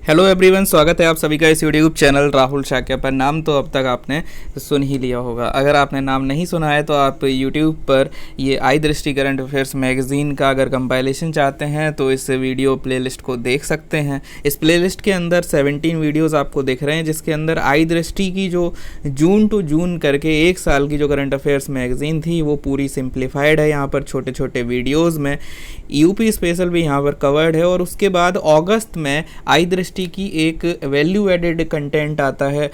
Hello everyone, स्वागत है आप सभी का इस यूट्यूब चैनल राहुल शाक्य पर। नाम तो अब तक आपने सुन ही लिया होगा। अगर आपने नाम नहीं सुना है तो आप यूट्यूब पर ये आई दृष्टि करंट अफेयर्स मैगज़ीन का अगर कंपाइलेशन चाहते हैं तो इस वीडियो प्लेलिस्ट को देख सकते हैं। इस प्लेलिस्ट के अंदर 17 वीडियोज़ आपको दिख रहे हैं, जिसके अंदर आई दृष्टि की जो जून टू जून करके एक साल की जो करंट अफेयर्स मैगज़ीन थी वो पूरी सिंप्लीफाइड है। यहाँ पर छोटे छोटे वीडियोज़ में यूपी स्पेशल भी यहाँ पर कवर्ड है। और उसके बाद अगस्त में आई दृष्टि की एक वैल्यू एडेड कंटेंट आता है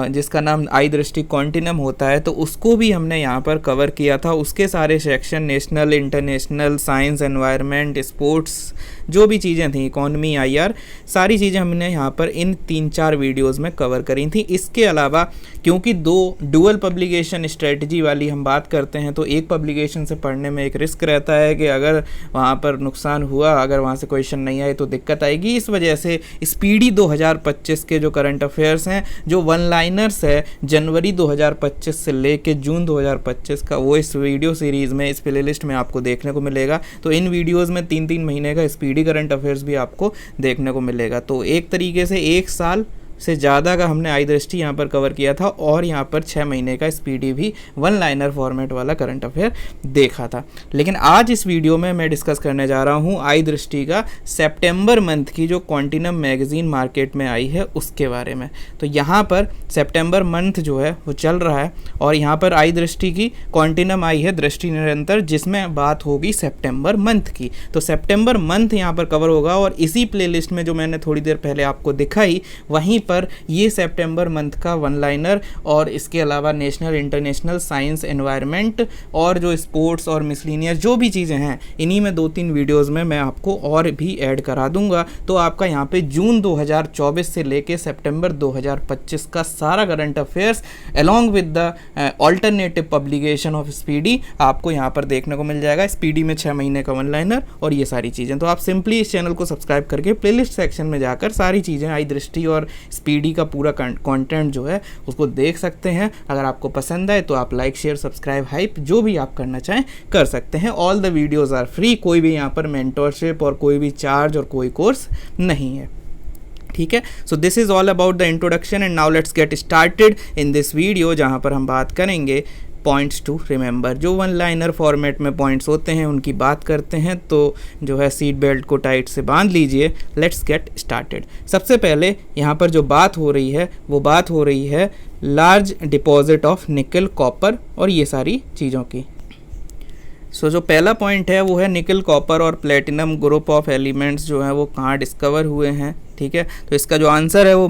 जिसका नाम आई दृष्टि कॉन्टिनम होता है, तो उसको भी हमने यहाँ पर कवर किया था। उसके सारे section national, international, science, environment, sports, जो भी चीज़ें थी, इकोनॉमी, आईआर, सारी चीज़ें हमने यहाँ पर इन 3-4 वीडियोज़ में कवर करी थी। इसके अलावा क्योंकि दो डुअल पब्लिकेशन स्ट्रेटजी वाली हम बात करते हैं तो एक पब्लिकेशन से पढ़ने में एक रिस्क रहता है कि अगर वहाँ पर नुकसान हुआ, अगर वहाँ से क्वेश्चन नहीं आए तो दिक्कत आएगी। इस वजह से स्पीडी 2025 के जो करंट अफेयर्स हैं, जो वन लाइनर्स है जनवरी 2025 से लेके जून 2025 का, वो इस वीडियो सीरीज़ में, इस प्लेलिस्ट में आपको देखने को मिलेगा। तो इन वीडियोज़ में 3-3 महीने का स्पीडी करंट अफेयर्स भी आपको देखने को मिलेगा। तो एक तरीके से एक साल से ज़्यादा का हमने आई दृष्टि यहाँ पर कवर किया था और यहाँ पर 6 महीने का स्पीडी भी वन लाइनर फॉर्मेट वाला करंट अफेयर देखा था। लेकिन आज इस वीडियो में मैं डिस्कस करने जा रहा हूँ आई दृष्टि का सितंबर मंथ की जो कॉन्टिनम मैगज़ीन मार्केट में आई है उसके बारे में। तो यहाँ पर सितंबर मंथ जो है वो चल रहा है और यहाँ पर आई दृष्टि की कॉन्टिनम आई है दृष्टि निरंतर, जिसमें बात होगी सितंबर मंथ की। तो सितंबर मंथ यहाँ पर कवर होगा और इसी प्लेलिस्ट में जो मैंने थोड़ी देर पहले आपको दिखाई, वहीं पर ये सितंबर मंथ का वन लाइनर और इसके अलावा नेशनल, इंटरनेशनल, साइंस, एनवायरनमेंट और जो स्पोर्ट्स और मिसलिनियस जो भी चीज़ें हैं, इन्हीं में 2-3 वीडियोज़ में मैं आपको और भी ऐड करा दूंगा। तो आपका यहाँ पे जून 2024 से लेके सितंबर 2025 का सारा current affairs along with the alternative publication of speedy आपको यहाँ पर देखने को मिल जाएगा। स्पीडी में 6 महीने का वन लाइनर और ये सारी चीज़ें। तो आप सिंपली इस चैनल को सब्सक्राइब करके प्लेलिस्ट सेक्शन में जाकर सारी चीज़ें आई दृष्टि और स्पीडी का पूरा कंटेंट जो है उसको देख सकते हैं। अगर आपको पसंद आए तो आप लाइक, शेयर, सब्सक्राइब, हाइप जो भी आप करना चाहें कर सकते हैं। All the videos are free. कोई भी यहाँ पर मेंटरशिप और कोई भी चार्ज और कोई कोर्स नहीं है। ठीक है, so this is all about the introduction and now let's get started in this video, जहाँ पर हम बात करेंगे पॉइंट्स टू रिमेंबर। जो वन लाइनर फॉर्मेट में पॉइंट्स होते हैं उनकी बात करते हैं। तो जो है सीट बेल्ट को टाइट से बांध लीजिए। Let's get started. सबसे पहले यहाँ पर जो बात हो रही है वो बात हो रही है लार्ज डिपॉजिट ऑफ निकल, कॉपर और ये सारी चीज़ों की। सो जो पहला पॉइंट है वो है निकल, कॉपर और प्लेटिनम ग्रुप ऑफ एलिमेंट्स जो हैं वो कहाँ डिस्कवर हुए हैं। ठीक है, तो इसका जो आंसर है वो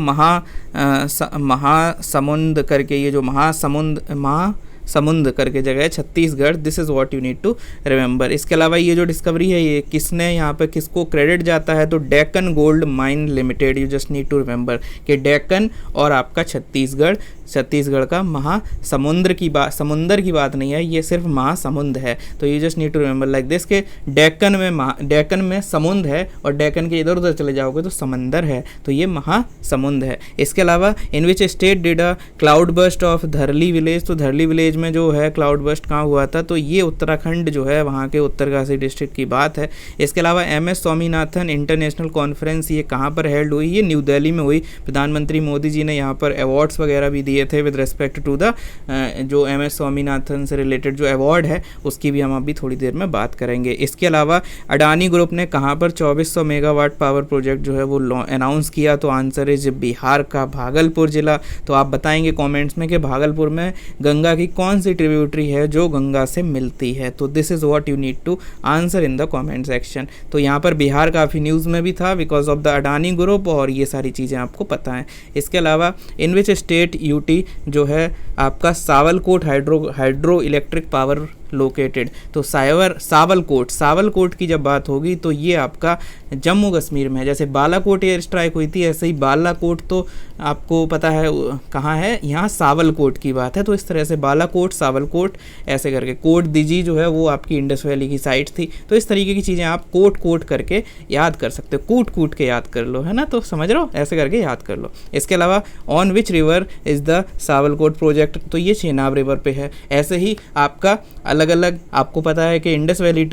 महासमुंद करके, ये जो महासमुंद करके जगह है, Chhattisgarh. This is what you need to remember. इसके अलावा ये जो डिस्कवरी है ये किसने, यहाँ पे किसको क्रेडिट जाता है, तो Deccan gold mine limited. You just need to remember कि डेक्कन और आपका छत्तीसगढ़ का महासमुंदर की बात नहीं है, ये सिर्फ महासमुंद है। तो you just need to remember like this के डेक्कन में समुंद है और डेक्कन के इधर उधर चले जाओगे तो समंदर है, तो ये महासमुंद है। इसके अलावा in which state did a cloudburst of Dharali village. तो धरली विलेज में जो है क्लाउड बस्ट कहाँ हुआ था, तो ये उत्तराखंड जो है वहाँ के उत्तरकाशी डिस्ट्रिक्ट की बात है। इसके अलावा MS स्वामीनाथन इंटरनेशनल कॉन्फ्रेंस ये कहाँ पर हेल्ड हुई, ये न्यू दिल्ली में हुई। प्रधानमंत्री मोदी जी ने यहाँ पर अवार्ड्स वगैरह भी दिए थे विद रेस्पेक्ट टू द जो MS स्वामीनाथन से रिलेटेड जो अवार्ड है उसकी भी हम अभी थोड़ी देर में बात करेंगे। इसके अलावा अडानी ग्रुप ने कहाँ पर 2400 मेगावाट पावर प्रोजेक्ट जो है वो अनाउंस किया, तो आंसर इज बिहार का भागलपुर जिला। तो आप बताएंगे कमेंट्स में कि भागलपुर में गंगा की कौन सी ट्रिब्यूटरी है जो गंगा से मिलती है। तो this is what you need to answer in the comment section. तो यहाँ पर बिहार काफ़ी न्यूज़ में भी था because of the Adani group और ये सारी चीज़ें आपको पता हैं। इसके अलावा इन विच स्टेट यूटी जो है आपका Sawalkot hydro electric power located. तो सावलकोट की जब बात होगी तो ये आपका जम्मू कश्मीर में है। जैसे बालाकोट एयर स्ट्राइक हुई थी, ऐसे ही बालाकोट तो आपको पता है कहाँ है, यहाँ सावलकोट की बात है। तो इस तरह से बालाकोट, सावलकोट ऐसे करके। कोट दिजी जो है वो आपकी इंडस वैली की साइट थी। तो इस तरीके की चीज़ें आप कोट करके याद कर सकते हो, कूट के याद कर लो, है ना। तो समझ रहे हो, ऐसे करके याद कर लो। इसके अलावा on which river is the Sawalkot project, तो ये चेनाब रिवर पे है। ऐसे ही आपका अलग अलग आपको पता है कि Indus valley,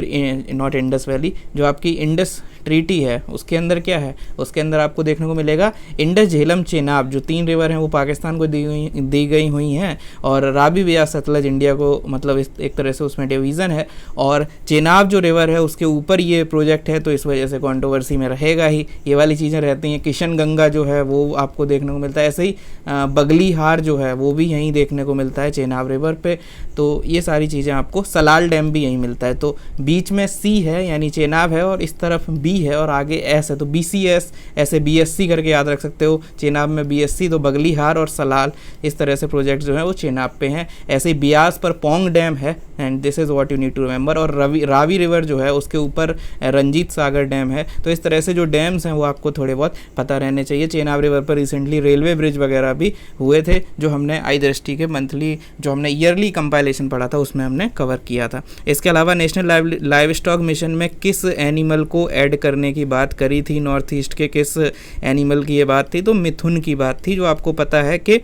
not Indus valley, जो आपकी इंडस ट्रीटी है उसके अंदर क्या है, उसके अंदर आपको देखने को मिलेगा इंडस, झेलम, चेनाब जो 3 रिवर हैं वो पाकिस्तान को दी गई हुई हैं, और रावी, ब्यास, सतलज इंडिया को, मतलब एक तरह से उसमें डिवीज़न है, और चेनाब जो रिवर है उसके ऊपर ये प्रोजेक्ट है, तो इस वजह से कंट्रोवर्सी में रहेगा ही, ये वाली चीज़ें रहती हैं। किशन गंगा जो है वो आपको देखने को मिलता है, ऐसे ही बगली हार जो है वो भी यहीं देखने को मिलता है चेनाब रिवर पे। तो ये सारी चीज़ें आपको, सलाल डैम भी यहीं मिलता है। तो बीच में सी है यानी चेनाब है, और इस तरफ बी है और आगे एस है, तो BCS, ऐसे BSC करके याद रख सकते हो। चेनाब में BSC, तो बगली हार और सलाल इस तरह से प्रोजेक्ट जो है वो चेनाब पे हैं। ऐसे ही ब्यास पर पोंग डैम है, and this is what you need to remember. और रावी रिवर जो है उसके ऊपर रंजीत सागर डैम है। तो इस तरह से जो डैम्स हैं वो आपको थोड़े बहुत पता रहने चाहिए। चेनाब रिवर पर रिसेंटली रेलवे ब्रिज वगैरह भी हुए थे, जो हमने आई दृष्टि के मंथली, जो हमने ईयरली कंपाइलेशन पढ़ा था उसमें हमने कवर किया था। इसके अलावा नेशनल लाइव स्टॉक मिशन में किस एनिमल को ऐड करने की बात करी थी, नॉर्थ ईस्ट के किस एनिमल की ये बात थी, तो मिथुन की बात थी, जो आपको पता है कि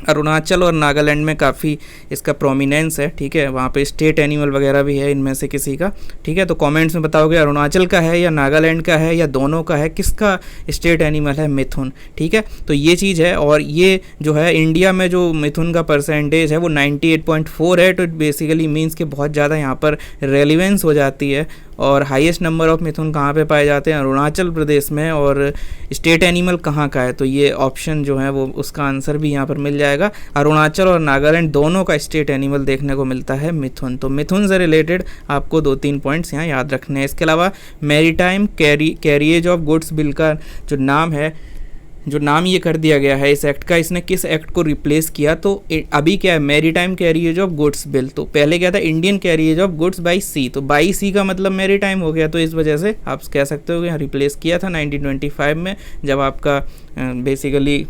अरुणाचल और नागालैंड में काफ़ी इसका प्रोमिनेंस है, ठीक है, वहाँ पे स्टेट एनिमल वगैरह भी है इनमें से किसी का, ठीक है। तो कमेंट्स में बताओगे अरुणाचल का है या नागालैंड का है या दोनों का है, किसका स्टेट एनिमल है मिथुन, ठीक है। तो ये चीज़ है, और ये जो है इंडिया में जो मिथुन का परसेंटेज है वो 98.4 है, तो इट बेसिकली मीन्स कि बहुत ज़्यादा यहाँ पर रेलिवेंस हो जाती है। और हाईएस्ट नंबर ऑफ मिथुन कहाँ पे पाए जाते हैं, अरुणाचल प्रदेश में। और स्टेट एनिमल कहाँ का है, तो ये ऑप्शन जो है वो उसका आंसर भी यहाँ पर मिल जाएगा। अरुणाचल और नागालैंड दोनों का स्टेट एनिमल देखने को मिलता है मिथुन। तो मिथुन से रिलेटेड आपको 2-3 पॉइंट्स यहाँ याद रखने हैं। इसके अलावा maritime carriage of goods bill का जो नाम है, जो नाम ये कर दिया गया है इस एक्ट का, इसने किस एक्ट को रिप्लेस किया, तो अभी क्या है, maritime carriage of goods bill. तो पहले क्या था, Indian carriage of goods by sea, तो बाई सी का मतलब मैरीटाइम हो गया, तो इस वजह से आप कह सकते हो कि यहाँ रिप्लेस किया था 1925 में, जब आपका बेसिकली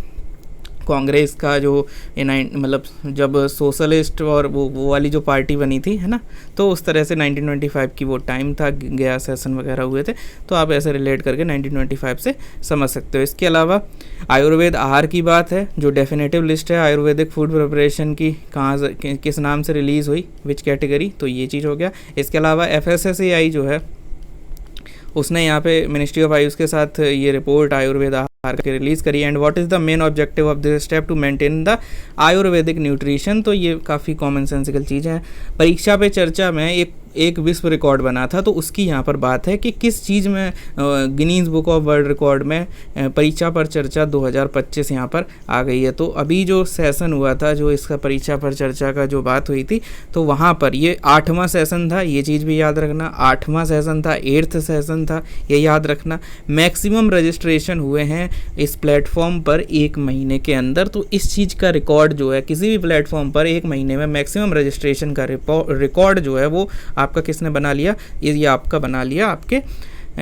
कांग्रेस का जो मतलब जब सोशलिस्ट और वो वाली जो पार्टी बनी थी, है ना, तो उस तरह से 1925 की वो टाइम था, गया सेशन वगैरह हुए थे, तो आप ऐसे रिलेट करके 1925 से समझ सकते हो। इसके अलावा आयुर्वेद आहार की बात है, जो डेफिनेटिव लिस्ट है आयुर्वेदिक फूड प्रिपरेशन की, कहाँ से किस नाम से रिलीज़ हुई, विच कैटेगरी, तो ये चीज़ हो गया। इसके अलावा FSSAI जो है उसने यहाँ पे मिनिस्ट्री ऑफ आयुष के साथ ये रिपोर्ट आयुर्वेद आहार के रिलीज़ करी। And what is the main objective of this step to maintain the Ayurvedic nutrition, तो ये काफ़ी कॉमन सेंसिकल चीज़ है। परीक्षा पे चर्चा में एक विश्व रिकॉर्ड बना था, तो उसकी यहाँ पर बात है कि किस चीज़ में Guinness book of world record में परीक्षा पर चर्चा 2025 यहाँ पर आ गई है। तो अभी जो सेशन हुआ था, जो इसका परीक्षा पर चर्चा का जो बात हुई थी, तो वहाँ पर ये 8वां सेशन था, ये चीज़ भी याद रखना, 8वां सेशन था, 8th सेशन था, ये याद रखना। मैक्सिमम रजिस्ट्रेशन हुए हैं इस प्लेटफॉर्म पर 1 महीने के अंदर, तो इस चीज़ का रिकॉर्ड जो है किसी भी प्लेटफॉर्म पर 1 महीने में मैक्सिमम रजिस्ट्रेशन का रिकॉर्ड जो है वो आपका किसने बना लिया, ये आपका बना लिया आपके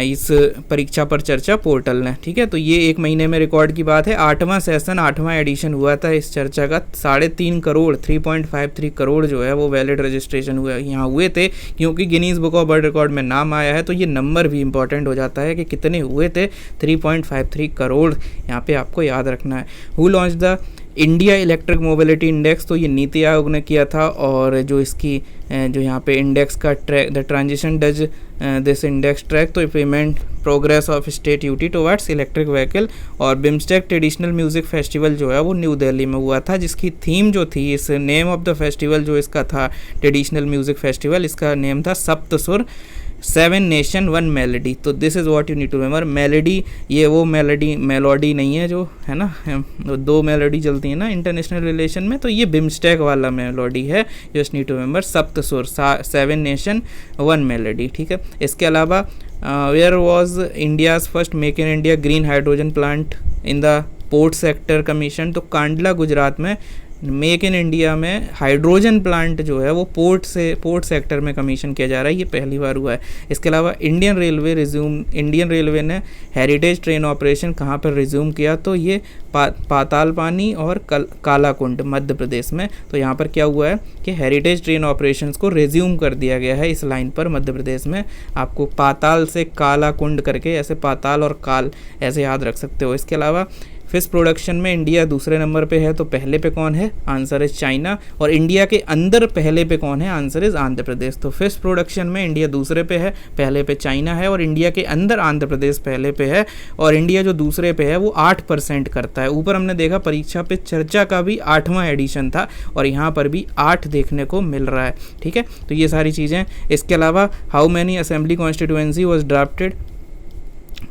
इस परीक्षा पर चर्चा पोर्टल ने, ठीक है। तो ये 1 महीने में रिकॉर्ड की बात है। 8वां सेशन, 8वां एडिशन हुआ था इस चर्चा का, 3.5 करोड़ 3.53 करोड़ जो है वो वैलिड रजिस्ट्रेशन हुए यहाँ हुए थे। क्योंकि Guinness book of world record में नाम आया है, तो ये नंबर भी इंपॉर्टेंट हो जाता है कि कितने हुए थे, 3.53 करोड़ यहाँ पे आपको याद रखना है। Who launch the India electric mobility index, तो ये नीति आयोग ने किया था। और जो इसकी जो यहाँ पे इंडेक्स का track, the transition does this index track to implement progress of state UT towards electric vehicle. और बिम्स्टेक ट्रेडिशनल म्यूज़िक फेस्टिवल जो है वो न्यू दिल्ली में हुआ था, जिसकी थीम जो थी, इस नेम ऑफ द फेस्टिवल जो इसका था, ट्रेडिशनल म्यूज़िक फेस्टिवल, इसका नेम था सप्तसुर 7 नेशन 1 मेलोडी। तो this is what you need to remember. Melody, ये वो मेलोडी नहीं है जो है ना, 2 मेलोडी चलती है ना इंटरनेशनल रिलेशन में, तो ये बिम्स्टेक वाला मेलोडी है, just need to remember Saptasur 7 nation 1 melody, ठीक है। इसके अलावा where was India's first make in India green hydrogen plant in the port sector commission, तो कांडला गुजरात में मेक इन इंडिया में हाइड्रोजन प्लांट जो है वो पोर्ट सेक्टर में कमीशन किया जा रहा है, ये पहली बार हुआ है। इसके अलावा इंडियन रेलवे ने हेरिटेज ट्रेन ऑपरेशन कहाँ पर रिज्यूम किया, तो ये पातालपानी और कालाकुंड मध्य प्रदेश में। तो यहाँ पर क्या हुआ है कि हेरिटेज ट्रेन ऑपरेशंस को रिज्यूम कर दिया गया है इस लाइन पर मध्य प्रदेश में। आपको पाताल से कालाकुंड करके ऐसे पाताल और काल ऐसे याद रख सकते हो। इसके अलावा फिश प्रोडक्शन में इंडिया दूसरे नंबर पे है, तो पहले पे कौन है? Answer is China. और इंडिया के अंदर पहले पे कौन है? Answer is Andhra Pradesh. तो फिश प्रोडक्शन में इंडिया दूसरे पे है, पहले पे चाइना है, और इंडिया के अंदर आंध्र प्रदेश पहले पे है, और इंडिया जो दूसरे पे है वो 8% करता है। ऊपर हमने देखा परीक्षा पे चर्चा का भी 8वां एडिशन था, और यहाँ पर भी 8 देखने को मिल रहा है। ठीक है, तो ये सारी चीज़ें। इसके अलावा how many assembly constituency was drafted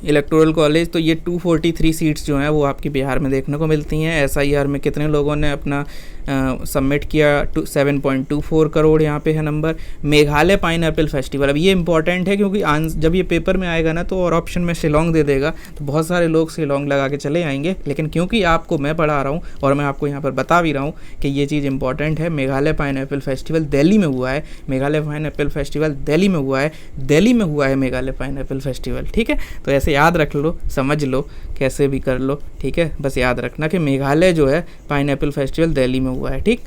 electoral college, तो ये 243 सीट्स जो हैं वो आपकी बिहार में देखने को मिलती हैं। एसआईआर में कितने लोगों ने अपना सबमिट किया? 7.24 करोड़ यहाँ पे है नंबर। मेघालय पाइनएप्पल फेस्टिवल, अब ये इंपॉर्टेंट है क्योंकि जब ये पेपर में आएगा ना तो और ऑप्शन में शिलोंग दे देगा, तो बहुत सारे लोग शिलोंग लगा के चले आएंगे, लेकिन क्योंकि आपको मैं पढ़ा रहा हूँ और मैं आपको यहाँ पर बता भी रहा हूँ कि ये चीज़ इंपॉर्टेंट है। मेघालय पाइनएप्पल फेस्टिवल दिल्ली में हुआ है, मेघालय पाइनएप्पल फेस्टिवल दिल्ली में हुआ है, दिल्ली में हुआ है मेघालय पाइनएप्पल फेस्टिवल। ठीक है, तो ऐसे याद रख लो, समझ लो, कैसे भी कर लो। ठीक है, बस याद रखना कि मेघालय जो है पाइनएप्पल फेस्टिवल दिल्ली में हुआ है। ठीक,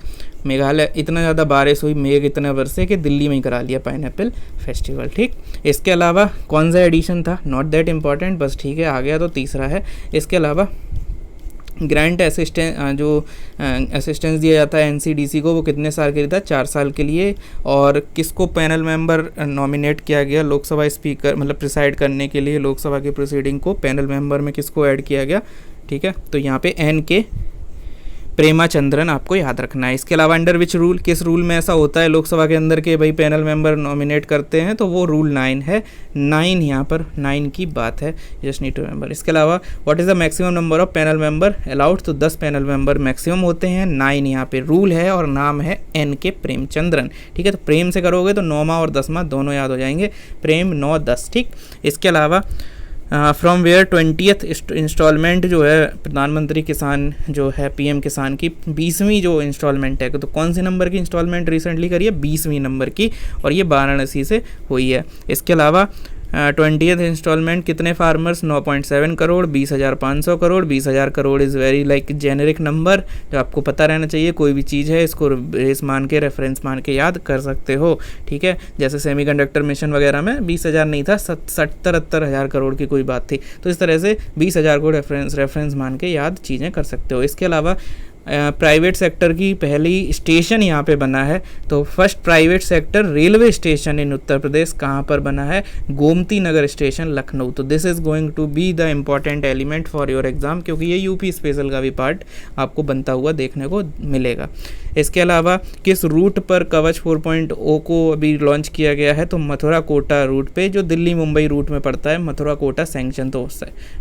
मेघालय इतना ज़्यादा बारिश हुई, मेघ इतना बरसे कि दिल्ली में ही करा लिया पाइनएप्पल फेस्टिवल। ठीक, इसके अलावा कौन सा एडिशन था? नॉट दैट इम्पॉर्टेंट, बस ठीक है, आ गया तो तीसरा है। इसके अलावा ग्रांट असिस्टेंस दिया जाता है एनसीडीसी को, वो कितने साल के लिए था? 4 साल के लिए। और किसको पैनल मेंबर नॉमिनेट किया गया लोकसभा स्पीकर, मतलब प्रिसाइड करने के लिए लोकसभा की प्रोसीडिंग को? पैनल मेंबर में किसको ऐड किया गया? ठीक है, तो यहाँ पे NK प्रेमाचंद्रन आपको याद रखना है। इसके अलावा अंडर विच रूल, किस रूल में ऐसा होता है लोकसभा के अंदर के भाई पैनल मेंबर नॉमिनेट करते हैं? तो वो रूल 9 है। 9 यहाँ पर 9 की बात है, जस्ट नीड टू रिमेंबर। इसके अलावा what is the maximum number of panel member allowed? तो 10 पैनल मेंबर मैक्सिमम होते हैं। 9 यहाँ पे रूल है, और नाम है NK प्रेमचंद्रन। ठीक है, तो प्रेम से करोगे तो 9वां और 10वां दोनों याद हो जाएंगे, प्रेम 9 10। ठीक, इसके अलावा फ्रॉम वेयर 20th इंस्टॉलमेंट जो है प्रधानमंत्री किसान जो है PM किसान की 20वीं जो इंस्टॉलमेंट है, तो कौन सी नंबर की इंस्टॉलमेंट रिसेंटली करी है? 20वीं नंबर की, और ये वाराणसी से हुई है। इसके अलावा 20th इंस्टॉलमेंट कितने farmers? 9.7 crore, 20,500 crore. 20,000 crore is very like generic number, जो आपको पता रहना चाहिए। कोई भी चीज़ है इसको बेस मान के, रेफरेंस मान के याद कर सकते हो। ठीक है, जैसे सेमीकंडक्टर मिशन वगैरह में 20,000 नहीं था, 70-72 करोड़ की कोई बात थी, तो इस तरह से 20,000 को रेफरेंस मान के याद चीज़ें कर सकते हो। इसके अलावा प्राइवेट सेक्टर की पहली स्टेशन यहाँ पे बना है, तो first private sector railway station in Uttar Pradesh कहाँ पर बना है? गोमती नगर स्टेशन, लखनऊ। तो this is going to be the important element for your exam, क्योंकि ये यूपी स्पेशल का भी पार्ट आपको बनता हुआ देखने को मिलेगा। इसके अलावा किस रूट पर कवच 4.0 को अभी लॉन्च किया गया है? तो मथुरा कोटा रूट पे, जो दिल्ली मुंबई रूट में पड़ता है, मथुरा कोटा सेक्शन, तो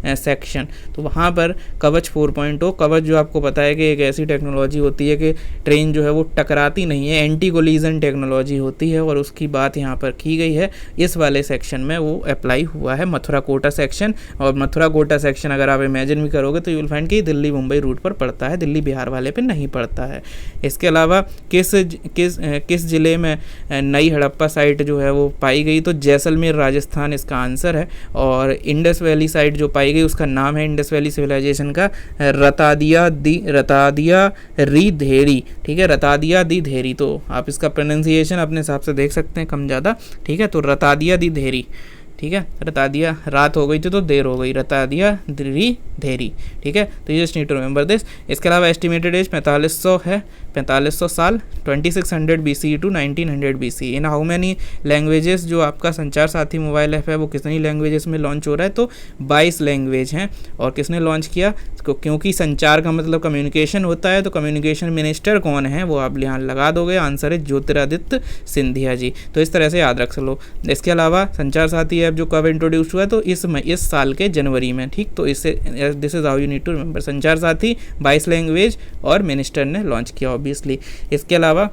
सेक्शन, तो वहाँ पर कवच 4.0। कवच जो आपको पता है कि एक ऐसी टेक्नोलॉजी होती है कि ट्रेन जो है वो टकराती नहीं है, एंटी कोलिजन टेक्नोलॉजी होती है, और उसकी बात यहाँ पर की गई है। इस वाले सेक्शन में वो अप्लाई हुआ है, मथुरा कोटा सेक्शन। और मथुरा कोटा सेक्शन अगर आप इमेजिन भी करोगे तो यू विल फाइंड कि दिल्ली मुंबई रूट पर पड़ता है, दिल्ली बिहार वाले पे नहीं पड़ता है। इसके अलावा किस ज़िले में नई हड़प्पा साइट जो है वो पाई गई? तो जैसलमेर राजस्थान इसका आंसर है। और इंडस वैली साइट जो पाई गई उसका नाम है इंडस वैली सिविलाइजेशन का रतादिया री धेरी। ठीक है, रतादिया दी धेरी, तो आप इसका प्रोनाउंसिएशन अपने हिसाब से देख सकते हैं कम ज़्यादा। ठीक है, तो रतादिया दी धेरी। ठीक है, रतादिया, रात हो गई थी तो देर हो गई, रतादिया री धेरी। ठीक है, तो ये just need to remember this. इसके अलावा एस्टिमेटेड एज 4500 है, 4500 साल, 2600 BC to 1900 BC। In how many languages जो आपका संचार साथी मोबाइल ऐप है वो कितनी लैंग्वेजेस में लॉन्च हो रहा है? तो 22 लैंग्वेज हैं। और किसने लॉन्च किया? क्योंकि संचार का मतलब कम्युनिकेशन होता है, तो कम्युनिकेशन मिनिस्टर कौन है वो आप यहाँ लगा दोगे, आंसर है ज्योतिरादित्य सिंधिया जी। तो इस तरह से याद रख लो। इसके अलावा संचार साथी ऐप जो कब इंट्रोड्यूस हुआ है? तो इस साल के जनवरी में। ठीक, तो इससे this is how you need to remember. Sanchar Saathi 22 language और मिनिस्टर ने लॉन्च किया ऑब्वियसली। इसके अलावा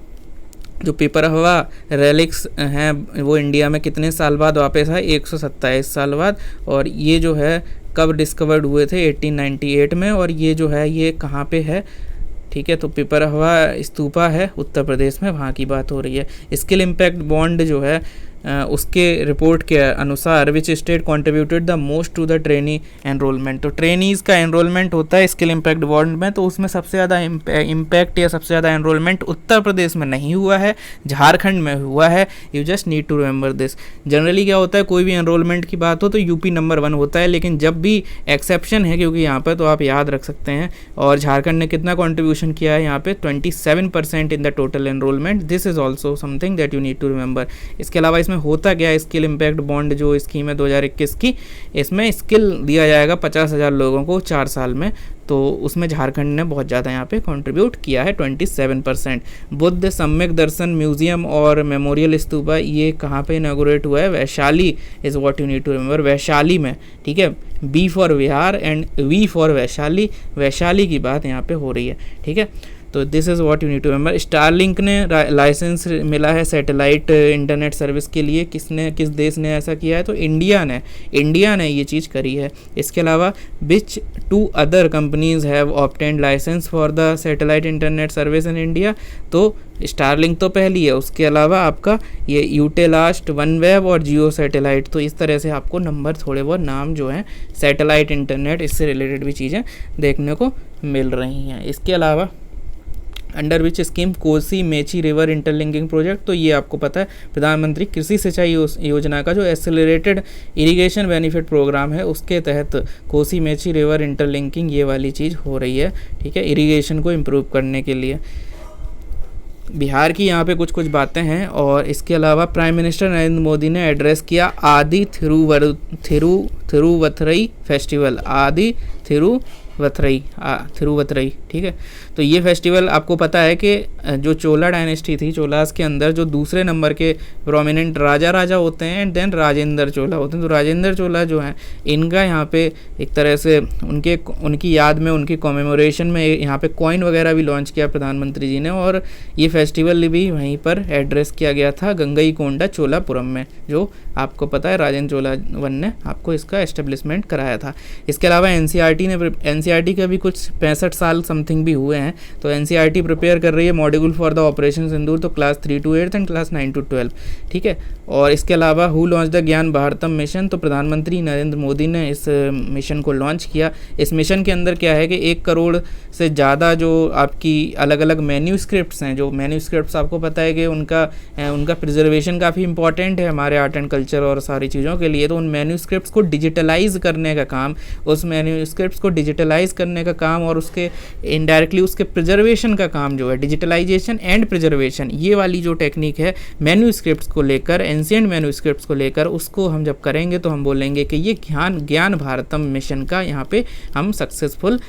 जो पेपर हवा रेलिक्स हैं वो इंडिया में कितने साल बाद वापस आए? 127 साल बाद। और ये जो है कब डिस्कवर्ड हुए थे? 1898 में। और ये जो है ये कहाँ पे है? ठीक है, तो पेपर हवा स्तूपा है उत्तर प्रदेश में, वहाँ की बात हो रही है। स्किल इम्पैक्ट बॉन्ड जो है उसके रिपोर्ट के अनुसार which state contributed the most to the trainee enrollment. तो ट्रेनीज़ का एनरोलमेंट होता है स्किल इम्पैक्ट बॉन्ड में, तो उसमें सबसे ज़्यादा इम्पैक्ट या सबसे ज़्यादा एनरोलमेंट उत्तर प्रदेश में नहीं हुआ है, झारखंड में हुआ है। You just need to remember this. Generally क्या होता है, कोई भी एनरोलमेंट की बात हो तो यूपी नंबर 1 होता है, लेकिन जब भी एक्सेप्शन है क्योंकि यहाँ पर, तो आप याद रख सकते हैं। और झारखंड ने कितना कॉन्ट्रीब्यूशन किया है यहाँ पे, 27% in the total enrollment. This is also something that you need to remember. इसके अलावा इसमें होता क्या है, स्किल इम्पैक्ट बॉन्ड जो स्कीम है 2021 की, इसमें स्किल दिया जाएगा 50,000 लोगों को 4 साल में, तो उसमें झारखंड ने बहुत ज़्यादा यहाँ पे कंट्रीब्यूट किया है 27%। बुद्ध सम्यक दर्शन म्यूजियम और मेमोरियल स्तूपा, ये कहाँ पे इनॉग्रेट हुआ है, Vaishali is what you need to remember, Vaishali में, ठीक है। B for Bihar and V for Vaishali, Vaishali की बात यहाँ पे हो रही है, ठीक है। तो this is what you need to remember. Starlink ने लाइसेंस मिला है सैटेलाइट इंटरनेट सर्विस के लिए, किस देश ने ऐसा किया है, तो इंडिया ने ये चीज़ करी है। इसके अलावा which 2 other companies have obtained license for the satellite internet service in India, तो स्टारलिंक तो पहली है, उसके अलावा आपका ये यूटेलास्ट, वनवेब और जियो सैटेलाइट। तो इस तरह से आपको नंबर थोड़े बहुत नाम जो हैं सैटेलाइट इंटरनेट, इससे रिलेटेड भी चीज़ें देखने को मिल रही हैं। इसके अलावा under which scheme, Kosi Mechi river interlinking project, तो ये आपको पता है प्रधानमंत्री कृषि सिंचाई योजना का जो एक्सेलरेटेड इरिगेशन बेनिफिट प्रोग्राम है, उसके तहत कोसी मेची रिवर इंटरलिंकिंग ये वाली चीज़ हो रही है, ठीक है, इरिगेशन को इम्प्रूव करने के लिए। बिहार की यहाँ पे कुछ बातें हैं। और इसके अलावा प्राइम मिनिस्टर नरेंद्र मोदी ने एड्रेस किया आदि थिरुवथरई फेस्टिवल, आदि थिरुवथरई, ठीक है। तो ये फेस्टिवल आपको पता है कि जो चोला डायनेस्टी थी, चोलास के अंदर जो दूसरे नंबर के प्रोमिनेंट राजा होते हैं एंड देन राजेंद्र चोला होते हैं। तो राजेंद्र चोला जो हैं, इनका यहाँ पे एक तरह से उनकी याद में, उनकी कॉमेमोरेशन में यहाँ पे कॉइन वगैरह भी लॉन्च किया प्रधानमंत्री जी ने, और ये फेस्टिवल भी वहीं पर एड्रेस किया गया था गंगईकोंडा चोलापुरम में, जो आपको पता है राजेंद्र चोला 1 ने आपको इसका एस्टेब्लिशमेंट कराया था। इसके अलावा एनसीईआरटी का भी कुछ 65 साल समथिंग भी हुए हैं, तो एनसीईआरटी प्रिपेयर कर रही है मॉड्यूल फॉर द ऑपरेशन सिंदूर, तो class 3 to 8 and class 9 to 12, ठीक है। और इसके अलावा हु लॉन्च द ज्ञान भारतम मिशन, तो प्रधानमंत्री नरेंद्र मोदी ने इस मिशन को लॉन्च किया। इस मिशन के अंदर क्या है कि 1 करोड़ से ज़्यादा जो आपकी अलग अलग मैन्यूस्क्रिप्ट्स हैं, जो मैन्यूस्क्रिप्ट्स आपको पता है कि उनका प्रिजर्वेशन काफ़ी इंपॉर्टेंट है हमारे आर्ट एंड कल्चर और सारी चीज़ों के लिए, तो उन मैन्यूस्क्रिप्ट्स को डिजिटलाइज करने का काम, उस मैन्यूस्क्रिप्ट्स को डिजिटलाइज करने का काम और उसके इनडायरेक्टली उसके प्रिजर्वेशन का काम जो है, डिजिटलाइजेशन एंड प्रिजर्वेशन, ये वाली जो टेक्निक है मैन्यूस्क्रिप्ट्स को लेकर, एंशिएंट मैन्यूस्क्रिप्ट्स को लेकर, उसको हम जब करेंगे तो हम बोलेंगे कि ये ज्ञान भारतम मिशन का यहाँ पे हम सक्सेसफुल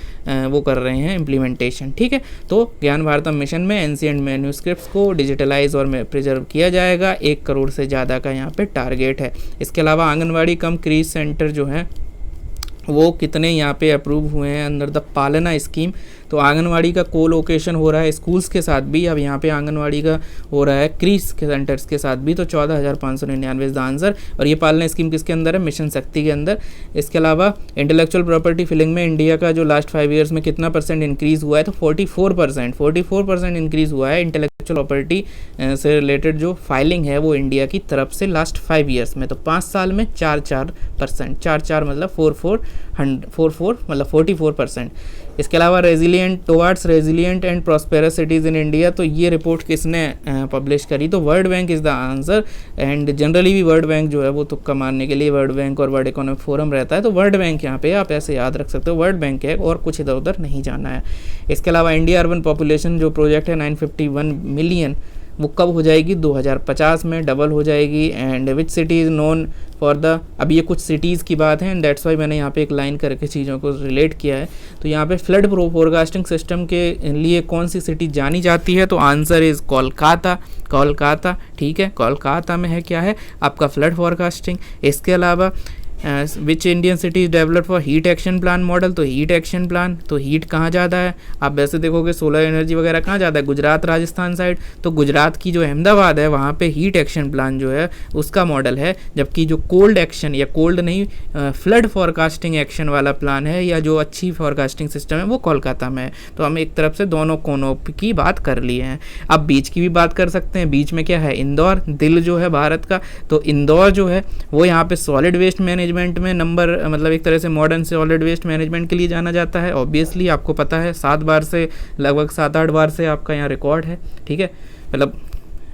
वो कर रहे हैं इम्प्लीमेंटेशन, ठीक है। तो ज्ञान भारतम मिशन में एंशिएंट मैन्यूस्क्रिप्ट्स को डिजिटलाइज और प्रिजर्व किया जाएगा, 1 करोड़ से ज़्यादा का यहाँ पे टारगेट है। इसके अलावा आंगनवाड़ी कम क्रीज सेंटर जो है वो कितने यहाँ पे अप्रूव हुए हैं अंडर द पालना स्कीम, तो आंगनवाड़ी का को लोकेशन हो रहा है स्कूल्स के साथ भी, अब यहाँ पे आंगनवाड़ी का हो रहा है क्रीज सेंटर्स के साथ भी, तो 14,599 इज द आंसर। और ये पालना स्कीम किसके अंदर है, मिशन शक्ति के अंदर। इसके अलावा इंटेलेक्चुअल प्रॉपर्टी फिलिंग में इंडिया का जो लास्ट 5 ईयर्स में कितना % इंक्रीज़ हुआ है, तो 44% इंक्रीज़ हुआ है इंटेलेक्चुअल प्रॉपर्टी से रिलेटेड जो फाइलिंग है वो इंडिया की तरफ से लास्ट 5 ईयर्स में। तो 5 साल में 4% 4 मतलब 44 मतलब 44%। इसके अलावा towards resilient and prosperous cities in India, तो ये रिपोर्ट किसने पब्लिश करी, तो world bank is the answer. And generally भी वर्ल्ड बैंक जो है वो तुक्का मारने के लिए वर्ल्ड बैंक और वर्ल्ड इकोनॉमिक फोरम रहता है, तो वर्ल्ड बैंक यहाँ पे आप ऐसे याद रख सकते हो, वर्ल्ड बैंक है और कुछ इधर उधर नहीं जाना है। इसके अलावा इंडिया अर्बन पॉपुलेशन जो प्रोजेक्ट है 951 मिलियन, वो कब हो जाएगी, 2050 में डबल हो जाएगी। And which city is known for the, अब ये कुछ सिटीज़ की बात है एंड दैट्स वाई मैंने यहाँ पे एक लाइन करके चीज़ों को रिलेट किया है। तो यहाँ पे फ्लड फोरकास्टिंग सिस्टम के लिए कौन सी सिटी जानी जाती है, तो आंसर इज़ कोलकाता, ठीक है। कोलकाता में है क्या है आपका फ्लड फोरकास्टिंग। इसके अलावा which Indian cities develop for heat action plan model, तो हीट एक्शन प्लान, तो हीट कहाँ ज़्यादा है, आप वैसे देखोगे सोलर एनर्जी वगैरह कहाँ ज़्यादा है, गुजरात राजस्थान साइड, तो गुजरात की जो अहमदाबाद है वहाँ पे हीट एक्शन प्लान जो है उसका मॉडल है, जबकि जो कोल्ड एक्शन या कोल्ड नहीं फ्लड फॉरकास्टिंग एक्शन वाला प्लान है या जो अच्छी फॉरकास्टिंग सिस्टम है वो कोलकाता में है। तो हम एक तरफ से दोनों कोनों की बात कर लिए हैं। अब बीच की भी बात कर सकते हैं, बीच में क्या है, इंदौर, दिल जो है भारत का, तो इंदौर जो है वो यहाँ पे सॉलिड वेस्ट मैनेजमेंट में नंबर, मतलब एक तरह से मॉडर्न सॉलिड वेस्ट मैनेजमेंट के लिए जाना जाता है। ऑब्वियसली आपको पता है 7 बार से लगभग 7-8 बार से आपका यहाँ रिकॉर्ड है, ठीक है, मतलब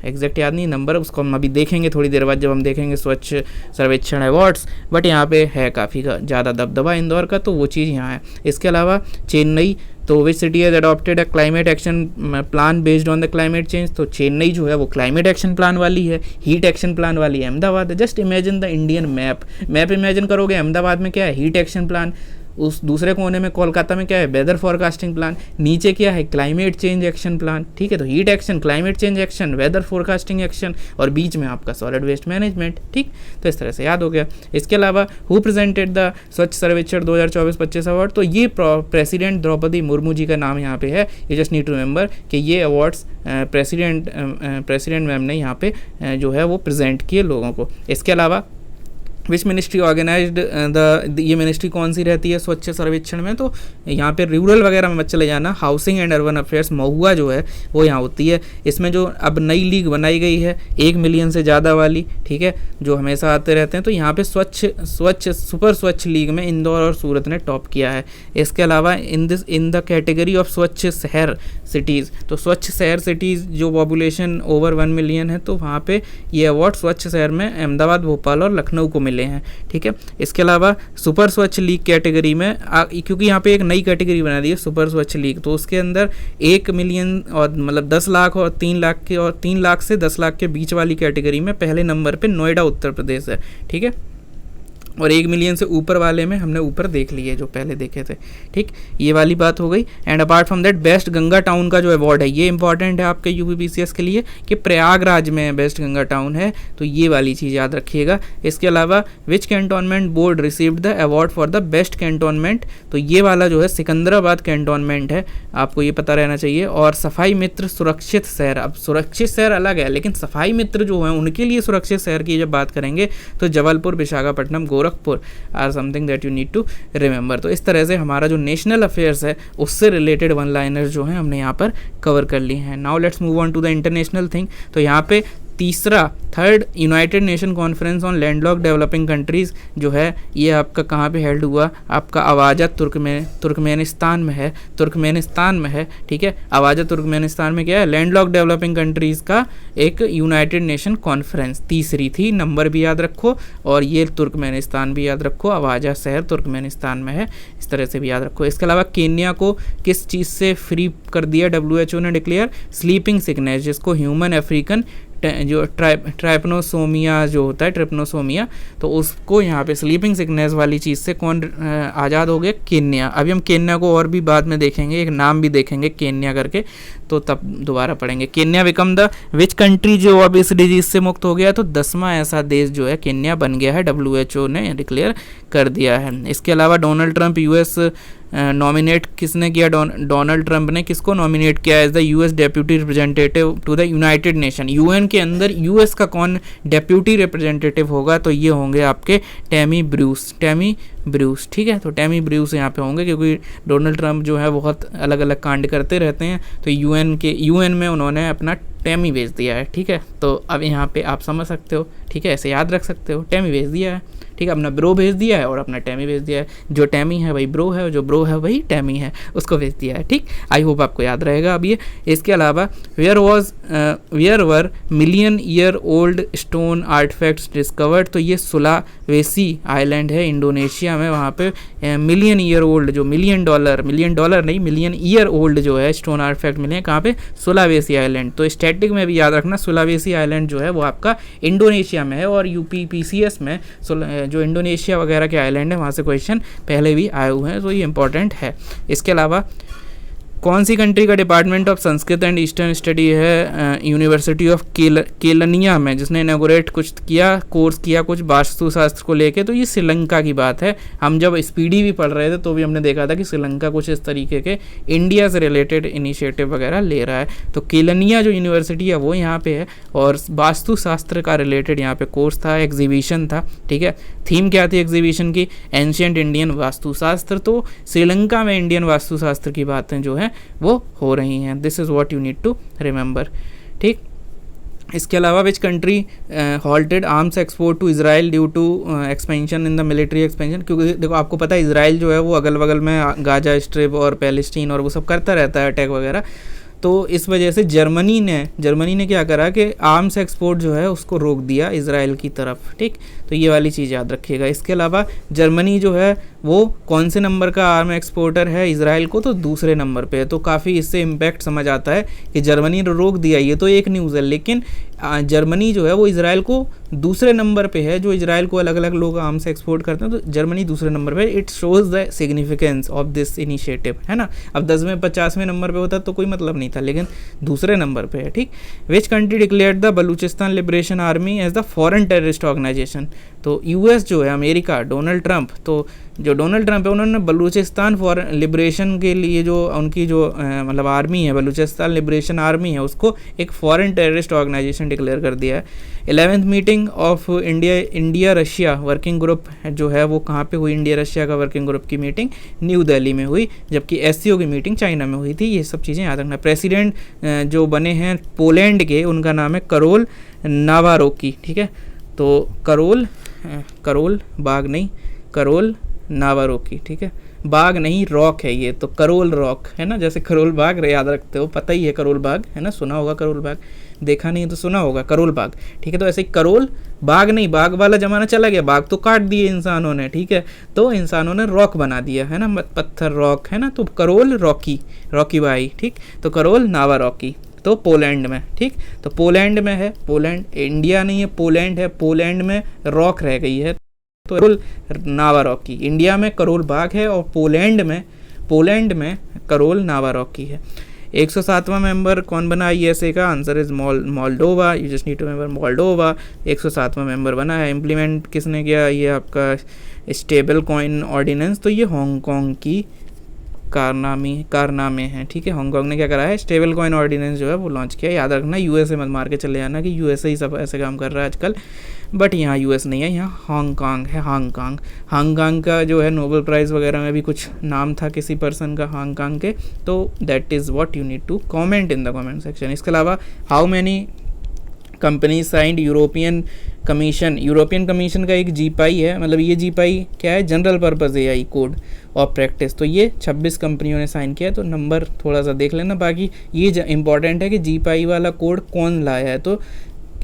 एग्जैक्ट याद नहीं नंबर, उसको हम अभी देखेंगे थोड़ी देर बाद जब हम देखेंगे स्वच्छ सर्वेक्षण अवार्ड्स, बट यहाँ पे है काफ़ी ज़्यादा दबदबा इंदौर का, तो वो चीज़ यहाँ है। इसके अलावा चेन्नई, तो which city has adopted a climate action plan based on the climate change, तो चेन्नई जो है वो क्लाइमेट एक्शन प्लान वाली है, हीट एक्शन प्लान वाली अहमदाबाद है। Just imagine the Indian map imagine करोगे, अहमदाबाद में क्या है, हीट एक्शन प्लान, उस दूसरे कोने में कोलकाता में क्या है, वेदर फॉरकास्टिंग प्लान, नीचे क्या है, क्लाइमेट चेंज एक्शन प्लान, ठीक है, तो heat action, climate change action, weather forecasting action, और बीच में आपका सॉलिड वेस्ट मैनेजमेंट, ठीक, तो इस तरह से याद हो गया। इसके अलावा हु प्रेजेंटेड द स्वच्छ सर्वेक्षण 2024-25 अवार्ड, तो ये प्रेसिडेंट द्रौपदी मुर्मू जी का नाम यहाँ पे है। ये जस्ट नीड टू रिमेंबर कि ये अवार्ड्स प्रेसिडेंट मैम ने यहाँ पे जो है वो प्रेजेंट किए लोगों को। इसके अलावा विच मिनिस्ट्री ऑर्गेनाइज्ड ये मिनिस्ट्री कौन सी रहती है स्वच्छ सर्वेक्षण में, तो यहाँ पे रूरल वगैरह में मत चले जाना, हाउसिंग एंड अर्बन अफेयर्स महुआ जो है वो यहाँ होती है। इसमें जो अब नई लीग बनाई गई है 1 मिलियन से ज़्यादा वाली, ठीक है, जो हमेशा आते रहते हैं, तो यहाँ पे स्वच्छ सुपर स्वच्छ लीग में इंदौर और सूरत ने टॉप किया है। इसके अलावा इन द कैटेगरी ऑफ स्वच्छ शहर सिटीज़, तो स्वच्छ शहर सिटीज़ जो पॉपुलेशन ओवर 1 मिलियन है, तो वहाँ पे ये अवार्ड स्वच्छ शहर में अहमदाबाद, भोपाल और लखनऊ को मिले हैं, ठीक है। इसके अलावा सुपर स्वच्छ लीग कैटेगरी में क्योंकि यहाँ पे एक नई कैटेगरी बना दी है सुपर स्वच्छ लीग, तो उसके अंदर 1 मिलियन और मतलब 10 लाख और 3 लाख के, और 3 लाख से 10 लाख के बीच वाली कैटेगरी में पहले नंबर पे नोएडा उत्तर प्रदेश है, ठीक है, और 1 मिलियन से ऊपर वाले में हमने ऊपर देख लिए जो पहले देखे थे, ठीक, ये वाली बात हो गई। And apart from that best Ganga town का जो अवार्ड है ये इंपॉर्टेंट है आपके यूपीपीसीएस के लिए कि प्रयागराज में बेस्ट गंगा टाउन है, तो ये वाली चीज़ याद रखिएगा। इसके अलावा which cantonment board received the award for the best cantonment, तो ये वाला जो है सिकंदराबाद कैंटोनमेंट है, आपको ये पता रहना चाहिए। और सफाई मित्र सुरक्षित शहर, अब सुरक्षित शहर अलग है, लेकिन सफाई मित्र जो है उनके लिए सुरक्षित शहर की जब बात करेंगे तो Jabalpur, Visakhapatnam, Gorakhpur are something that you need to remember. तो इस तरह से हमारा जो नेशनल अफेयर्स है उससे रिलेटेड 1 लाइनर जो है हमने यहाँ पर कवर कर लिए हैं। Now let's move on to the international thing, तो यहाँ पे third United Nation conference on landlock developing countries जो है ये आपका कहाँ पे हेल्ड हुआ, आपका अवाजा तुर्कमेनिस्तान में है, ठीक है। अवाजा तुर्कमेनिस्तान में क्या है, लैंडलॉक डेवलपिंग कंट्रीज़ का एक यूनाइटेड नेशन कॉन्फ्रेंस, तीसरी थी, नंबर भी याद रखो, और ये तुर्कमेनिस्तान भी याद रखो, अवाजा शहर तुर्कमेनिस्तान में है, इस तरह से भी याद रखो। इसके अलावा केन्या को किस चीज़ से फ्री कर दिया WHO ने डिक्लेयर, स्लीपिंग सिकनेस, जिसको ह्यूमन अफ्रीकन जो ट्राइपनोसोमिया जो होता है, ट्रिपनोसोमिया, तो उसको यहाँ पे स्लीपिंग सिकनेस वाली चीज़ से कौन आज़ाद हो गया, केन्या। अभी हम केन्या को और भी बाद में देखेंगे, एक नाम भी देखेंगे केन्या करके, तो तब दोबारा पढ़ेंगे। Kenya become the which country जो अब इस डिजीज से मुक्त हो गया, तो 10वां ऐसा देश जो है केन्या बन गया है, WHO ने डिक्लेयर कर दिया है। इसके अलावा डोनाल्ड ट्रंप US नॉमिनेट किसने किया, डोनाल्ड ट्रंप ने किसको नॉमिनेट किया as the US deputy representative to the United Nation. UN के अंदर US का कौन डेप्यूटी रिप्रेजेंटेटिव होगा, तो ये होंगे आपके टैमी ब्रूस, ठीक है, तो टैमी ब्रूस यहाँ पे होंगे, क्योंकि डोनाल्ड ट्रंप जो है बहुत अलग अलग कांड करते रहते हैं, तो UN में उन्होंने अपना टैमी भेज दिया है, ठीक है। तो अब यहाँ पे आप समझ सकते हो, ठीक है, ऐसे याद रख सकते हो, टैमी भेज दिया है, ठीक है, अपना ब्रो भेज दिया है और अपना टैमी भेज दिया है, जो टैमी है वही ब्रो है, जो ब्रो है वही टैमी है, उसको भेज दिया है, ठीक। आई होप आपको याद रहेगा अब ये। इसके अलावा where were million year old stone artifacts discovered, तो ये सुलावेसी आइलैंड है इंडोनेशिया में, वहाँ पे मिलियन ईयर ओल्ड जो मिलियन ईयर ओल्ड जो है स्टोन आर्टिफैक्ट मिले हैं, कहाँ पे, सुलावेसी आइलैंड। तो स्टैटिक में भी याद रखना, सुलावेसी आइलैंड जो है वो आपका इंडोनेशिया में है, और UPPCS में जो इंडोनेशिया वगैरह के आइलैंड है वहाँ से क्वेश्चन पहले भी आए हुए हैं, तो ये इंपॉर्टेंट है। इसके अलावा कौन सी कंट्री का department of Sanskrit and eastern study है यूनिवर्सिटी ऑफ केलनिया में, जिसने इनॉग्रेट कुछ किया, कोर्स किया कुछ वास्तुशास्त्र को लेके? तो ये श्रीलंका की बात है। हम जब स्पीडी भी पढ़ रहे थे तो भी हमने देखा था कि श्रीलंका कुछ इस तरीके के इंडिया से रिलेटेड इनिशिएटिव वगैरह ले रहा है। तो केलनिया जो यूनिवर्सिटी है वो यहाँ पे है, और वास्तुशास्त्र का रिलेटेड यहाँ पे कोर्स था, एग्जीबिशन था, ठीक है। थीम क्या थी एग्जीबिशन की? एंशिएंट इंडियन वास्तुशास्त्र। तो श्रीलंका में इंडियन वास्तुशास्त्र की बातें जो हैं वो हो रही हैं। This is what you need to remember, ठीक। इसके अलावा which country halted arms export to Israel due to expansion in the military expansion? क्योंकि देखो आपको पता है इजराइल जो है वो अगल बगल में गाजा स्ट्रिप और पैलेस्टीन और वो सब करता रहता है अटैक वगैरह। तो इस वजह से जर्मनी ने क्या करा कि आर्म्स एक्सपोर्ट जो है उसको रोक दिया इजराइल की तरफ, ठीक। तो ये वाली चीज़ याद रखिएगा। इसके अलावा जर्मनी जो है वो कौन से नंबर का आर्म एक्सपोर्टर है इजराइल को? तो दूसरे नंबर पे है। तो काफ़ी इससे इम्पैक्ट समझ आता है कि जर्मनी ने रोक दिया, ये तो एक न्यूज़ है, लेकिन जर्मनी जो है वो इजराइल को दूसरे नंबर पे है। जो इजराइल को अलग अलग लोग आर्म्स एक्सपोर्ट करते हैं, तो जर्मनी दूसरे नंबर पे। It shows the significance of this initiative, है ना। अब 10वें 50वें नंबर पे होता तो कोई मतलब नहीं था, लेकिन दूसरे नंबर पे है, ठीक। Which country declared the Balochistan liberation army as the foreign terrorist organization? तो यूएस जो है, अमेरिका, डोनाल्ड ट्रंप, तो जो डोनाल्ड ट्रंप है उन्होंने बलूचिस्तान फॉरेन लिबरेशन के लिए जो उनकी जो मतलब आर्मी है, बलूचिस्तान लिबरेशन आर्मी है, उसको एक फॉरेन टेररिस्ट ऑर्गेनाइजेशन डिक्लेयर कर दिया है। 11th meeting of India Russia working group जो है वो कहाँ पे हुई? इंडिया रशिया का वर्किंग ग्रुप की मीटिंग न्यू दिल्ली में हुई, जबकि एससीओ की मीटिंग चाइना में हुई थी। ये सब चीज़ें याद रखना। प्रेसिडेंट जो बने हैं पोलैंड के, उनका नाम है करोल नावारोकी, ठीक है। तो करोल बाग नहीं, करोल नावारोकी, ठीक है। बाग नहीं, रॉक है ये, तो करोल रॉक है ना, जैसे करोल बाग याद रखते हो, पता ही है करोल बाग, है ना, सुना होगा करोल बाग, देखा नहीं तो सुना होगा करोल बाग, ठीक है। तो ऐसे करोल बाग नहीं, बाग वाला जमाना चला गया, बाग तो काट दिए इंसानों ने, ठीक है। तो इंसानों ने रॉक बना दिया, है ना, पत्थर रॉक, है ना। तो करोल रॉकी बाई, ठीक। तो करोल नावारोकी, तो पोलैंड में, ठीक। तो पोलैंड में है, पोलैंड, इंडिया नहीं है, पोलैंड है, पोलैंड में रॉक रह गई है, तो करोल नावारोकी। इंडिया में करोल बाग है और पोलैंड में करोल नावारोकी है। 107वां मेंबर कौन बना ईएसए का? Answer is Moldova. You just need to remember Moldova 107वां मेंबर बना है। इम्प्लीमेंट किसने किया? ये आपका स्टेबल कॉइन ऑर्डिनेंस, तो ये हांगकांग की कारनामे हैं, ठीक है। हांगकांग ने क्या करा है? स्टेबल कॉइन ऑर्डिनेंस जो है वो लॉन्च किया। याद रखना, यूएसए मत मार के चले जाना कि यूएसए ही सब ऐसे काम कर रहा है आजकल, बट यहाँ यूएस नहीं है, यहाँ हांगकांग है। हांगकांग का जो है नोबेल प्राइज़ वगैरह में भी कुछ नाम था किसी पर्सन का हांगकांग के, तो that is what you need to comment in the comment section. इसके अलावा how many company signed European Commission का एक जीपाई है, मतलब ये जीपाई क्या है? General purpose AI code of practice. तो ये 26 कंपनियों ने साइन किया है, तो नंबर थोड़ा सा देख लेना। बाकी ये इंपॉर्टेंट है कि जीपाई वाला कोड कौन लाया है, तो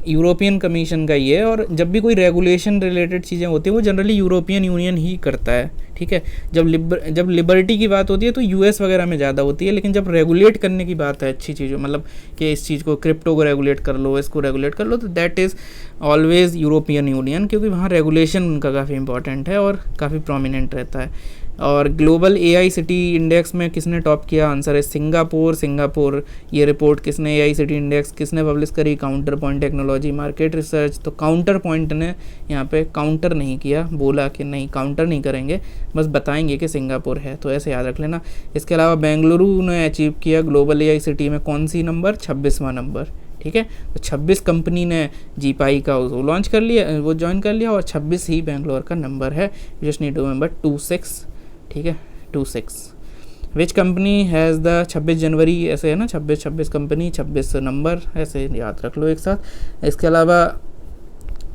यूरोपियन कमीशन का ये है। और जब भी कोई रेगुलेशन रिलेटेड चीज़ें होती हैं वो जनरली यूरोपियन यूनियन ही करता है, ठीक है। जब लिबर्टी की बात होती है तो यूएस वगैरह में ज़्यादा होती है, लेकिन जब रेगुलेट करने की बात है अच्छी चीज़ों, मतलब कि इस चीज़ को, क्रिप्टो को रेगुलेट कर लो, इसको रेगुलेट कर लो, तो that is always European union, क्योंकि वहाँ रेगुलेशन उनका काफ़ी इंपॉर्टेंट है और काफ़ी प्रोमिनेंट रहता है। और ग्लोबल एआई सिटी इंडेक्स में किसने टॉप किया? आंसर है सिंगापुर। ये रिपोर्ट किसने, एआई सिटी इंडेक्स किसने पब्लिश करी? Counter point technology market research. तो काउंटर पॉइंट ने यहाँ पे काउंटर नहीं किया, बोला कि नहीं काउंटर नहीं करेंगे, बस बताएंगे कि सिंगापुर है, तो ऐसे याद रख लेना। इसके अलावा बेंगलुरु ने अचीव किया ग्लोबल एआई सिटी में कौन सी नंबर? 26वां नंबर, ठीक है। तो 26 कंपनी ने जीपाई का वो लॉन्च कर लिया, वो ज्वाइन कर लिया, और 26 ही बेंगलोर का नंबर है। जस्ट नीड टू रिमेंबर 26, ठीक है, 26। विच कंपनी हैज़ द 26 जनवरी, ऐसे है ना, 26 कंपनी, 26 नंबर, ऐसे याद रख लो एक साथ। इसके अलावा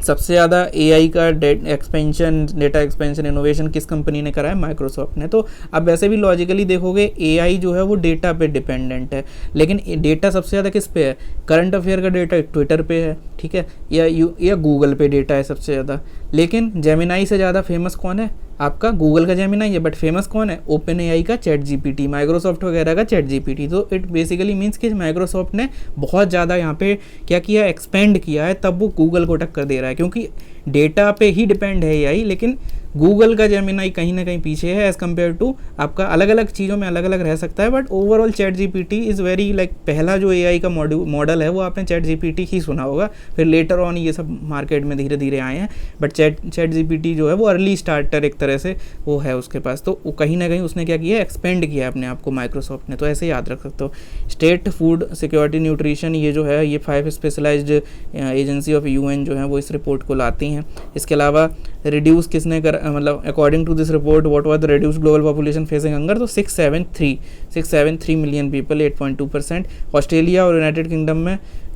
सबसे ज़्यादा एआई का डेटा एक्सपेंशन इनोवेशन किस कंपनी ने करा है? माइक्रोसॉफ्ट ने। तो अब वैसे भी लॉजिकली देखोगे एआई जो है वो डेटा पे डिपेंडेंट है, लेकिन डेटा सबसे ज़्यादा किस पे है? करंट अफेयर का डेटा ट्विटर पे है, ठीक है, या गूगल पे डेटा है सबसे ज़्यादा। लेकिन जेमिनाई से ज़्यादा फेमस कौन है? आपका गूगल का जेमिनाई है, बट फेमस कौन है? ओपन एआई का चैट जीपीटी, माइक्रोसॉफ्ट वगैरह का चैट जीपीटी। तो इट बेसिकली मीन्स कि माइक्रोसॉफ्ट ने बहुत ज़्यादा यहाँ पे क्या किया? एक्सपेंड किया है, तब वो गूगल को टक्कर दे रहा है, क्योंकि डेटा पे ही डिपेंड है एआई, लेकिन गूगल का जेमिनाई कहीं ना कहीं पीछे है एज़ कम्पेयर टू, आपका अलग अलग चीज़ों में अलग अलग रह सकता है, but overall chat GPT is very like, पहला जो एआई का मॉडल है वो आपने चैट जीपीटी ही सुना होगा, फिर लेटर ऑन ये सब मार्केट में धीरे धीरे आए हैं, बट चैट जीपीटी जो है वो अर्ली स्टार्टर एक तरह से वो है उसके पास। तो वो कहीं ना कहीं उसने क्या किया, एक्सपेंड किया अपने आप को माइक्रोसॉफ्ट ने। तो ऐसे याद रख सकते हो। स्टेट फूड सिक्योरिटी न्यूट्रिशन ये जो है, ये 5 स्पेशलाइज्ड एजेंसी ऑफ यूएन जो है वो इस रिपोर्ट को लाती हैं। इसके अलावा रिड्यूस किसने कर, मतलब according to this report what was the reduce global population facing hunger, तो 673 मिलियन पीपल, 8.2%। ऑस्ट्रेलिया और यूनाइटेड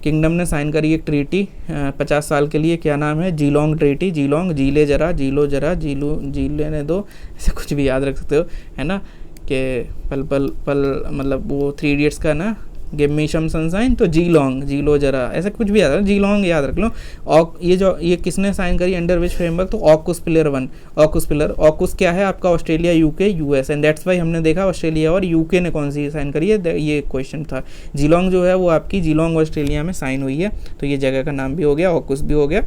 किंगडम ने साइन करी एक ट्रीटी 50 साल के लिए, क्या नाम है, जीलोंग ट्रीटी। जीलोंग, जीले जरा, जीलो जरा, जीले ने दो, ऐसे कुछ भी याद रख सकते हो, है ना, कि पल पल पल, मतलब वो 3 इडियट्स का ना, गिव मी सम सनशाइन, तो जीलोंग, जीलो जरा, ऐसा कुछ भी याद रख, जीलोंग याद रख लो। ये किसने साइन करी, अंडर विच फ्रेमवर्क, तो ऑकुस पिलर 1, ऑकुस क्या है आपका, Australia, UK, US, and that's why हमने देखा ऑस्ट्रेलिया और यूके ने कौन सी साइन करी है, ये क्वेश्चन था। जीलोंग जो है वो आपकी जीलोंग ऑस्ट्रेलिया में साइन हुई है, तो ये जगह का नाम भी हो गया, ऑकुस भी हो गया,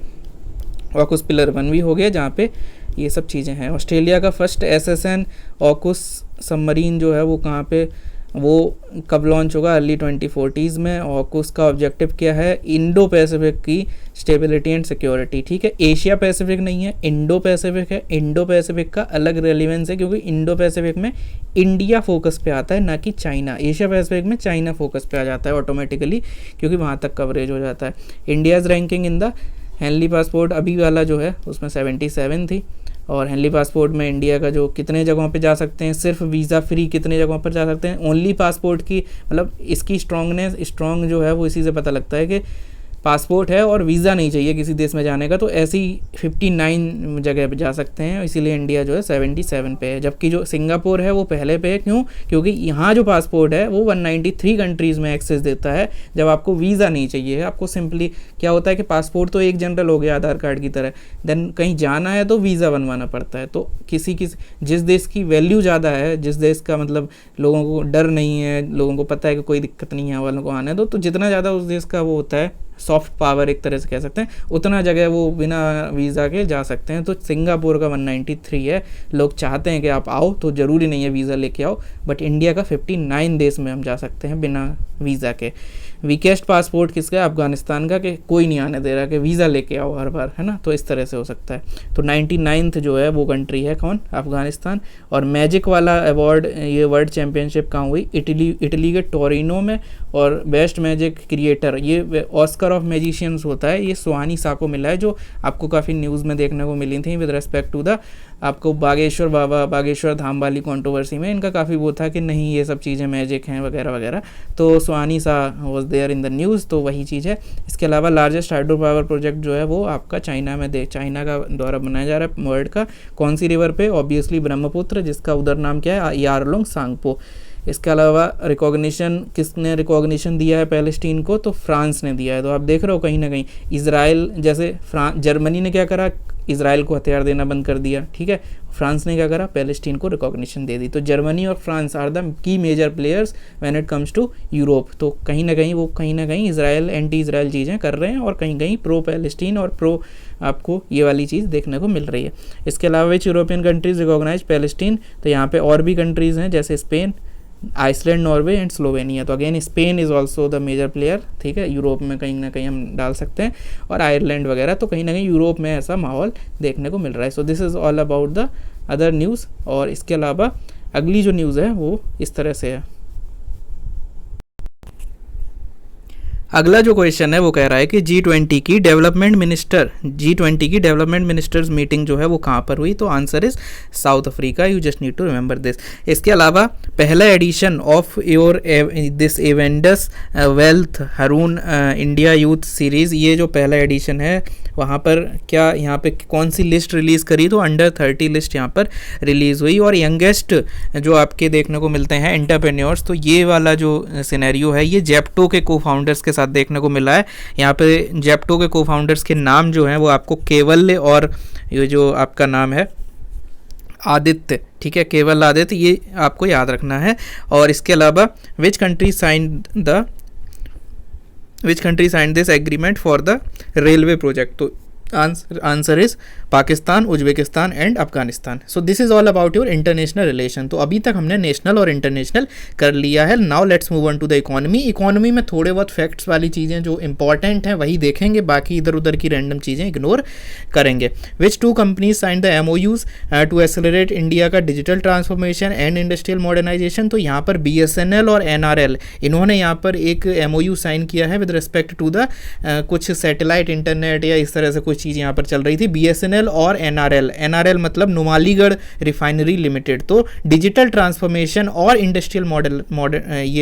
ऑकुस पिलर 1 भी हो गया, जहाँ पे ये सब चीज़ें हैं। ऑस्ट्रेलिया का फर्स्ट SSN ऑकुस सबमरीन जो है वो कहाँ पे, वो कब लॉन्च होगा, अर्ली 2040s में। ऑकुस का ऑब्जेक्टिव क्या है, इंडो पैसिफिक की स्टेबिलिटी एंड सिक्योरिटी, ठीक है, एशिया पैसिफिक नहीं है, इंडो पैसिफिक है। इंडो पैसिफिक का अलग रेलिवेंस है, क्योंकि इंडो पैसिफिक में इंडिया फोकस पे आता है, ना कि चाइना। एशिया पैसिफिक में चाइना फोकस पे आ जाता है ऑटोमेटिकली, क्योंकि वहाँ तक कवरेज हो जाता है। India's ranking in the Henley passport अभी वाला जो है उसमें 77 थी, और हेनली पासपोर्ट में इंडिया का जो कितने जगहों पे जा सकते हैं, सिर्फ वीज़ा फ्री कितने जगहों पर जा सकते हैं, ओनली पासपोर्ट की, मतलब इसकी स्ट्रॉन्ग जो है वो इसी से पता लगता है कि पासपोर्ट है और वीज़ा नहीं चाहिए किसी देश में जाने का, तो ऐसी 59 जगह पे जा सकते हैं, इसीलिए इंडिया जो है 77 पे है। जबकि जो सिंगापुर है वो पहले पे है, क्यों, क्योंकि यहाँ जो पासपोर्ट है वो 193 कंट्रीज़ में एक्सेस देता है, जब आपको वीज़ा नहीं चाहिए। आपको सिंपली क्या होता है कि पासपोर्ट तो एक जनरल हो गया आधार कार्ड की तरह, देन कहीं जाना है तो वीज़ा बनवाना पड़ता है। तो जिस देश की वैल्यू ज़्यादा है, जिस देश का मतलब लोगों को डर नहीं है, लोगों को पता है कि कोई दिक्कत नहीं है वालों को आना है, तो जितना ज़्यादा उस देश का वो होता है सॉफ्ट पावर एक तरह से कह सकते हैं, उतना जगह वो बिना वीज़ा के जा सकते हैं। तो सिंगापुर का 193 है, लोग चाहते हैं कि आप आओ, तो ज़रूरी नहीं है वीज़ा लेके आओ, बट इंडिया का 59 देश में हम जा सकते हैं बिना वीज़ा के। वीकेस्ट पासपोर्ट किसका है, अफगानिस्तान का, कि कोई नहीं आने दे रहा कि वीज़ा लेके आओ हर बार, है ना, तो इस तरह से हो सकता है। तो 99th जो है वो कंट्री है कौन, अफगानिस्तान। और मैजिक वाला अवार्ड, ये वर्ल्ड चैम्पियनशिप कहाँ हुई, इटली के टोरिनो में, और बेस्ट मैजिक क्रिएटर, ये ऑस्कर ऑफ मैजिशियंस होता है, ये सुहानी सा को मिला है, जो आपको काफ़ी न्यूज़ में देखने को मिली थी विद रेस्पेक्ट टू द, आपको बागेश्वर धाम वाली कंट्रोवर्सी में इनका काफ़ी वो था कि नहीं ये सब चीज़ें मैजिक हैं वगैरह वगैरह, तो सुहानी सा was there in the news, तो वही चीज़ है। इसके अलावा लार्जेस्ट हाइड्रो पावर प्रोजेक्ट जो है वो आपका चाइना में चाइना का द्वारा बनाया जा रहा है वर्ल्ड का, कौन सी रिवर पे, ऑब्वियसली ब्रह्मपुत्र, जिसका उधर नाम क्या है, यारलुंग सांगपो। इसके अलावा रिकॉग्निशन, किसने रिकॉग्निशन दिया है पैलेस्टीन को, तो फ्रांस ने दिया है। तो आप देख रहे हो कहीं ना कहीं इजराइल, जैसे जर्मनी ने क्या करा, इजराइल को हथियार देना बंद कर दिया, ठीक है, फ्रांस ने क्या करा, पैलेस्टीन को रिकॉग्निशन दे दी। तो जर्मनी और France are the key major players when it comes to Europe. तो कहीं ना कहीं इजराइल, एंटी इजराइल चीज़ें कर रहे हैं, और कहीं कहीं प्रो पैलेस्टीन और प्रो आपको ये वाली चीज़ देखने को मिल रही है। इसके अलावा which European countries recognise Palestine, तो यहाँ पे और भी कंट्रीज़ हैं, जैसे Spain, Iceland, Norway and Slovenia. तो again Spain is also the major player, ठीक है, यूरोप में कहीं ना कहीं हम डाल सकते हैं, और आयरलैंड वगैरह, तो कहीं ना कहीं यूरोप में ऐसा माहौल देखने को मिल रहा है। So this is all about the other news. और इसके अलावा अगली जो न्यूज़ है वो इस तरह से है। अगला जो क्वेश्चन है वो कह रहा है कि G20 की डेवलपमेंट मिनिस्टर्स मीटिंग जो है वो कहाँ पर हुई, तो answer is South Africa. You just need to remember this. इसके अलावा पहला edition of your this Avendus Wealth Hurun India Youth Series, ये जो पहला एडिशन है वहाँ पर क्या, यहाँ पे कौन सी लिस्ट रिलीज़ करी, तो अंडर 30 लिस्ट यहाँ पर रिलीज़ हुई। और यंगेस्ट जो आपके देखने को मिलते हैं एंटरप्रेन्योर्स, तो ये वाला जो सिनेरियो है ये जेप्टो के को फाउंडर्स के साथ देखने को मिला है। यहाँ पे जेप्टो के को फाउंडर्स के नाम जो हैं वो आपको केवल्य और ये जो आपका नाम है आदित्य, ठीक है, केवल आदित्य, ये आपको याद रखना है। और इसके अलावा which country signed this agreement for the railway project, तो answer is Pakistan, Uzbekistan and Afghanistan. So this is all about your international relation. तो अभी तक हमने नेशनल और इंटरनेशनल कर लिया है। Now let's move on to the economy. Economy में थोड़े बहुत फैक्ट्स वाली चीज़ें जो इंपॉर्टेंट हैं वही देखेंगे, बाकी इधर उधर की रैंडम चीज़ें इग्नोर करेंगे। Which two companies sign the MOUs to accelerate India का digital transformation and industrial modernisation. तो यहाँ पर BSNL और NRL इन्होंने यहाँ पर एक MOU साइन किया है विद रिस्पेक्ट टू द कुछ सैटेलाइट इंटरनेट या इस तरह से कुछ चीज़ यहाँ पर चल रही थी। BSNL और NRL मतलब नुमालीगढ़ रिफाइनरी लिमिटेड। तो डिजिटल ट्रांसफॉर्मेशन और इंडस्ट्रियल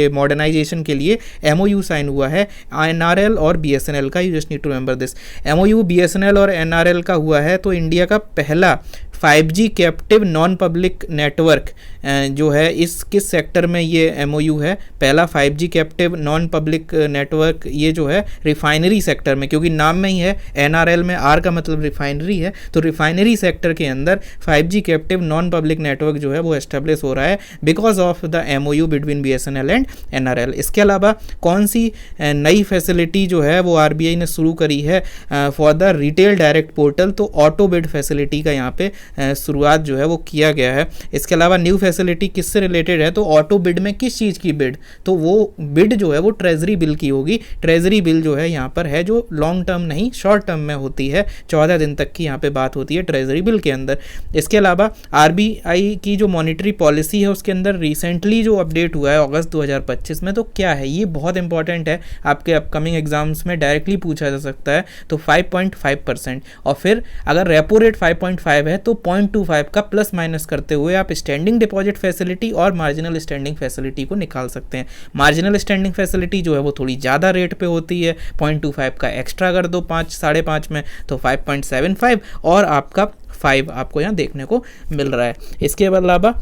मॉडर्नाइजेशन के लिए MOU साइन हुआ है NRL और BSNL का। You just need to remember this. MOU BSNL और NRL का हुआ है तो इंडिया का पहला 5G captive non public network जो है इस किस सेक्टर में ये MOU है? पहला 5G captive non public network ये जो है रिफाइनरी सेक्टर में, क्योंकि नाम में ही है NRL में R का मतलब रिफाइनरी है, तो रिफाइनरी सेक्टर के अंदर 5G captive non public network जो है वो एस्टेब्लिश हो रहा है because of the MOU between BSNL and NRL। इसके अलावा कौन सी नई फैसिलिटी जो है वो RBI ने शुरू करी है for the retail direct portal? तो ऑटो बिड फैसिलिटी का यहाँ पे शुरुआत जो है वो किया गया है। इसके अलावा न्यू फैसिलिटी किससे रिलेटेड है? तो ऑटो बिड में किस चीज़ की बिड? तो वो बिड जो है वो ट्रेजरी बिल की होगी। ट्रेजरी बिल जो है यहाँ पर है जो लॉन्ग टर्म नहीं शॉर्ट टर्म में होती है, 14 दिन तक की यहाँ पे बात होती है ट्रेजरी बिल के अंदर। इसके अलावा RBI की जो मॉनिटरी पॉलिसी है उसके अंदर रिसेंटली जो अपडेट हुआ है अगस्त 2025 में, तो क्या है ये? बहुत इंपॉर्टेंट है, आपके अपकमिंग एग्जाम्स में डायरेक्टली पूछा जा सकता है। तो 5.5%। और फिर अगर रेपो रेट 5.5 है तो 0.25 का प्लस माइनस करते हुए आप स्टैंडिंग डिपॉजिट फैसिलिटी और मार्जिनल स्टैंडिंग फैसिलिटी को निकाल सकते हैं। मार्जिनल स्टैंडिंग फैसिलिटी जो है वो थोड़ी ज़्यादा रेट पे होती है, 0.25 का एक्स्ट्रा कर दो 5.5 में तो 5.75 और आपका 5 आपको यहाँ देखने को मिल रहा है। इसके अलावा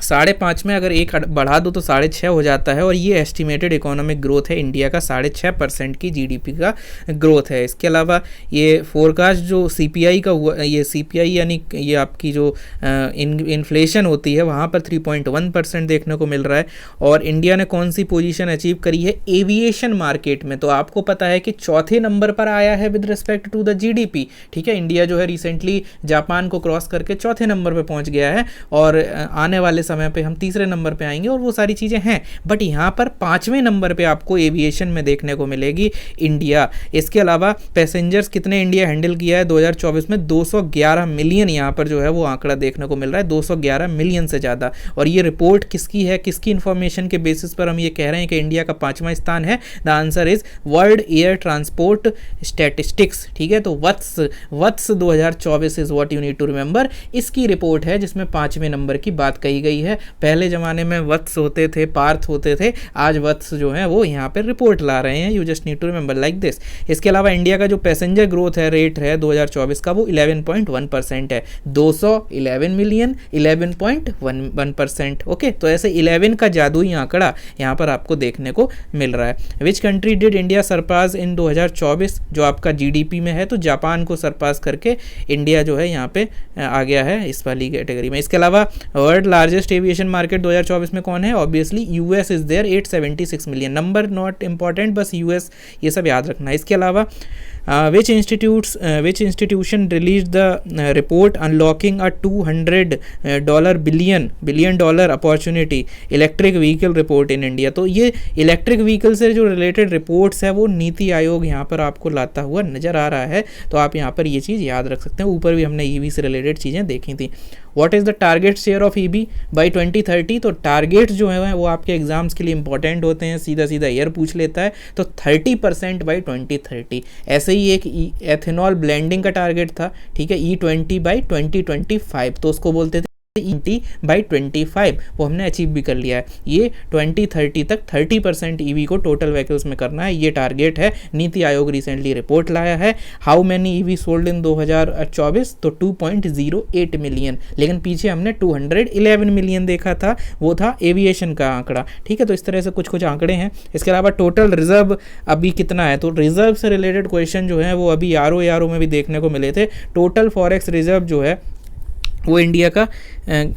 5.5 में अगर एक बढ़ा दो तो 6.5 हो जाता है और ये एस्टिमेटेड इकोनॉमिक ग्रोथ है इंडिया का 6.5% की GDP का ग्रोथ है। इसके अलावा ये फोरकास्ट जो CPI का हुआ, ये CPI यानी ये आपकी जो इन्फ्लेशन होती है वहाँ पर 3.1% देखने को मिल रहा है। और इंडिया ने कौन सी पोजीशन अचीव करी है एविएशन मार्केट में? तो आपको पता है कि चौथे नंबर पर आया है with respect to the GDP। ठीक है, इंडिया जो है रिसेंटली जापान को क्रॉस करके चौथे नंबर पर पहुँच गया है और आने वाले समय पे हम तीसरे नंबर पे आएंगे और वो सारी चीज़ें हैं। बट यहाँ पर 5वें नंबर पे आपको एविएशन में देखने को मिलेगी इंडिया। इसके अलावा पैसेंजर्स कितने इंडिया हैंडल किया है 2024 में? 211 मिलियन यहाँ पर जो है वो आंकड़ा देखने को मिल रहा है, 211 मिलियन से ज़्यादा। और ये रिपोर्ट किसकी है, किसकी इन्फॉर्मेशन के बेसिस पर हम ये कह रहे हैं कि इंडिया का 5वां स्थान है? The answer is world air transport statistics. ठीक है, तो वत्स 2024 is what you need to remember. इसकी रिपोर्ट है जिसमें 5वें नंबर की बात कही गई है। पहले ज़माने में वत्स होते थे, पार्थ होते थे, आज वत्स जो है वो यहाँ पर रिपोर्ट ला रहे हैं। You just need to remember like this. इसके अलावा इंडिया का जो पैसेंजर ग्रोथ है रेट है 2024 का वो 11.1% है। 211 मिलियन 11.1%। ओके, तो ऐसे 11 का जादुई आंकड़ा यहाँ पर आपको देखने को मिल रहा है। Which country did India surpass in 2024? जो आपका GDP में है तो जापान को सरपास करके इंडिया जो है यहाँ पे आ गया है इस वाली कैटेगरी में। इसके अलावा वर्ल्ड लार्जेस्ट एविएशन मार्केट 2024 में कौन है? Obviously US is there, 876 million. Number not important, बस US ये सब याद रखना है। इसके अलावा which institution released the report unlocking a $200 billion dollar opportunity electric vehicle report in India? तो ये इलेक्ट्रिक व्हीकल से जो रिलेटेड रिपोर्ट्स है वो नीति आयोग यहाँ पर आपको लाता हुआ नज़र आ रहा है, तो आप यहाँ पर ये चीज़ याद रख सकते हैं। ऊपर भी हमने EV से रिलेटेड चीज़ें देखी थी। What is the target share of EV by 2030? तो टारगेट जो है वो आपके एग्जाम्स के लिए इंपॉर्टेंट होते हैं, सीधा ईयर पूछ लेता है। तो 30% बाई 2030। ऐसे ही एक एथेनॉल ब्लेंडिंग का टारगेट था, ठीक है, E20 बाई 2025, तो उसको बोलते थे E20/25, वो हमने अचीव भी कर लिया है। ये 2030 तक 30% EV को टोटल व्हीकल्स में करना है, ये टारगेट है। नीति आयोग रिसेंटली रिपोर्ट लाया है। How many EV sold in 2024? तो 2.08 मिलियन, लेकिन पीछे हमने 211 मिलियन देखा था, वो था एविएशन का आंकड़ा। ठीक है, तो इस तरह से कुछ आंकड़े हैं। इसके अलावा टोटल रिजर्व अभी कितना है? तो रिजर्व से रिलेटेड क्वेश्चन जो है वो अभी आर में भी देखने को मिले थे। टोटल फॉरेक्स रिजर्व जो है वो इंडिया का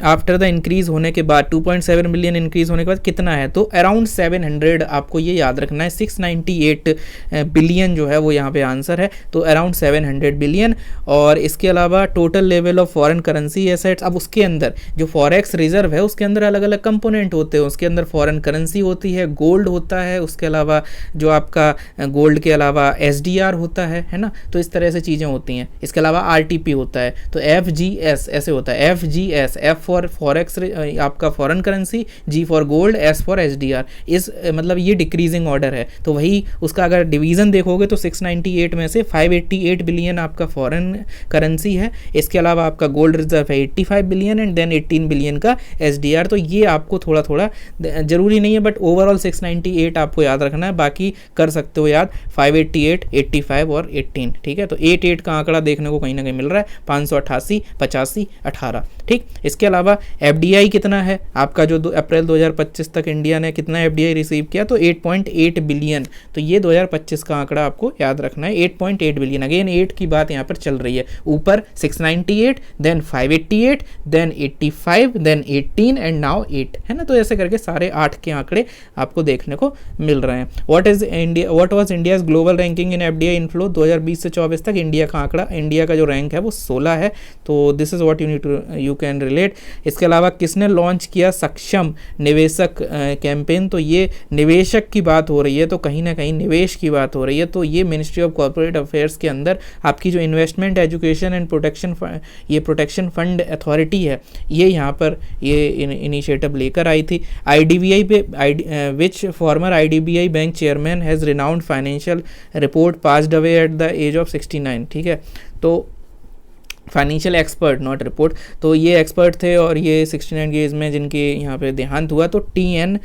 आफ्टर द इंक्रीज होने के बाद 2.7 बिलियन इंक्रीज होने के बाद कितना है, तो अराउंड 700, आपको ये याद रखना है, 698 बिलियन जो है वो यहाँ पे आंसर है, तो अराउंड 700 बिलियन। और इसके अलावा total level of foreign currency assets, अब उसके अंदर जो फॉरेक्स रिजर्व है उसके अंदर अलग अलग कंपोनेंट होते हैं, उसके अंदर फॉरेन करेंसी होती है, गोल्ड होता है, उसके अलावा जो आपका गोल्ड के अलावा SDR होता है ना, तो इस तरह से चीज़ें होती हैं। इसके अलावा RTP होता है, तो FGS ऐसे होता है, FGS, F फॉर फॉरेक्स आपका foreign currency, G for gold, S for SDR, इस मतलब ये डिक्रीजिंग ऑर्डर है। तो वही उसका अगर डिवीज़न देखोगे तो 698 में से 588 बिलियन आपका फॉरेन करेंसी है, इसके अलावा आपका गोल्ड रिजर्व है 85 बिलियन एंड देन 18 बिलियन का SDR। तो ये आपको थोड़ा थोड़ा जरूरी नहीं है, बट ओवरऑल 698 आपको याद रखना है, बाकी कर सकते हो याद 588, 85 और 18, ठीक है। तो 88 का आंकड़ा देखने को कहीं ना कहीं मिल रहा है, 588, 85, 18, ठीक। इसके अलावा FDI कितना है आपका, जो अप्रैल 2025 तक इंडिया ने कितना FDI रिसीव किया, तो 8.8 बिलियन। तो ये 2025 का आंकड़ा आपको याद रखना है, 8.8 बिलियन। अगेन 8 की बात यहाँ पर चल रही है, ऊपर 698, then 588, then 85, then 18 and now 8, है ना। तो ऐसे करके सारे 8 के आंकड़े आपको देखने को मिल रहे हैं। What was India's global ranking in FDI inflow 2020 से 24 तक, इंडिया का आंकड़ा, इंडिया का जो रैंक है वो 16 है। तो this is what you can relate. इसके अलावा किसने लॉन्च किया सक्षम निवेशक कैंपेन, तो ये निवेशक की बात हो रही है, तो कहीं ना कहीं निवेश की बात हो रही है, तो ये मिनिस्ट्री ऑफ कॉर्पोरेट अफेयर्स के अंदर आपकी जो investment education and protection fund authority है, ये यहाँ पर ये इनिशिएटिव लेकर आई थी। IDBI पे which former IDBI bank chairman has renowned financial report passed away at the age of 69, ठीक है। तो फाइनेंशियल एक्सपर्ट, नॉट रिपोर्ट, तो ये एक्सपर्ट थे और ये 69 के एज में जिनके यहाँ पे देहांत हुआ, तो TN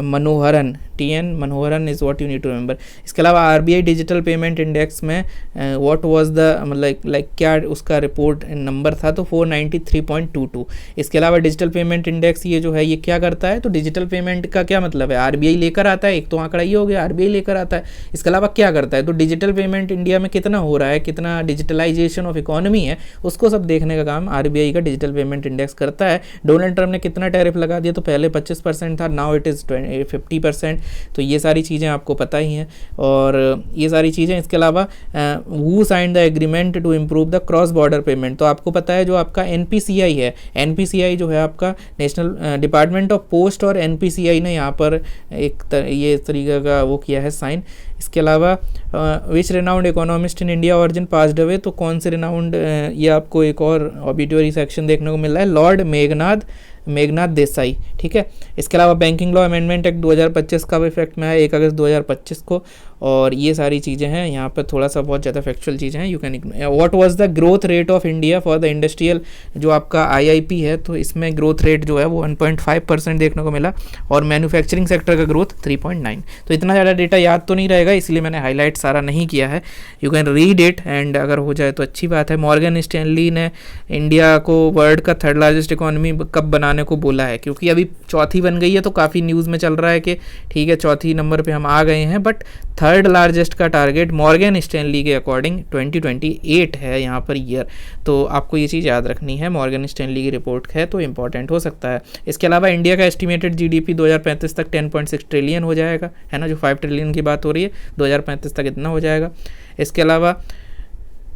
Manoharan is what you need to remember. इसके अलावा RBI डिजिटल पेमेंट इंडेक्स में व्हाट वाज द मतलब क्या उसका रिपोर्ट नंबर था, तो 493.22। इसके अलावा डिजिटल पेमेंट इंडेक्स ये जो है ये क्या करता है, तो डिजिटल पेमेंट का क्या मतलब है, RBI लेकर आता है, एक तो आंकड़ा ये हो गया RBI लेकर आता है, इसके अलावा क्या करता है, तो डिजिटल पेमेंट इंडिया में कितना हो रहा है, कितना डिजिटलाइजेशन ऑफ इकोनॉमी है, उसको सब देखने का काम RBI का डिजिटल पेमेंट इंडेक्स करता है। डोनाल्ड ट्रम्प ने कितना टैरिफ लगा दिया, तो पहले 25% था, नाउ इट इज़ 50%। तो ये सारी चीज़ें आपको पता ही हैं और ये सारी चीज़ें। इसके अलावा who signed the agreement to improve the cross border payment, तो आपको पता है जो आपका NPCI है, NPCI जो है आपका नेशनल डिपार्टमेंट ऑफ पोस्ट और NPCI ने यहाँ पर ये तरीके का वो किया है साइन। इसके अलावा which renowned economist in India origin passed away, तो कौन से रिनाउंड, ये आपको एक और ऑबिट्यूरी सेक्शन देखने को मिल रहा है, लॉर्ड मेघनाथ देसाई, ठीक है। इसके अलावा बैंकिंग लॉ अमेंडमेंट एक्ट 2025 का भी इफेक्ट में है 1 अगस्त 2025 को, और ये सारी चीज़ें हैं। यहाँ पर थोड़ा सा बहुत ज़्यादा फैक्चुअल चीज़ें हैं, you can ignore. What was the growth rate of India for the industrial, जो आपका IIP है, तो इसमें ग्रोथ रेट जो है वो 1.5% देखने को मिला, और मैन्युफैक्चरिंग सेक्टर का ग्रोथ 3.9। तो इतना ज़्यादा डेटा याद तो नहीं रहेगा, इसलिए मैंने हाईलाइट सारा नहीं किया है, you can read it and अगर हो जाए तो अच्छी बात है। मॉर्गन स्टैनली ने इंडिया को वर्ल्ड का 3rd लार्जेस्ट इकोनॉमी कब बनाने को बोला है, क्योंकि अभी 4थी बन गई है, तो काफ़ी न्यूज़ में चल रहा है कि ठीक है 4थी नंबर पे हम आ गए हैं, बट 3rd लार्जेस्ट का टारगेट मॉर्गन स्टैनली के अकॉर्डिंग 2028 है यहाँ पर ईयर। तो आपको ये चीज़ याद रखनी है, मॉर्गन स्टैनली की रिपोर्ट है तो इंपॉर्टेंट हो सकता है। इसके अलावा इंडिया का एस्टिमेटेड GDP 2035 तक 10.6 ट्रिलियन हो जाएगा, है ना, जो 5 ट्रिलियन की बात हो रही है 2035 तक इतना हो जाएगा। इसके अलावा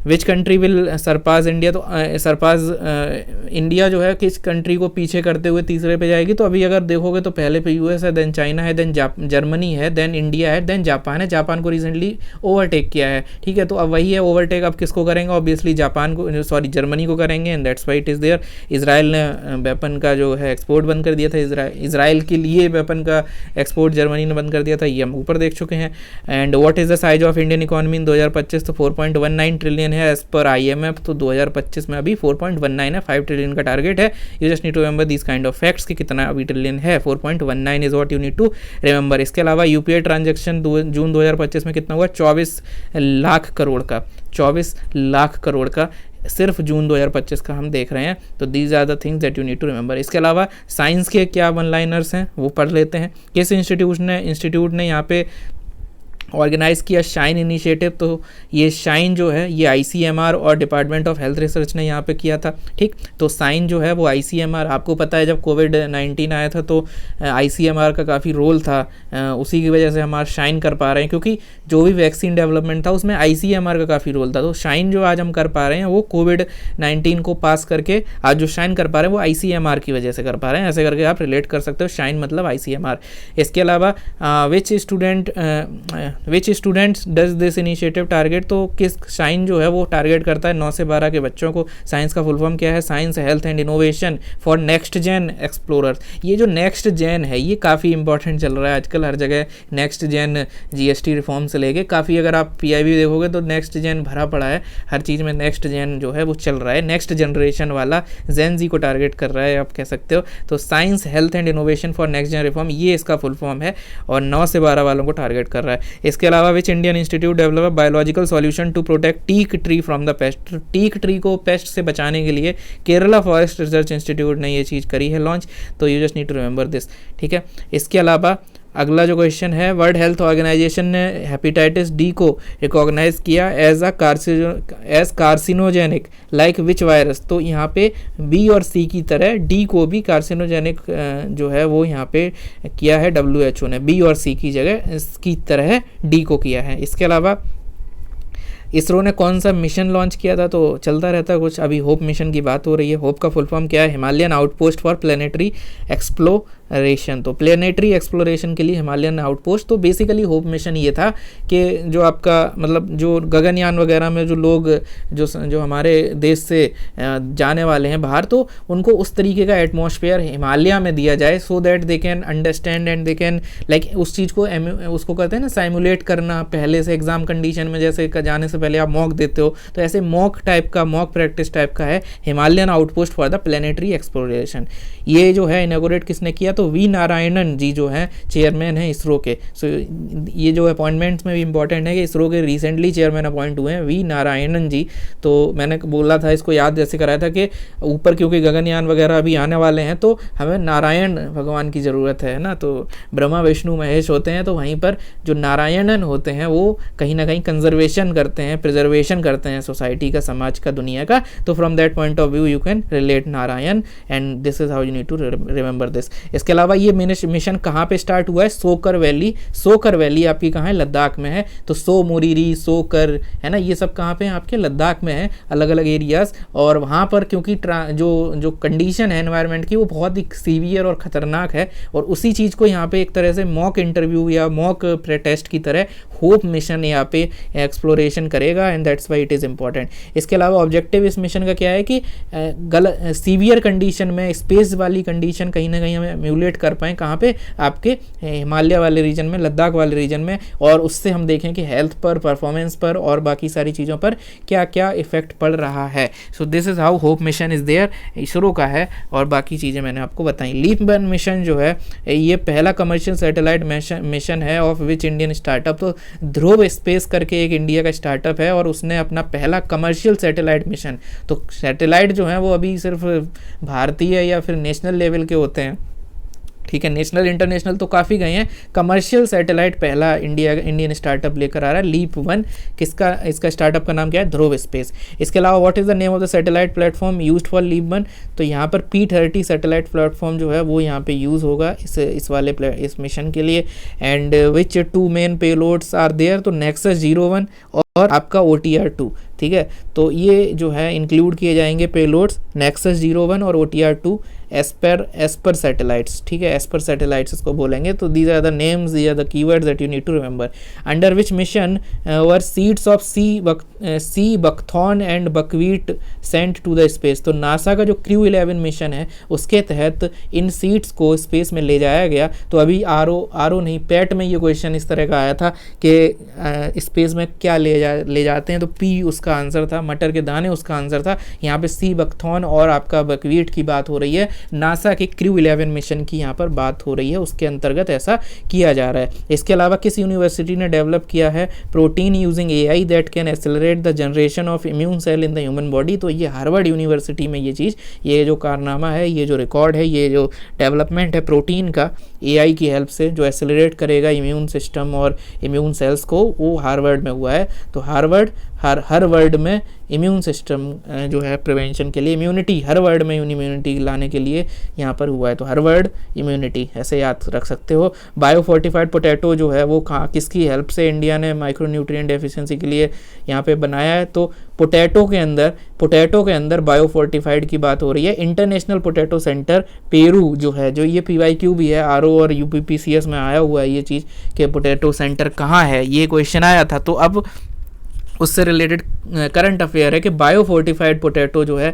which country will Sarpass India, तो सरपास इंडिया जो है किस कंट्री को पीछे करते हुए तीसरे पे जाएगी, तो अभी अगर देखोगे तो पहले पे US है, देन चाइना है, देन जर्मनी है, देन इंडिया है, देन जापान है। जापान को रिसेंटली ओवरटेक किया है, ठीक है। तो अब वही है ओवरटेक, अब किसको करेंगे, ऑब्वियसली जर्मनी को करेंगे, and that's why it is there. Israel ने वेपन का जो है एक्सपोर्ट बंद कर दिया था, इसराइल के लिए वेपन का एक्सपोर्ट जर्मनी ने बंद कर दिया था, ये हम ऊपर देख चुके हैं। And what is the size of Indian economy in 2025, तो 4.19 ट्रिलियन है एज पर IMF, तो 2025 में अभी 4.19 है, 5 ट्रिलियन का टारगेट है। You just need to remember this kind of facts कि कितना अभी ट्रिलियन है, 4.19 is what you need to remember. इसके अलावा UPI ट्रांजैक्शन जून 2025 में कितना हुआ, 24 लाख करोड़ का, 24 लाख करोड़ का सिर्फ जून 2025 का हम देख रहे हैं। तो these are the things that you need to remember. इसके अलावा साइंस के क्या वन लाइनर्स हैं वो पढ़ लेते हैं। किस इंस्टीट्यूट ने यहाँ पे ऑर्गेनाइज़ किया शाइन इनिशिएटिव। तो ये शाइन जो है ये आईसीएमआर और डिपार्टमेंट ऑफ हेल्थ रिसर्च ने यहाँ पे किया था। ठीक, तो साइन जो है वो आईसीएमआर, आपको पता है जब कोविड-19 आया था तो आईसीएमआर का काफ़ी रोल था, उसी की वजह से हमारा शाइन कर पा रहे हैं, क्योंकि जो भी वैक्सीन डेवलपमेंट था उसमें आईसीएमआर का काफ़ी रोल था। तो शाइन जो आज हम कर पा रहे हैं वो कोविड-19 को पास करके आज जो शाइन कर पा रहे हैं वो आईसीएमआर की वजह से कर पा रहे हैं। ऐसे करके आप रिलेट कर सकते हो, शाइन मतलब आईसीएमआर। इसके अलावा which students does this initiative target, तो किस शाइन जो है वो टारगेट करता है 9 से 12 के बच्चों को। साइंस का फुल फॉर्म क्या है? Science health and innovation for next gen explorers. ये जो नेक्स्ट जेन है ये काफ़ी इंपॉर्टेंट चल रहा है आजकल हर जगह। नेक्स्ट जेन जीएसटी रिफॉर्म से लेके काफ़ी, अगर आप पीआईबी देखोगे तो नेक्स्ट जेन भरा पड़ा है, हर चीज़ में नेक्स्ट जेन जो है वो चल रहा है। नेक्स्ट जनरेशन वाला जेन जी को टारगेट कर रहा है, आप कह सकते हो। तो science health and innovation for next gen reform ये इसका फुल फॉर्म है और 9 से 12 वालों को टारगेट कर रहा है। इसके अलावा which Indian institute develop biological solution to protect teak tree from the pest. Teak tree को पेस्ट से बचाने के लिए केरला फॉरेस्ट रिसर्च इंस्टीट्यूट ने ये चीज़ करी है लॉन्च। तो you just need to remember this, ठीक है। इसके अलावा अगला जो क्वेश्चन है, वर्ल्ड हेल्थ ऑर्गेनाइजेशन ने हेपेटाइटिस डी को रिकॉग्नाइज किया as carcinogenic like which virus. तो यहाँ पे बी और सी की तरह डी को भी कार्सिनोजेनिक जो है वो यहाँ पे किया है WHO ने, बी और सी की जगह इसकी तरह डी को किया है। इसके अलावा इसरो ने कौन सा मिशन लॉन्च किया था? तो चलता रहता है कुछ, अभी होप मिशन की बात हो रही है। होप का फुल फॉर्म क्या है? Himalayan outpost for planetary exploration. तो प्लेनेटरी एक्सप्लोरेशन के लिए हिमालयन आउटपोस्ट। तो बेसिकली होप मिशन ये था कि जो आपका मतलब जो गगनयान वगैरह में जो लोग जो हमारे देश से जाने वाले हैं बाहर, तो उनको उस तरीके का एटमॉस्फेयर हिमालय में दिया जाए so that they can understand and they can like उस चीज़ को उसको कहते हैं ना साइमुलेट करना, पहले से एग्जाम कंडीशन में जैसे जाने से पहले आप मॉक देते हो, तो ऐसे मॉक टाइप का, मॉक प्रैक्टिस टाइप का है Himalayan outpost for the planetary exploration. ये जो है इनॉग्रेट किसने किया? तो वी नारायणन जी जो हैं चेयरमैन हैं इसरो के। सो ये जो अपॉइंटमेंट्स में भी इंपॉर्टेंट है कि इसरो के रिसेंटली चेयरमैन अपॉइंट हुए हैं वी नारायणन जी। तो मैंने बोला था, इसको याद जैसे कराया था कि ऊपर क्योंकि गगनयान वगैरह अभी आने वाले हैं तो हमें नारायण भगवान की ज़रूरत है ना। तो ब्रह्मा विष्णु महेश होते हैं, तो वहीं पर जो नारायणन होते हैं वो कहीं ना कहीं कंजर्वेशन करते हैं, प्रिजर्वेशन करते हैं सोसाइटी का, समाज का, दुनिया का। तो from that point of view you can relate Narayan and this is how you need to remember this. इसके अलावा ये मिशन कहाँ पे स्टार्ट हुआ है? सोकर वैली। सोकर वैली आपकी कहाँ है? लद्दाख में है। तो सो मुरीरी, सोकर है ना, ये सब कहाँ पे हैं? आपके लद्दाख में है, अलग अलग एरियाज। और वहाँ पर क्योंकि जो कंडीशन है एनवायरनमेंट की वो बहुत ही सीवियर और ख़तरनाक है, और उसी चीज़ को यहाँ पे एक तरह से मॉक इंटरव्यू या मॉक टेस्ट की तरह होप मिशन यहाँ पे एक्सप्लोरेशन करेगा and that's why it is important. इसके अलावा ऑब्जेक्टिव इस मिशन का क्या है कि सीवियर कंडीशन में, स्पेस वाली कंडीशन कहीं ना कहीं हमें एम्यूलेट कर पाएँ कहाँ पे? आपके हिमालय वाले रीजन में, लद्दाख वाले रीजन में, और उससे हम देखें कि हेल्थ पर, परफॉर्मेंस पर और बाकी सारी चीज़ों पर क्या क्या इफेक्ट पड़ रहा है। So this is how hope mission is there, ISRO का है, और बाकी चीज़ें मैंने आपको बताई। लीप वन मिशन जो है ये पहला कमर्शियल सैटेलाइट मिशन है ऑफ विच इंडियन स्टार्टअप। तो ध्रुव स्पेस करके एक इंडिया का स्टार्टअप है और उसने अपना पहला कमर्शियल सैटेलाइट मिशन, तो सैटेलाइट जो है वो अभी सिर्फ भारतीय या फिर नेशनल लेवल के होते हैं, ठीक है, नेशनल इंटरनेशनल तो काफ़ी गए हैं, कमर्शियल सैटेलाइट पहला इंडियन स्टार्टअप लेकर आ रहा है लीप वन। किसका? इसका स्टार्टअप का नाम क्या है? ध्रुव स्पेस। इसके अलावा what is the name of the satellite platform used for leap one? तो यहाँ पर P30 सैटेलाइट प्लेटफॉर्म जो है वो यहाँ पे यूज़ होगा इस मिशन के लिए। And which 2 main payloads are there? तो नेक्सस 01 और आपका OTR-2, ठीक है। तो ये जो है इंक्लूड किए जाएंगे पेलोड्स नेक्सस 01 और OTR-2 एज पर सैटेलाइट्स, ठीक है, एज पर सैटेलाइट्स इसको बोलेंगे। तो these are the names, these are the keywords that you need to remember. Under which mission were seeds of sea buckthorn and buckwheat sent to the space? तो NASA का जो crew 11 mission है उसके तहत इन seeds को space में ले जाया गया। तो अभी आर ओ नहीं, पैट में ये क्वेश्चन इस तरह का आया था कि स्पेस में क्या ले जाते हैं, तो P उसका आपका आंसर था, मटर के दाने उसका आंसर था। यहाँ पे सी बकथॉर्न और आपका बकवीट की बात हो रही है, नासा के क्रू 11 मिशन की यहाँ पर बात हो रही है, उसके अंतर्गत ऐसा किया जा रहा है। इसके अलावा किस यूनिवर्सिटी ने डेवलप किया है protein using AI that can accelerate the generation of immune cell in the human body? तो ये हार्वर्ड यूनिवर्सिटी में ये चीज़, ये जो कारनामा है, ये जो रिकॉर्ड है, ये जो डेवलपमेंट है प्रोटीन का एआई की हेल्प से जो एक्सेलरेट करेगा इम्यून सिस्टम और इम्यून सेल्स को, वो हार्वर्ड में हुआ है। तो हार्वर्ड हर वर्ल्ड में इम्यून सिस्टम जो है प्रिवेंशन के लिए, इम्यूनिटी हर वर्ल्ड में इम्यूनिटी लाने के लिए यहाँ पर हुआ है। तो हार्वर्ड इम्यूनिटी ऐसे याद रख सकते हो। बायो फोर्टिफाइड पोटैटो जो है वो किसकी हेल्प से इंडिया ने माइक्रोन्यूट्रिएंट डेफिशिएंसी के लिए यहाँ पे बनाया है? तो पोटैटो के अंदर बायो फोर्टिफाइड की बात हो रही है। इंटरनेशनल पोटैटो सेंटर पेरू जो है, जो ये PYQ भी है, RO और UPPCS में आया हुआ है ये चीज़ कि पोटैटो सेंटर कहाँ है, ये क्वेश्चन आया था। तो अब उससे रिलेटेड करंट अफेयर है कि बायो फोर्टिफाइड पोटैटो जो है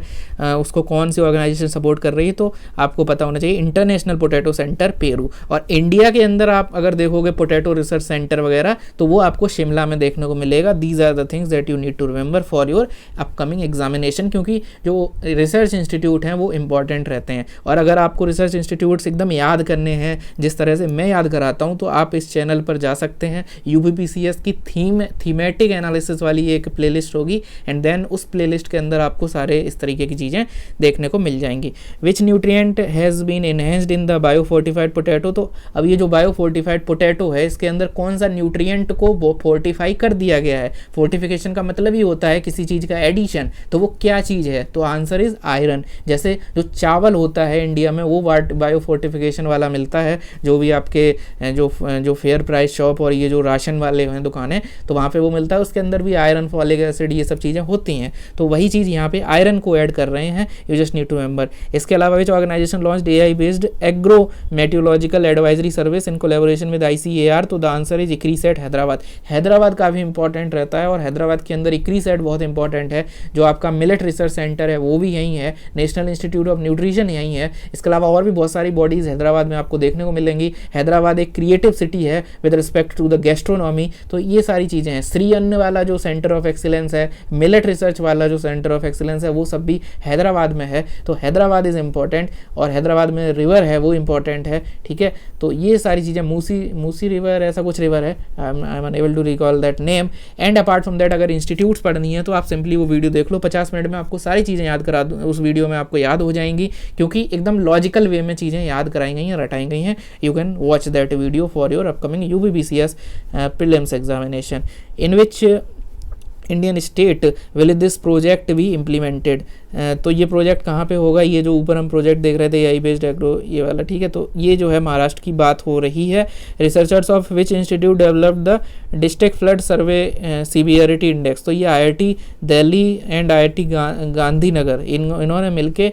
उसको कौन सी ऑर्गेनाइजेशन सपोर्ट कर रही है? तो आपको पता होना चाहिए इंटरनेशनल पोटैटो सेंटर पेरू। और इंडिया के अंदर आप अगर देखोगे पोटैटो रिसर्च सेंटर वगैरह, तो वो आपको शिमला में देखने को मिलेगा। These are the things that you need to remember for your upcoming examination, क्योंकि जो रिसर्च इंस्टीट्यूट हैं वो इंपॉर्टेंट रहते हैं। और अगर आपको रिसर्च इंस्टीट्यूट्स एकदम याद करने हैं जिस तरह से मैं याद कराता हूँ, तो आप इस चैनल पर जा सकते हैं। UPPCS की थीमेटिक एनालिसिस वाली एक प्लेलिस्ट होगी, एंड देन उस प्लेलिस्ट के अंदर आपको सारे इस तरीके की चीज़ें देखने को मिल जाएंगी। Which nutrient has been enhanced in the bio fortified potato? तो अब ये जो बायो फोर्टिफाइड पोटैटो है, इसके अंदर कौन सा न्यूट्रिएंट को फोर्टिफाई कर दिया गया है? फोर्टिफिकेशन का मतलब ही होता है किसी चीज़ का एडिशन, तो वो क्या चीज़ है? तो आंसर इज आयरन। जैसे जो चावल होता है इंडिया में, वो बायो फोर्टिफिकेशन वाला मिलता है, जो भी आपके जो फेयर प्राइस शॉप और ये जो राशन वाले हैं दुकानें, तो वहाँ पे वो मिलता है। उसके अंदर भी आयरन, फॉलिक एसिड, ये सब चीज़ें होती हैं। तो वही चीज़ यहाँ पे आयरन को ऐड कर रहे हैं, you just need to remember. इसके अलावा which organisation launched AI based agro meteorological advisory service in collaboration with ICAR? तो the answer is ICRISAT Hyderabad. Hyderabad काफ़ी इंपॉर्टेंट रहता है, और हैदराबाद के अंदर इक्रीसेट बहुत इंपॉर्टेंट है। जो आपका मिलेट रिसर्च सेंटर है वो भी यहीं है, नेशनल इंस्टीट्यूट ऑफ न्यूट्रिशन यहीं है। इसके अलावा और भी बहुत सारी बॉडीज़ हैदराबाद में आपको देखने को मिलेंगी। हैदराबाद एक क्रिएटिव सिटी है with respect to the gastronomy. तो ये सारी चीज़ें हैं। श्री अन्न वाला जो सेंटर ऑफ एक्सीलेंस है, मिलेट रिसर्च वाला जो सेंटर ऑफ एक्सीलेंस है, वो सब भी हैदराबाद में है। तो हैदराबाद इज़ इम्पॉर्टेंट, और हैदराबाद में रिवर है वो इम्पॉर्टेंट है, ठीक है। तो ये सारी चीज़ें, मूसी रिवर, ऐसा कुछ रिवर है, I am unable to recall that name. And apart from that, अगर इंस्टीट्यूट्स पढ़नी है तो आप सिंपली वो वीडियो देख लो, 50 मिनट में आपको सारी चीज़ें याद करा दूँ, उस वीडियो में आपको याद हो जाएंगी, क्योंकि एकदम लॉजिकल वे में चीज़ें याद कराई गई हैं, रटाई गई हैं। You can watch that video for your upcoming UPPCS prelims examination. In which Indian state will this project be implemented? तो ये प्रोजेक्ट कहाँ पे होगा? ये जो ऊपर हम प्रोजेक्ट देख रहे थे AI बेस्ड एग्रो, ये वाला, ठीक है। तो ये जो है महाराष्ट्र की बात हो रही है। Researchers of which institute developed the district flood survey severity index? तो ये IIT Delhi and IIT Gandhinagar, इन्होंने मिलके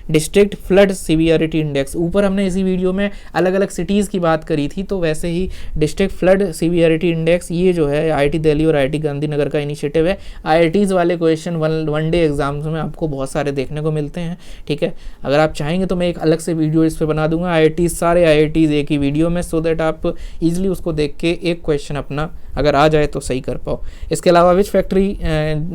डिस्ट्रिक्ट फ्लड सीवियरिटी इंडेक्स, ऊपर हमने इसी वीडियो में अलग अलग सिटीज़ की बात करी थी, तो वैसे ही डिस्ट्रिक्ट फ्लड सीवियरिटी इंडेक्स ये जो है IIT दिल्ली और IIT गांधीनगर का इनिशिएटिव है। IITs वाले क्वेश्चन वन डे एग्जाम्स में आपको बहुत सारे देखने को मिलते हैं, ठीक है। अगर आप चाहेंगे तो मैं एक अलग से वीडियो इस पर बना दूंगा, सारे IITs एक ही वीडियो में, सो दैट आप इजीली उसको देख के एक क्वेश्चन अपना अगर आ जाए तो सही कर पाओ। इसके अलावा which factory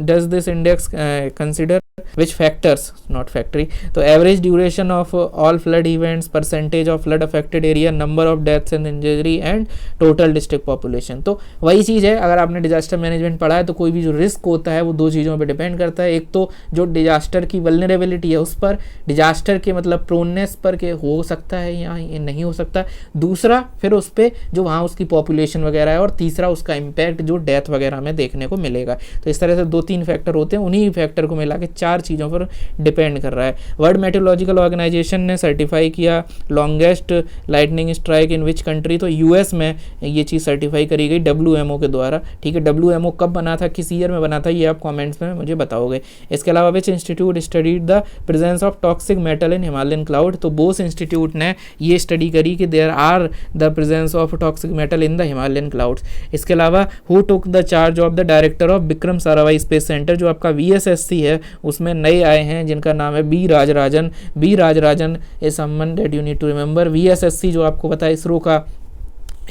does this index consider? Which factors, not factory. तो average duration of all flood events, percentage of flood affected area, number of deaths and injury, and total district population. तो वही चीज़ है, अगर आपने डिजास्टर मैनेजमेंट पढ़ा है तो कोई भी जो रिस्क होता है वो दो चीज़ों पर डिपेंड करता है। एक तो जो डिजास्टर की वल्नरेबिलिटी है उस पर, डिजास्टर के मतलब प्रोननेस पर के हो सकता है या नहीं हो सकता, दूसरा फिर उस पर जो वहाँ उसकी पॉपुलेशन वगैरह है, और तीसरा उसका इम्पैक्ट जो डेथ वगैरह में देखने को मिलेगा। तो इस तरह से 2-3 फैक्टर होते हैं, उन्हीं फैक्टर को मिला के 4 चीज़ों पर डिपेंड कर रहा है। वर्ल्ड मेट्रोलॉजिकल ऑर्गेनाइजेशन ने सर्टिफाई किया longest lightning strike in which country? तो US में ये चीज़ सर्टिफाई करी गई WMO के द्वारा, ठीक है। WMO कब बना था, किस ईयर में बना था, ये आप कमेंट्स में मुझे बताओगे। इसके अलावा which institute studied the presence of toxic metal in Himalayan cloud? तो बोस इंस्टीट्यूट ने ये स्टडी करी कि there are the presence of toxic metal in the Himalayan clouds. इसके अलावा who took the charge of the director of Vikram Sarabhai space centre? जो आपका VSSC है उसमें नए आए हैं जिनका नाम है B Rajarajan is someone that you need to remember. VSSC जो आपको पता है इसरो का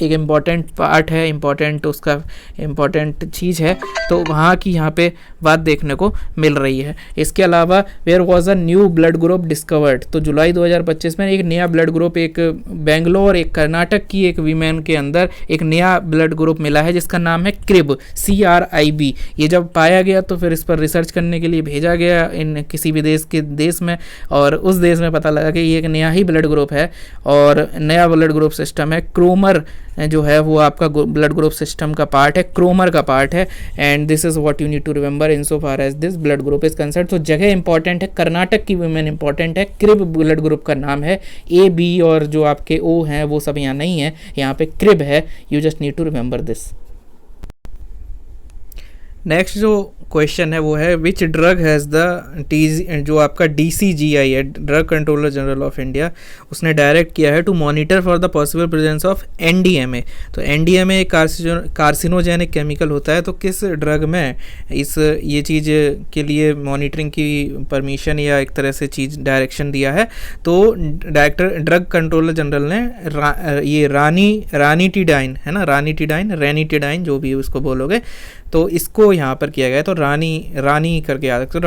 एक इम्पॉर्टेंट पार्ट है, इम्पॉर्टेंट उसका इम्पॉर्टेंट चीज़ है, तो वहाँ की यहाँ पे बात देखने को मिल रही है। इसके अलावा where was a new blood group discovered, तो जुलाई 2025 में एक नया ब्लड ग्रुप, एक बेंगलोर, एक कर्नाटक की एक वीमेन के अंदर एक नया ब्लड ग्रुप मिला है जिसका नाम है क्रिब, CRIB। ये जब पाया गया तो फिर इस पर रिसर्च करने के लिए भेजा गया इन किसी भी देश में, और उस देश में पता लगा कि ये एक नया ही ब्लड ग्रुप है और नया ब्लड ग्रुप सिस्टम है। क्रोमर जो है वो आपका ब्लड ग्रुप सिस्टम का पार्ट है, क्रोमर का पार्ट है, and this is what you need to remember in so far as this blood group is concern. तो जगह इंपॉर्टेंट है, कर्नाटक की वुमेन इंपॉर्टेंट है, क्रिब ब्लड ग्रुप का नाम है। AB और जो आपके O हैं वो सब यहाँ नहीं है, यहाँ पे क्रिब है, you just need to remember this. Next जो क्वेश्चन है वो है विच ड्रग हैज़ द जो आपका DCGI है, drug controller general of India, उसने डायरेक्ट किया है to monitor for the possible presence of NDMA। तो NDMA एक कार्सिनोजेनिक केमिकल होता है, तो किस ड्रग में ये चीज़ के लिए मॉनिटरिंग की परमिशन या एक तरह से चीज़ डायरेक्शन दिया है, तो डायरेक्टर ड्रग कंट्रोलर जनरल ने ये रानीटिडाइन है ना, रेनिटिडाइन जो भी उसको बोलोगे, तो इसको यहाँ पर किया गया है, तो रानी करके याद रखते हो,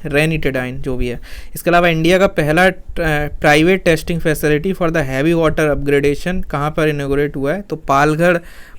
रेनिटिडाइन जो भी है। इसके अलावा इंडिया का पहला private testing facility for the heavy water upgradation कहाँ पर इनॉग्रेट हुआ है, तो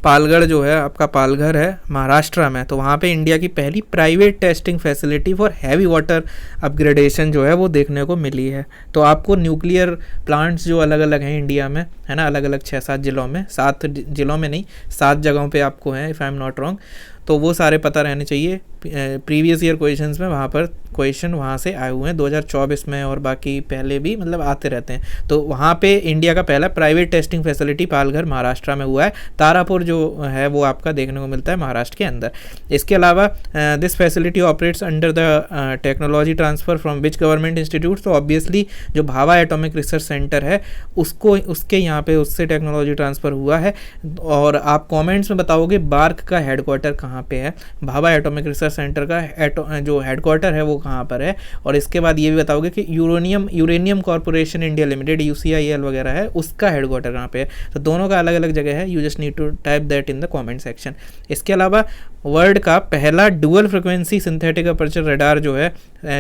पालगढ़ जो है आपका पालघर है महाराष्ट्र में, तो वहाँ पे इंडिया की पहली private testing facility for heavy water upgradation जो है वो देखने को मिली है। तो आपको न्यूक्लियर प्लांट्स जो अलग अलग हैं इंडिया में, है ना, अलग अलग 6-7 जिलों में, 7 जिलों में नहीं 7 जगहों पे आपको हैं, if I am not wrong, तो वो सारे पता रहने चाहिए। प्रीवियस ईयर क्वेश्चंस में वहाँ पर क्वेश्चन वहाँ से आए हुए हैं 2024 में, और बाकी पहले भी मतलब आते रहते हैं। तो वहाँ पे इंडिया का पहला private testing facility Palghar Maharashtra में हुआ है। तारापुर जो है वो आपका देखने को मिलता है महाराष्ट्र के अंदर। इसके अलावा this facility operates under the technology transfer from which government institute, तो ऑब्वियसली जो भाभा एटॉमिक रिसर्च सेंटर है उसके यहाँ पे उससे टेक्नोलॉजी ट्रांसफ़र हुआ है। और आप कॉमेंट्स में बताओगे बार्क का हेडक्वार्टर कहाँ पे है, भाभा एटॉमिक रिसर्च सेंटर का जो हेडक्वार्टर है वो कहाँ पर है। और इसके बाद ये भी बताओगे कि uranium corporation India limited UCIL वगैरह है, उसका हेडक्वार्टर कहाँ पे है। तो दोनों का अलग अलग जगह है, you just need to type that in the comment section. इसके अलावा वर्ल्ड का पहला dual frequency synthetic aperture radar जो है,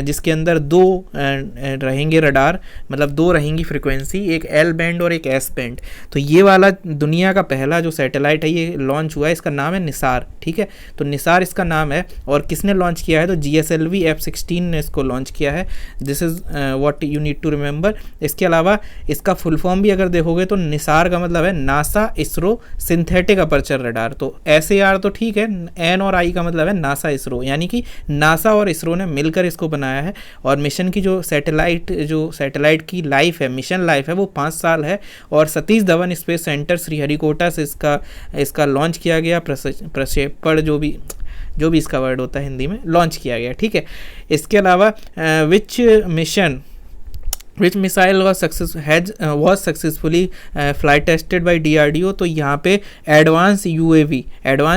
जिसके अंदर 2 रहेंगे रडार, मतलब 2 रहेंगी फ्रिक्वेंसी, एक L बैंड और एक S बैंड। तो ये वाला दुनिया का पहला जो सैटेलाइट है ये लॉन्च हुआ है, इसका नाम है निसार, ठीक है। तो निसार इसका नाम है, और किसने लॉन्च किया है, तो GSLV F-16 ने इसको लॉन्च किया है। This is what you need to remember. इसके अलावा इसका फुल फॉर्म भी अगर देखोगे तो निसार का मतलब है NASA ISRO synthetic aperture radar. तो SAR तो ठीक है, N और I का मतलब है नासा इसरो, यानी कि नासा और इसरो ने मिलकर इसको बनाया है। और मिशन की जो सैटेलाइट की लाइफ है, मिशन लाइफ है, वो 5 साल है। और सतीश धवन स्पेस सेंटर श्रीहरिकोटा से इसका लॉन्च किया गया, प्रक्षेपण जो भी इसका वर्ड होता है हिंदी में, लॉन्च किया गया, ठीक है। इसके अलावा which missile was successfully flight tested by DRDO, तो यहाँ पे advance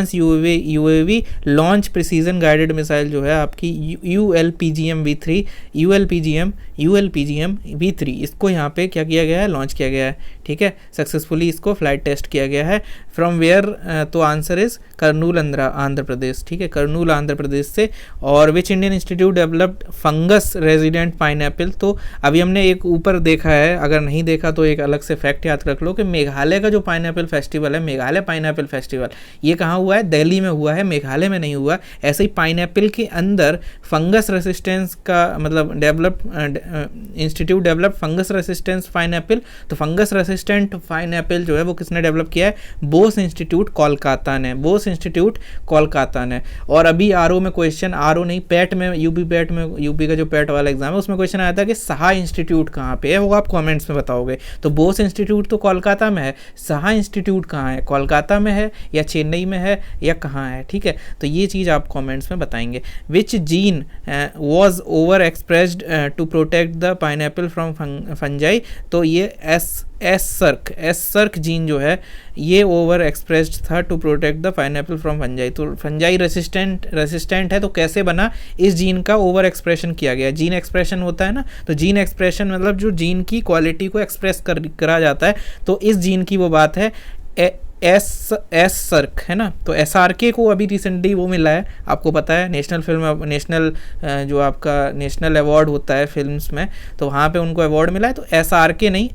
UAV launch precision guided missile जो है आपकी ULPGM V3 इसको यहाँ पे क्या किया गया है, लॉन्च किया गया है, ठीक है। सक्सेसफुली इसको फ्लाइट टेस्ट किया गया है। फ्रॉम वेयर, तो आंसर इज कर्नूल आंध्र प्रदेश, ठीक है, कर्नूल आंध्र प्रदेश से। और विच Indian institute developed fungus resident pineapple, तो अभी हमने एक ऊपर देखा है, अगर नहीं देखा तो एक अलग से फैक्ट याद रख लो कि मेघालय का जो पाइनएप्पल फेस्टिवल है, मेघालय पाइनएप्पल फेस्टिवल, ये कहाँ हुआ है, दिल्ली में हुआ है, मेघालय में नहीं हुआ। ऐसे ही पाइनएप्पल के अंदर फंगस रेसिस्टेंस का मतलब institute develop fungus resistance pineapple. तो फंगस रेसिस्टेंट पाइनएप्पल जो है वो किसने डेवलप किया है, बोस इंस्टीट्यूट कोलकाता ने। और अभी आरओ में क्वेश्चन, आरओ नहीं पैट में, यूपी का जो पैट वाला एग्जाम है उसमें क्वेश्चन आया था कि सहा इंस्टीट्यूट कहाँ पे है, वो आप कमेंट्स में बताओगे। तो बोस इंस्टीट्यूट तो कोलकाता में है, सहा इंस्टीट्यूट कहाँ है, कोलकाता में है या चेन्नई में है या कहाँ है, ठीक है। तो ये चीज़ आप कमेंट्स में बताएंगे। Which gene was over expressed to protect the pineapple from fungi, तो ये एस सर्क जीन जो है ये ओवर एक्सप्रेस्ड था to protect the pineapple from fungi. तो फंजाई रेसिस्टेंट है, तो कैसे बना, इस जीन का ओवर एक्सप्रेशन किया गया। जीन एक्सप्रेशन होता है ना, तो जीन एक्सप्रेशन मतलब जो जीन की क्वालिटी को एक्सप्रेस करा जाता है, तो इस जीन की वो बात है एस सर्क है ना, तो SRK को अभी रिसेंटली वो मिला है, आपको पता है नेशनल जो आपका नेशनल अवार्ड होता है फिल्म्स में, तो वहाँ पे उनको अवार्ड मिला है, तो SRK नहीं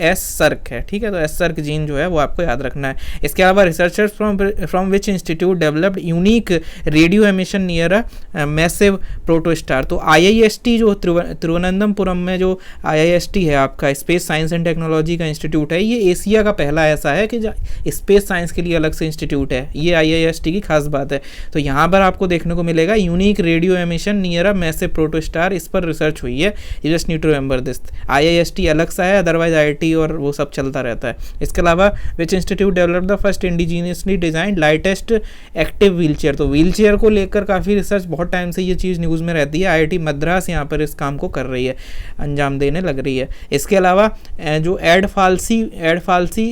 एस सर्क है, ठीक है। तो एस सर्क जीन जो है वो आपको याद रखना है। इसके अलावा researchers from which institute developed unique radio emission near a massive protostar. तो IIST जो तिरुवनंतपुरम में जो IIST है आपका स्पेस साइंस एंड टेक्नोलॉजी का इंस्टीट्यूट है, ये एशिया का पहला ऐसा है कि स्पेस साइंस के लिए अलग से इंस्टीट्यूट है, ये IIST की खास बात है। तो यहाँ पर आपको देखने को मिलेगा unique radio emission near a massive protostar, इस पर रिसर्च हुई है। You just need to remember this. IIST अलग सा है, अदरवाइज IIT और वो सब चलता रहता है। इसके अलावा which institute develop the first indigenously design lightest active wheelchair. तो व्हीलचेयर को लेकर काफ़ी रिसर्च, बहुत टाइम से ये चीज़ न्यूज़ में रहती है। IIT मद्रास यहाँ पर इस काम को कर रही है, अंजाम देने लग रही है। इसके अलावा जो एडफाल्सी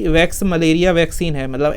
वैक्स मलेरिया वैक्सीन है, मतलब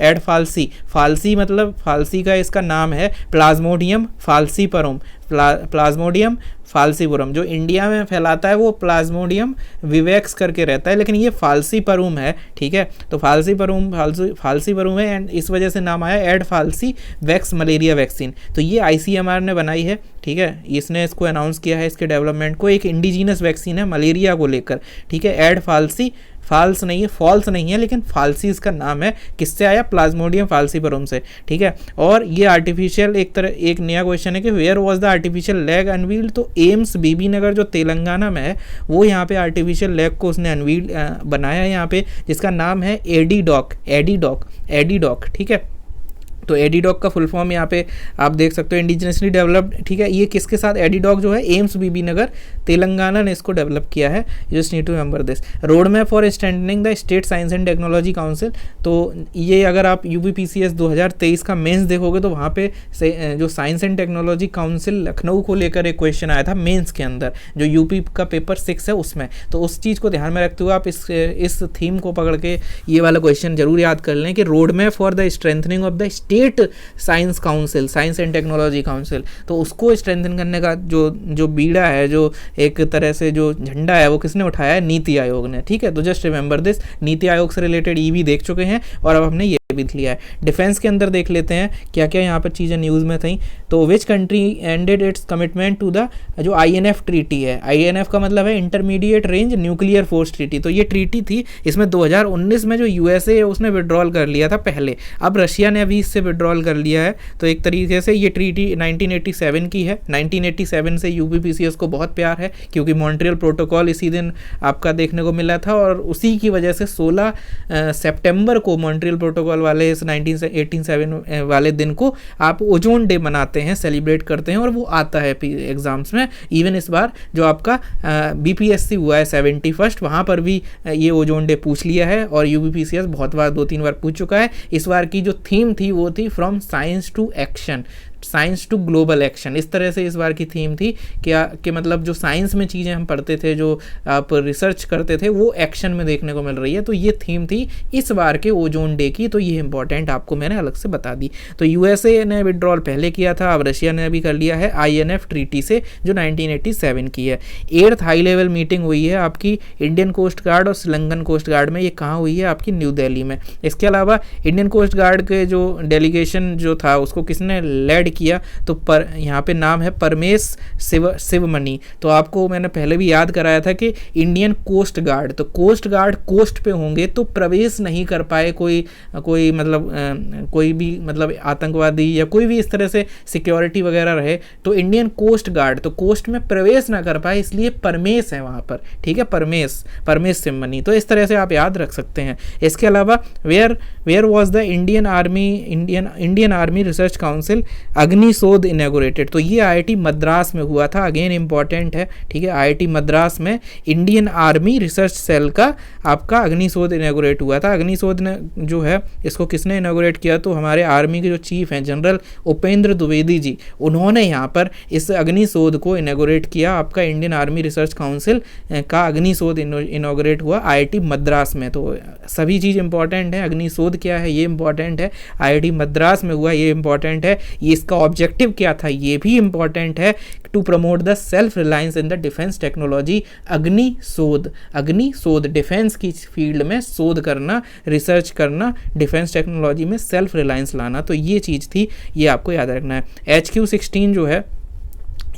फाल्सी मतलब फाल्सी का इसका नाम है प्लाज्मोडियम फाल्सीपरम, प्लाज्मोडियम फाल्सीपुरम। जो इंडिया में फैलाता है वो प्लाज्मोडियम विवेक्स करके रहता है, लेकिन ये फाल्सीपरम है, ठीक है। तो फाल्सीपरम है एंड इस वजह से नाम आया एड फाल्सी वैक्स मलेरिया वैक्सीन। तो ये ICMR ने बनाई है, ठीक है, इसने इसको अनाउंस किया है, इसके डेवलपमेंट को। एक इंडिजीनस वैक्सीन है मलेरिया को लेकर, ठीक है। एड फाल्सी फॉल्स नहीं है, लेकिन फाल्सी इसका नाम है। किससे आया? प्लाज्मोडियम फाल्सीपरम से, ठीक है। और ये आर्टिफिशियल एक नया क्वेश्चन है कि where was the artificial leg unveiled. तो एम्स बीबी नगर जो तेलंगाना में है, वो यहाँ पे आर्टिफिशियल लेग को उसने अनवील्ड बनाया है यहाँ पे, जिसका नाम है एडीडॉक, ठीक है। तो एडीडॉक का फुल फॉर्म यहाँ पे आप देख सकते हो, इंडिजिनसली डेवलप्ड, ठीक है। ये किसके साथ? एडीडॉक जो है एम्स बीबी नगर तेलंगाना ने इसको डेवलप किया है। You just need to remember this. Road map for strengthening the state science and technology council. तो ये अगर आप UPPCS 2023 का मेंस देखोगे तो वहाँ पे जो science and technology council Lucknow को लेकर एक क्वेश्चन आया था मेंस के अंदर, जो यूपी का पेपर 6 है उसमें। तो उस चीज़ को ध्यान में रखते हुए आप इस थीम को पकड़ के ये वाला क्वेश्चन जरूर याद कर लें कि road map for the strengthening of the state science council, science and technology council. तो उसको स्ट्रेंथन करने का जो बीड़ा है, जो एक तरह से जो झंडा है, वो किसने उठाया है? नीति आयोग ने, ठीक है। तो just remember this. NITI Aayog से रिलेटेड भी देख चुके हैं और अब हमने ये भी लिया है। डिफेंस के अंदर देख लेते हैं क्या क्या यहाँ पर चीज़ें न्यूज़ में थी। तो which country ended its commitment to the जो INF ट्रीटी है। INF का मतलब है intermediate range nuclear force treaty. तो ये ट्रीटी थी, इसमें 2019 में जो USA है उसने विड्रॉल कर लिया था पहले, अब रशिया ने अभी इससे विड्रॉल कर लिया है। तो एक तरीके से ये ट्रीटी 1987 की है। 1987 से UPPCS को बहुत प्यार है, क्योंकि मॉन्ट्रियल प्रोटोकॉल इसी दिन आपका देखने को मिला था, और उसी की वजह से 16 सितंबर को मॉन्ट्रियल प्रोटोकॉल वाले इस 1987 वाले दिन को आप ओजोन डे मनाते हैं, सेलिब्रेट करते हैं, और वो आता है एग्जाम्स में। इवन इस बार जो आपका BPSC हुआ है 71st, वहाँ पर भी ये ओजोन डे पूछ लिया है, और UPPCS बहुत बार 2-3 बार पूछ चुका है। इस बार की जो थीम थी वो थी from science to action, science to global action. इस तरह से इस बार की थीम थी कि मतलब जो साइंस में चीज़ें हम पढ़ते थे, जो आप रिसर्च करते थे, वो एक्शन में देखने को मिल रही है। तो ये थीम थी इस बार के ओजोन डे की। तो ये इंपॉर्टेंट आपको मैंने अलग से बता दी। तो USA ने विड्रॉल पहले किया था, अब रशिया ने भी कर लिया है INF ट्रीटी से, जो 1987 की है। 8th हाई लेवल मीटिंग हुई है आपकी इंडियन कोस्ट गार्ड और श्रीलंकन कोस्ट गार्ड में। ये कहाँ हुई है? आपकी न्यू दिल्ली में। इसके अलावा इंडियन कोस्ट गार्ड के जो डेलीगेशन जो था उसको किसने लेड किया? तो यहाँ पे नाम है परमेश शिवमणि। तो आपको मैंने पहले भी याद कराया था कि इंडियन कोस्ट गार्ड, तो कोस्ट गार्ड कोस्ट पे होंगे तो प्रवेश नहीं कर पाए कोई मतलब कोई भी मतलब आतंकवादी या कोई भी इस तरह से सिक्योरिटी वगैरह रहे, तो इंडियन कोस्ट गार्ड तो कोस्ट में प्रवेश ना कर पाए, इसलिए परमेश है वहाँ पर, ठीक है, परमेश शिवमणि। तो इस तरह से आप याद रख सकते हैं। इसके अलावा where was the Indian army research council Agnishodh inaugurated. तो ये IIT मद्रास में हुआ था, अगेन इंपॉर्टेंट है, ठीक है। IIT मद्रास में इंडियन आर्मी रिसर्च सेल का आपका अग्निशोध इनॉग्रेट हुआ था। अग्निशोध ने जो है इसको किसने इनॉग्रेट किया? तो हमारे आर्मी के जो चीफ हैं जनरल उपेंद्र द्विवेदी जी, उन्होंने यहाँ पर इस अग्निशोध को इनॉग्रेट किया। आपका इंडियन आर्मी रिसर्च काउंसिल का अग्निशोध इनॉग्रेट हुआ IIT मद्रास में। तो सभी चीज़ इंपॉर्टेंट है। अग्निशोध क्या है ये इंपॉर्टेंट है, IIT मद्रास में हुआ ये इंपॉर्टेंट है। इसका ऑब्जेक्टिव क्या था ये भी इंपॉर्टेंट है, to promote the self reliance in the defence technology. Agni Shodh defence की फील्ड में शोध करना, रिसर्च करना, डिफेंस टेक्नोलॉजी में सेल्फ रिलायंस लाना, तो ये चीज़ थी, ये आपको याद रखना है। HQ-16 जो है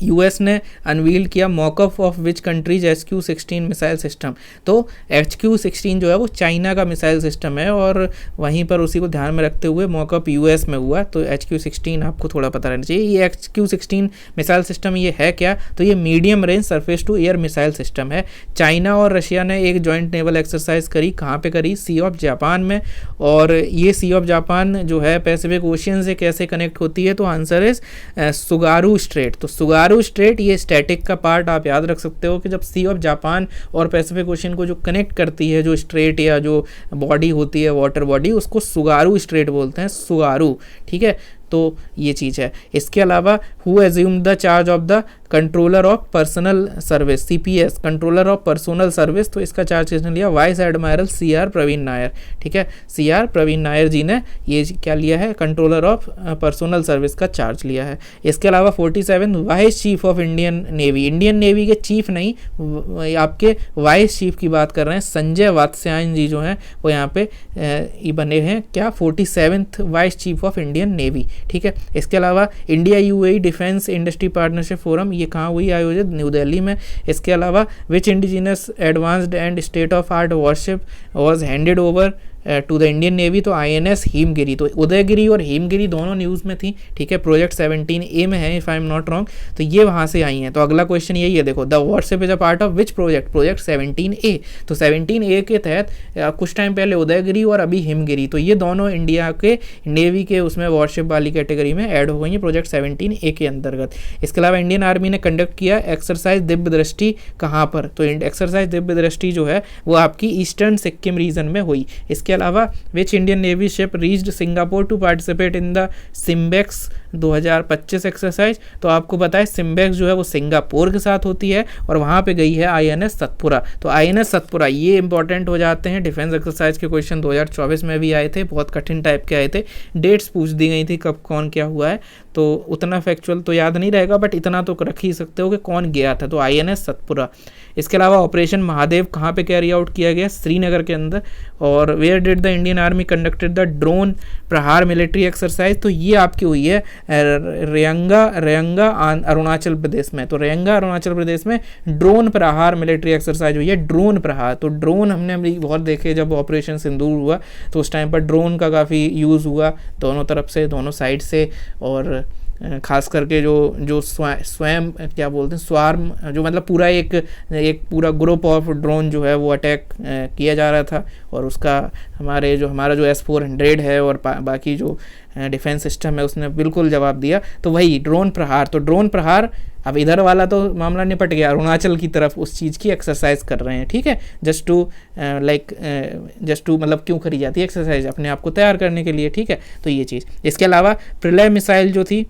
यूएस ने अनवील किया, mock-up of which countries HQ-16 missile system. तो HQ-16 जो है वो चाइना का मिसाइल सिस्टम है और वहीं पर उसी को ध्यान में रखते हुए मॉकअप यूएस में हुआ, तो HQ-16 आपको थोड़ा पता रहना चाहिए। ये HQ-16 मिसाइल सिस्टम ये है क्या, तो ये medium range surface to air missile system है। चाइना और रशिया ने एक जॉइंट नेवल एक्सरसाइज करी, कहाँ पे करी, सी ऑफ जापान में। और ये सी ऑफ जापान जो है पैसिफिक ओशियन से कैसे कनेक्ट होती है, तो आंसर इज सुगारू स्ट्रेट। तो सुगारू स्ट्रेट ये स्टैटिक का पार्ट आप याद रख सकते हो कि जब सी ऑफ जापान और पैसिफिक ओशियन को जो कनेक्ट करती है, जो स्ट्रेट या जो बॉडी होती है वाटर बॉडी, उसको सुगारू स्ट्रेट बोलते हैं, सुगारू, ठीक है। तो ये चीज़ है। इसके अलावा who assumed the charge of the controller of personal service, CPS, controller of personal service, तो इसका चार्ज किसने लिया, vice admiral CR Praveen Nair, ठीक है। CR प्रवीण नायर जी ने ये क्या लिया है, कंट्रोलर ऑफ पर्सनल सर्विस का चार्ज लिया है। इसके अलावा 47 vice chief of Indian navy, Indian navy के चीफ नहीं, आपके वाइस चीफ की बात कर रहे हैं, संजय वात्स्यायन जी जो हैं वो यहाँ पे ये बने हैं क्या, 47th vice chief of Indian navy, ठीक है। इसके अलावा India UAE defence industry partnership forum, ये कहाँ हुई आयोजित, न्यू दिल्ली में। इसके अलावा which indigenous advanced and state of art warship was handed over to the Indian navy, तो INS हिमगिरी। तो उदयगिरी और हिमगिरी दोनों न्यूज़ में थी, ठीक है, प्रोजेक्ट 17A में है if I am not wrong, तो ये वहाँ से आई हैं। तो अगला क्वेश्चन यही है, देखो the worship is a part of which project, project 17A। तो 17A के तहत कुछ टाइम पहले उदयगिरी और अभी हिमगिरी, तो ये दोनों इंडिया के नेवी के उसमें वॉरशिप वाली कैटेगरी में ऐड हो गई हैं प्रोजेक्ट 17A के अंतर्गत। इसके अलावा इंडियन आर्मी ने कंडक्ट किया एक्सरसाइज दिव्य दृष्टि, कहाँ पर, तो एक्सरसाइज दिव्य दृष्टि जो है वो आपकी ईस्टर्न सिक्किम रीजन में हुई। इसके अलावा which Indian navy ship reached Singapore to participate in the SIMBEX 2025 exercise, तो आपको पता है सिम्बेक्स जो है वो सिंगापुर के साथ होती है और वहाँ पे गई है INS सतपुरा। तो INS सतपुरा ये इंपॉर्टेंट हो जाते हैं, डिफेंस एक्सरसाइज के क्वेश्चन 2024 में भी आए थे, बहुत कठिन टाइप के आए थे, डेट्स पूछ दी गई थी कब कौन क्या हुआ है, तो उतना फैक्चुअल तो याद नहीं रहेगा बट इतना तो रख ही सकते हो कि कौन गया था, तो INS सतपुरा। इसके अलावा ऑपरेशन महादेव कहाँ पे कैरी आउट किया गया, श्रीनगर के अंदर। और where did the Indian army conducted the drone Prahar military exercise, तो ये आपकी हुई है रेंगा अरुणाचल प्रदेश में। तो रेंगा अरुणाचल प्रदेश में ड्रोन प्रहार मिलिट्री एक्सरसाइज हुई है, ड्रोन प्रहार। तो ड्रोन हमने अभी बहुत देखे, जब ऑपरेशन सिंदूर हुआ तो उस टाइम पर ड्रोन का काफ़ी यूज़ हुआ दोनों तरफ से, दोनों साइड से, और खास करके जो स्वयं क्या बोलते हैं, स्वार्म, जो मतलब पूरा एक पूरा ग्रुप ऑफ ड्रोन जो है वो अटैक किया जा रहा था, और उसका हमारा जो S-400 है और बाकी जो डिफेंस सिस्टम है उसने बिल्कुल जवाब दिया। तो वही ड्रोन प्रहार, तो ड्रोन प्रहार, अब इधर वाला तो मामला निपट गया, अरुणाचल की तरफ उस चीज़ की एक्सरसाइज कर रहे हैं, ठीक है, जस्ट टू मतलब क्यों करी जाती है एक्सरसाइज, अपने आप को तैयार करने के लिए, ठीक है। तो ये चीज़। इसके अलावा प्रलय मिसाइल जो थी,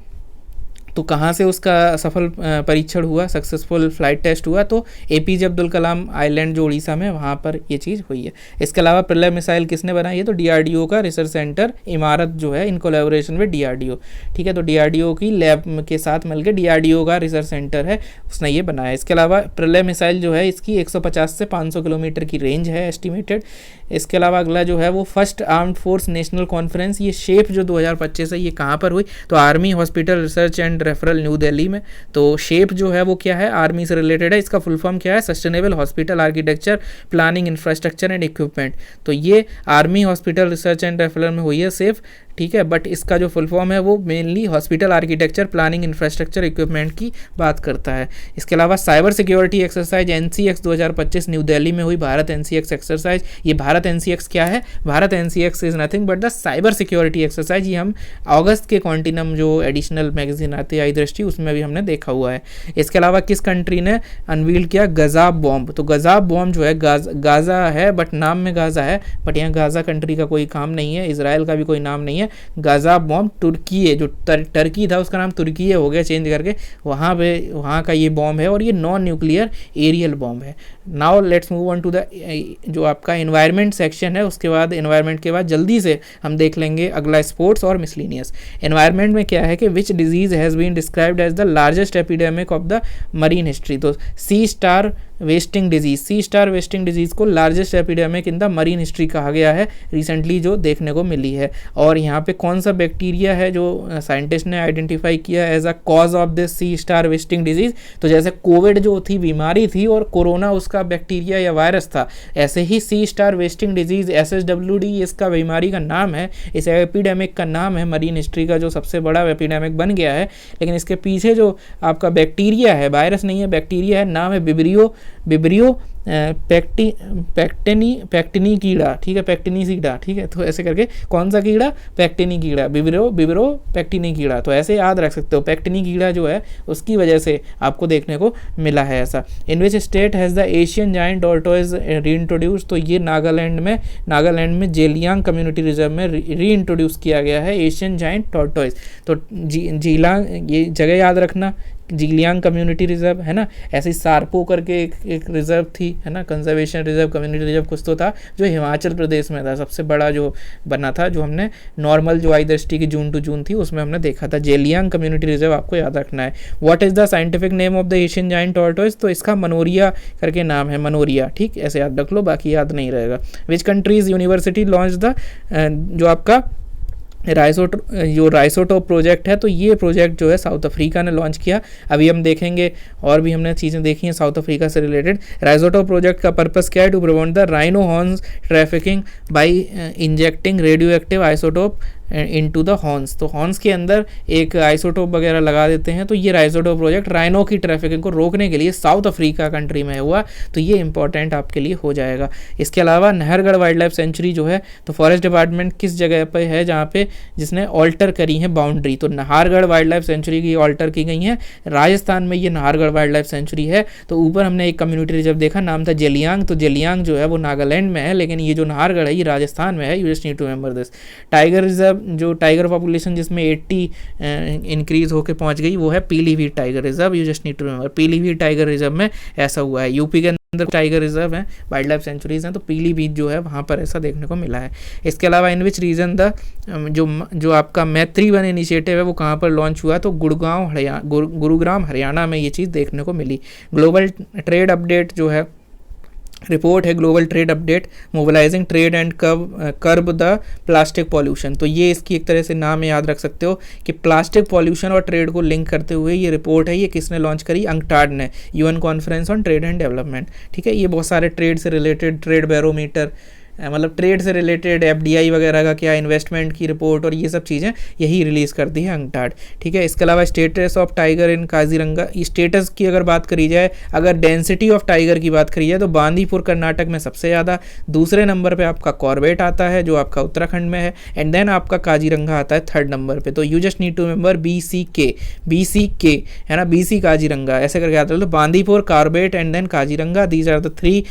तो कहाँ से उसका सफल परीक्षण हुआ, सक्सेसफुल फ्लाइट टेस्ट हुआ, तो APJ अब्दुल कलाम आइलैंड जो उड़ीसा में, वहाँ पर ये चीज़ हुई है। इसके अलावा प्रलय मिसाइल किसने बनाई है, तो DRDO का रिसर्च सेंटर इमारत जो है इन कोलैबोरेशन में DRDO, ठीक है। तो DRDO की लैब के साथ मिलकर DRDO का रिसर्च सेंटर है, उसने ये बनाया। इसके अलावा प्रलय मिसाइल जो है इसकी 150 से 500 किलोमीटर की रेंज है एस्टिमेटेड। इसके अलावा अगला जो है वो first armed force national conference, ये शेप जो 2025 है ये कहाँ पर हुई, तो army hospital research and referral new Delhi में। तो शेप जो है वो क्या है, आर्मी से रिलेटेड है, इसका फुल फॉर्म क्या है, sustainable hospital architecture planning infrastructure and equipment. तो ये army hospital research and referral में हुई है सेफ, ठीक है, बट इसका जो फुल फॉर्म है वो mainly hospital architecture planning infrastructure equipment की बात करता है। इसके अलावा cyber security exercise NCX 2025 new Delhi में हुई, भारत NCX एक्सरसाइज। ये भारत NCX क्या है, Bharat NCX is nothing but the cyber security exercise. ये हम अगस्त के कॉन्टिनम जो एडिशनल मैगजीन आती है आई दृष्टि, उसमें भी हमने देखा हुआ है। इसके अलावा किस कंट्री ने अनवील किया गजाब बॉम्ब, तो गजाब बॉम्ब जो है गाजा है बट नाम में गाजा है, बट यहाँ गाजा कंट्री का कोई काम नहीं है, इसराइल का भी कोई नाम नहीं है, है। गाजा बॉम्ब तुर्की है, जो टर्की था उसका नाम तुर्की हो गया चेंज करके, वहाँ का ये बॉम्ब है और ये नॉन न्यूक्लियर एरियल बॉम्ब है। Now let's move on to the जो आपका एनवायरनमेंट सेक्शन है, उसके बाद एनवायरनमेंट के बाद जल्दी से हम देख लेंगे अगला स्पोर्ट्स और मिसलिनियस। एनवायरनमेंट में क्या है कि which disease has been described as the largest epidemic of the marine history. तो सी स्टार वेस्टिंग डिजीज़ को largest epidemic in the marine history कहा गया है, रिसेंटली जो देखने को मिली है। और यहाँ पे कौन सा बैक्टीरिया है जो साइंटिस्ट ने आइडेंटिफाई किया as a cause of this sea star wasting disease. तो जैसे कोविड जो थी बीमारी थी और कोरोना उसका बैक्टीरिया या वायरस था, ऐसे ही सी स्टार वेस्टिंग डिजीज़ SSWD इसका बीमारी का नाम है, इस एपिडेमिक का नाम है, मरीन हिस्ट्री का जो सबसे बड़ा एपिडेमिक बन गया है। लेकिन इसके पीछे जो आपका बैक्टीरिया है, वायरस नहीं है बैक्टीरिया है, नाम है विब्रियो पैक्टिनी कीड़ा, ठीक है, पैक्टिनीसीडा, ठीक है। तो ऐसे करके कौन सा कीड़ा, पैक्टिनी कीड़ा, विब्रो पैक्टिनी कीड़ा, तो ऐसे याद रख सकते हो। पैक्टिनी कीड़ा जो है उसकी वजह से आपको देखने को मिला है ऐसा। In which state has the Asian giant tortoise reintroduce. तो ये नागालैंड में जेलियांग कम्युनिटी रिजर्व में रीइंट्रोड्यूस किया गया है एशियन जायंट टॉर्टोइज। तो जीलांग, ये जगह याद रखना, जिलियांग कम्युनिटी रिजर्व है ना। ऐसे ही सारपो करके एक रिजर्व थी, है ना, कंजर्वेशन रिजर्व, कम्युनिटी रिजर्व कुछ तो था, जो हिमाचल प्रदेश में था, सबसे बड़ा जो बना था, जो हमने नॉर्मल जो आई दृष्टि की जून टू जून थी उसमें हमने देखा था। जेलियांग कम्युनिटी रिजर्व आपको याद रखना है। What is the scientific name of the Asian giant tortoise. तो इसका मनोरिया करके नाम है, मनोरिया, ठीक, ऐसे याद रख लो, बाकी याद नहीं रहेगा। Which countries university launch the जो आपका राइसोटोप प्रोजेक्ट है। तो ये प्रोजेक्ट जो है साउथ अफ्रीका ने लॉन्च किया। अभी हम देखेंगे और भी हमने चीज़ें देखी हैं साउथ अफ्रीका से रिलेटेड। राइसोटोप प्रोजेक्ट का पर्पस क्या है, to prevent the rhino horns trafficking by injecting radio active isotope into the horns. तो हॉर्न्स के अंदर एक आइसोटोप वगैरह लगा देते हैं। तो ये राइसोटोप प्रोजेक्ट राइनो की ट्रैफिकिंग को रोकने के लिए साउथ अफ्रीका कंट्री में हुआ, तो ये इंपॉर्टेंट आपके लिए हो जाएगा। इसके अलावा नाहरगढ़ वाइल्ड लाइफ सेंचुरी जो है, तो फॉरेस्ट डिपार्टमेंट किस जगह पे है जहाँ पे जिसने ऑल्टर करी है बाउंड्री। तो नाहरगढ़ वाइल्ड लाइफ सेंचुरी की ऑल्टर की गई है, राजस्थान में ये नाहरगढ़ वाइल्ड लाइफ सेंचुरी है। तो ऊपर हमने एक कम्युनिटी रिजर्व देखा, नाम था जेलियांग। तो जेलियांग जो है वो नागालैंड में है, लेकिन ये जो नाहरगढ़ है ये राजस्थान में है। You just need to remember this. Tiger reserve, जो टाइगर पॉपुलेशन जिसमें 80 इंक्रीज होकर पहुंच गई, वो है Pilibhit tiger reserve. You just need to remember, Pilibhit tiger reserve में ऐसा हुआ है। यूपी के अंदर टाइगर रिजर्व है, वाइल्ड लाइफ सेंचुरीज हैं, तो पीलीभीत जो है वहाँ पर ऐसा देखने को मिला है। इसके अलावा इन विच रीजन द जो आपका मैत्री वन इनिशिएटिव है वो कहाँ पर लॉन्च हुआ, तो गुरुग्राम हरियाणा में ये चीज़ देखने को मिली। ग्लोबल ट्रेड अपडेट जो है रिपोर्ट है, global trade update mobilising trade and कर्ब the plastic pollution. तो ये इसकी एक तरह से नाम याद रख सकते हो कि प्लास्टिक पॉल्यूशन और ट्रेड को लिंक करते हुए ये रिपोर्ट है। ये किसने लॉन्च करी, अंकटाड ने, UN conference on trade and development, ठीक है। ये बहुत सारे ट्रेड से रिलेटेड, ट्रेड बैरोमीटर, मतलब ट्रेड से रिलेटेड FDI वगैरह का क्या, इन्वेस्टमेंट की रिपोर्ट और ये सब चीज़ें यही रिलीज़ करती है अंकटाड, ठीक है। इसके अलावा status of tiger in Kaziranga, status की अगर बात करी जाए, अगर डेंसिटी ऑफ टाइगर की बात करी जाए तो बांदीपुर कर्नाटक में सबसे ज़्यादा, दूसरे नंबर पे आपका कॉर्बेट आता है जो आपका उत्तराखंड में है, एंड देन आपका काजीरंगा आता है थर्ड नंबर पे। तो you just need to remember BCK है ना, BC काजीरंगा, ऐसे करके आता है। तो Bandipur, Corbett and then Kaziranga, these are the 3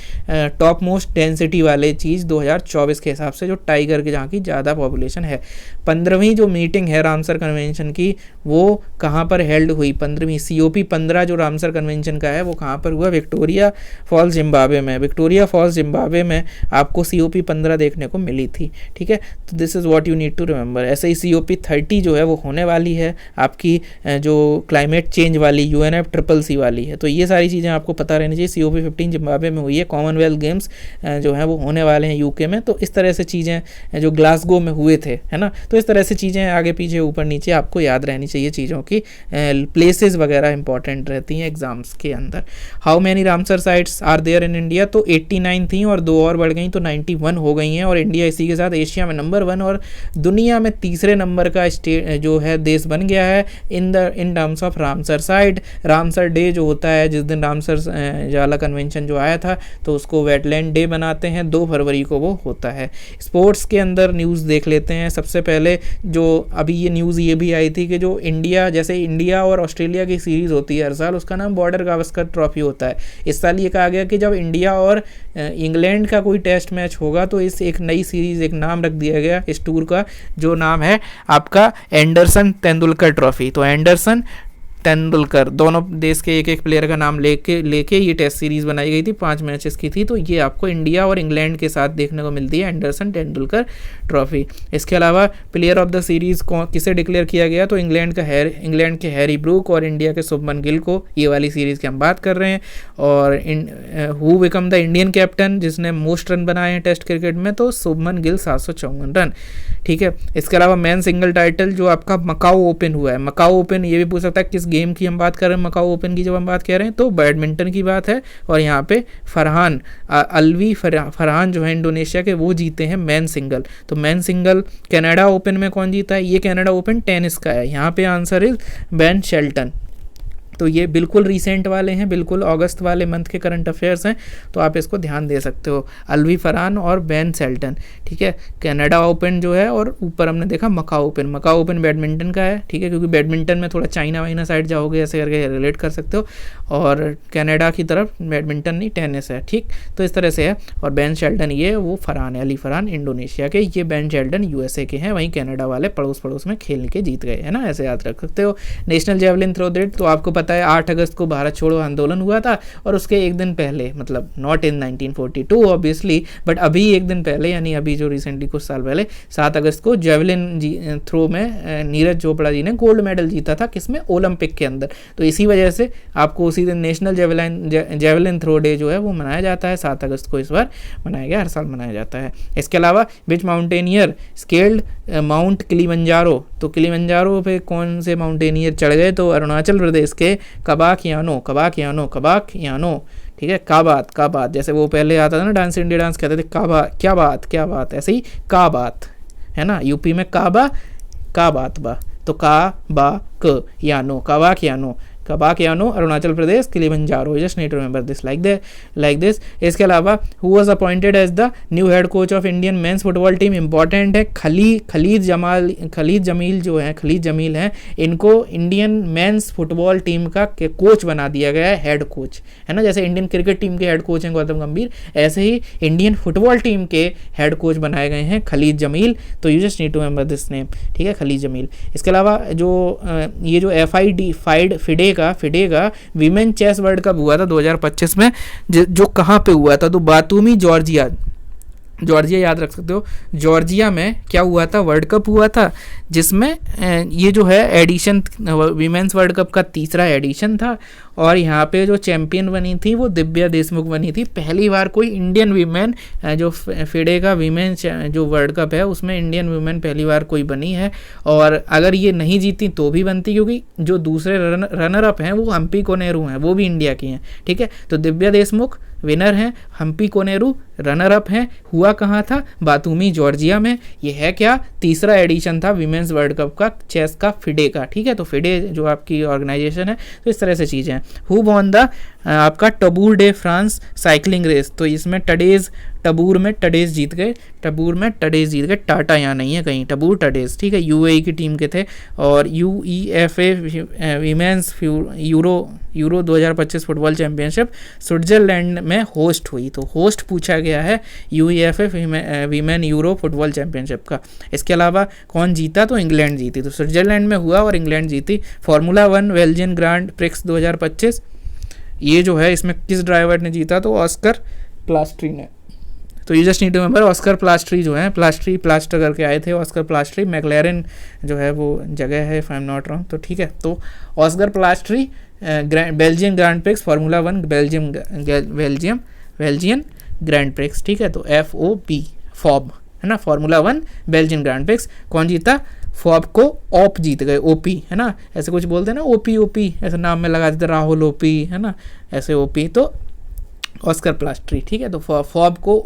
top most density वाले चीज़ 2024 के हिसाब से जो टाइगर के जहाँ की ज़्यादा पॉपुलेशन है। 15वीं जो मीटिंग है रामसर कन्वेंशन की, वो कहाँ पर हेल्ड हुई, 15वीं COP 15 जो रामसर कन्वेंशन का है वो कहाँ पर हुआ, विक्टोरिया फॉल्स जिम्बाब्वे में। विक्टोरिया फॉल्स जिम्बाब्वे में आपको COP 15 देखने को मिली थी, ठीक है। तो this is what you need to remember. ऐसे ही COP 30 जो है वो होने वाली है आपकी, जो क्लाइमेट चेंज वाली UNFCCC वाली है। तो ये सारी चीज़ें आपको पता रहनी चाहिए। COP 15 जिम्बाब्वे में हुई है। कॉमनवेल्थ गेम्स जो है वो होने वाले हैं UK में। तो इस तरह से चीज़ें जो ग्लासगो में हुए थे, है ना, तो इस तरह से चीज़ें आगे पीछे ऊपर नीचे आपको याद रहनी चाहिए चीज़ों की, प्लेसेस वगैरह इंपॉर्टेंट रहती हैं एग्जाम्स के अंदर। How many Ramsar sites are there in India, तो 89 थी और 2 और बढ़ गई तो 91 हो गई हैं। और इंडिया इसी के साथ एशिया में नंबर 1 और दुनिया में तीसरे नंबर का स्टेट जो है देश बन गया है in terms of Ramsar site. Ramsar day जो होता है, जिस दिन रामसर जाला कन्वेंशन जो आया था, तो उसको वेटलैंड डे बनाते हैं। 2 फरवरी को वो होता है। स्पोर्ट्स के अंदर न्यूज़ देख लेते हैं। सबसे पहले जो अभी ये न्यूज़ ये भी आई थी कि जो इंडिया, जैसे इंडिया और ऑस्ट्रेलिया की सीरीज़ होती है हर साल, उसका नाम बॉर्डर गावस्कर ट्रॉफी होता है। इस साल ये कहा गया कि जब इंडिया और इंग्लैंड का कोई टेस्ट मैच होगा तो इस एक नई सीरीज़, एक नाम रख दिया गया इस टूर का, जो नाम है आपका एंडरसन तेंदुलकर ट्रॉफी। तो एंडरसन तेंदुलकर, दोनों देश के एक एक प्लेयर का नाम लेके ये टेस्ट सीरीज़ बनाई गई थी, 5 मैचेस की थी। तो ये आपको इंडिया और इंग्लैंड के साथ देखने को मिलती है एंडरसन तेंदुलकर ट्रॉफी। इसके अलावा प्लेयर ऑफ द सीरीज़ किसे डिक्लेयर किया गया, तो इंग्लैंड के हैरी ब्रूक और इंडिया के शुभमन गिल को, ये वाली सीरीज़ की हम बात कर रहे हैं। और who become the Indian captain, जिसने मोस्ट रन बनाए हैं टेस्ट क्रिकेट में, तो शुभमन गिल 754 रन। ठीक है, इसके अलावा मैन सिंगल टाइटल जो आपका मकाऊ ओपन हुआ है, मकाऊ ओपन ये भी पूछ सकता है किस गेम की हम बात कर रहे हैं। मकाऊ ओपन की जब हम बात कर रहे हैं तो बैडमिंटन की बात है, और यहाँ पे अलवी फरहान जो है इंडोनेशिया के, वो जीते हैं मैन सिंगल। तो मैन सिंगल कनाडा ओपन में कौन जीता है, ये कनाडा ओपन टेनिस का है। यहाँ पे आंसर इज बेन शेल्टन। तो ये बिल्कुल रिसेंट वाले हैं, बिल्कुल अगस्त वाले मंथ के करंट अफेयर्स हैं, तो आप इसको ध्यान दे सकते हो। अलवी फरहान और बेन शेल्टन, ठीक है। कनाडा ओपन जो है, और ऊपर हमने देखा Macau open. Macau open badminton का है, ठीक है, क्योंकि बैडमिंटन में थोड़ा चाइना वाइना साइड जाओगे ऐसे करके रिलेट कर सकते हो, और कनाडा की तरफ बैडमिंटन नहीं टेनिस है, ठीक। तो इस तरह से है। और बेन शेल्टन ये वो फरहान है, अली फरहान इंडोनेशिया के, ये बेन शेल्टन यूएसए के हैं, वहीं कनाडा वाले पड़ोस में खेल के जीत गए, है ना, ऐसे याद रख सकते हो। नेशनल जेवलिन थ्रो डेट तो आपको पता है 8 अगस्त को भारत छोड़ो आंदोलन हुआ था, और उसके एक दिन पहले, मतलब नॉट इन 1942 ऑब्वियसली, बट अभी एक दिन पहले, यानी अभी जो रिसेंटली कुछ साल पहले 7 अगस्त को जेवलिन थ्रो में नीरज चोपड़ा जी ने गोल्ड मेडल जीता था, किसमें, ओलंपिक के अंदर। तो इसी वजह से आपको उसी दिन नेशनल जेवलिन थ्रो डे जो है वो मनाया जाता है, 7 अगस्त को इस बार मनाया गया, हर साल मनाया जाता है। इसके अलावा विच माउंटेनियर स्केल्ड माउंट किलिमंजारो, तो किलिमंजारो पे कौन से माउंटेनियर चढ़ गए, तो अरुणाचल प्रदेश के कबाकयानो, ठीक है। काबात, जैसे वो पहले आता था ना डांस इंडिया डांस, कहते थे क्या बात, ऐसे ही काबात है ना, यूपी में काबा बा, तो कबाकयानो Arunachal Pradesh, Kilimanjaro, just need to remember this like this. इसके अलावा who was appointed as the new head coach of Indian men's football team, important है, खलीद जमील हैं, इनको इंडियन मेंस फुटबॉल टीम का कोच बना दिया गया है, हेड कोच, है ना। जैसे इंडियन क्रिकेट टीम के हेड कोच हैं गौतम गंभीर, ऐसे ही इंडियन फुटबॉल टीम के हेड कोच बनाए गए हैं खलीद जमील। तो you just need to remember this name, ठीक है, खलीद जमील। इसके अलावा ये जो FIDE का वीमेन चेस वर्ल्ड कप हुआ था 2025 में, जो कहाँ पे हुआ था, तो बातूमी जॉर्जिया याद रख सकते हो। जॉर्जिया में क्या हुआ था, वर्ल्ड कप हुआ था, जिसमें ये जो है एडिशन, वीमेंस वर्ल्ड कप का तीसरा एडिशन था, और यहाँ पे जो चैंपियन बनी थी वो दिव्या देशमुख बनी थी। पहली बार कोई इंडियन वीमेन, जो FIDE का वीमेन जो वर्ल्ड कप है उसमें इंडियन वीमेन पहली बार कोई बनी है, और अगर ये नहीं जीती तो भी बनती, क्योंकि जो दूसरे रनर अप हैं वो हम्पी कोनेरू हैं, वो भी इंडिया की हैं, ठीक है। तो दिव्या देशमुख विनर हैं, हम्पी कोनेरू रनर अप हैं। हुआ कहाँ था, बातूमी जॉर्जिया में। ये है क्या, तीसरा एडिशन था वीमेंस वर्ल्ड कप का चेस का, FIDE का, ठीक है। तो FIDE जो आपकी ऑर्गेनाइजेशन है, तो इस तरह से चीज़ें हैं। हु वॉन द आपका टबूर डे फ्रांस साइकिलिंग रेस, तो इसमें टबूर में टडेज जीत गए, टाटा यहाँ नहीं है कहीं, टडेज, ठीक है, UAE की टीम के थे। और UEFA women's euro 2025 football championship Switzerland में होस्ट हुई, तो होस्ट पूछा गया है UEFA women euro football championship का। इसके अलावा कौन जीता, तो इंग्लैंड जीती, तो स्विट्जरलैंड में हुआ और इंग्लैंड जीती। फार्मूला 1 बेल्जियन ग्रांड प्रिक्स 2025, ये जो है इसमें किस ड्राइवर ने जीता, तो ऑस्कर प्लास्ट्री ने। तो you just need to remember Oscar Piastri जो है, प्लास्टर करके आए थे ऑस्कर प्लास्ट्री, मैक्लेरन जो है वो जगह है, if I am not wrong, तो ठीक है। तो Oscar Piastri Belgian Grand Prix Formula 1 Belgian Grand Prix, ठीक है। तो FOB है ना, फार्मूला 1 बेल्जियन ग्रैंड प्रिक्स। कौन जीता, फॉब को OP जीत गए, OP है ना, ऐसे कुछ बोलते हैं ना, OP ऐसे नाम में लगा देते, राहुल OP है ना, ऐसे OP। तो ऑस्कर प्लास्ट्री, ठीक है। तो फॉब को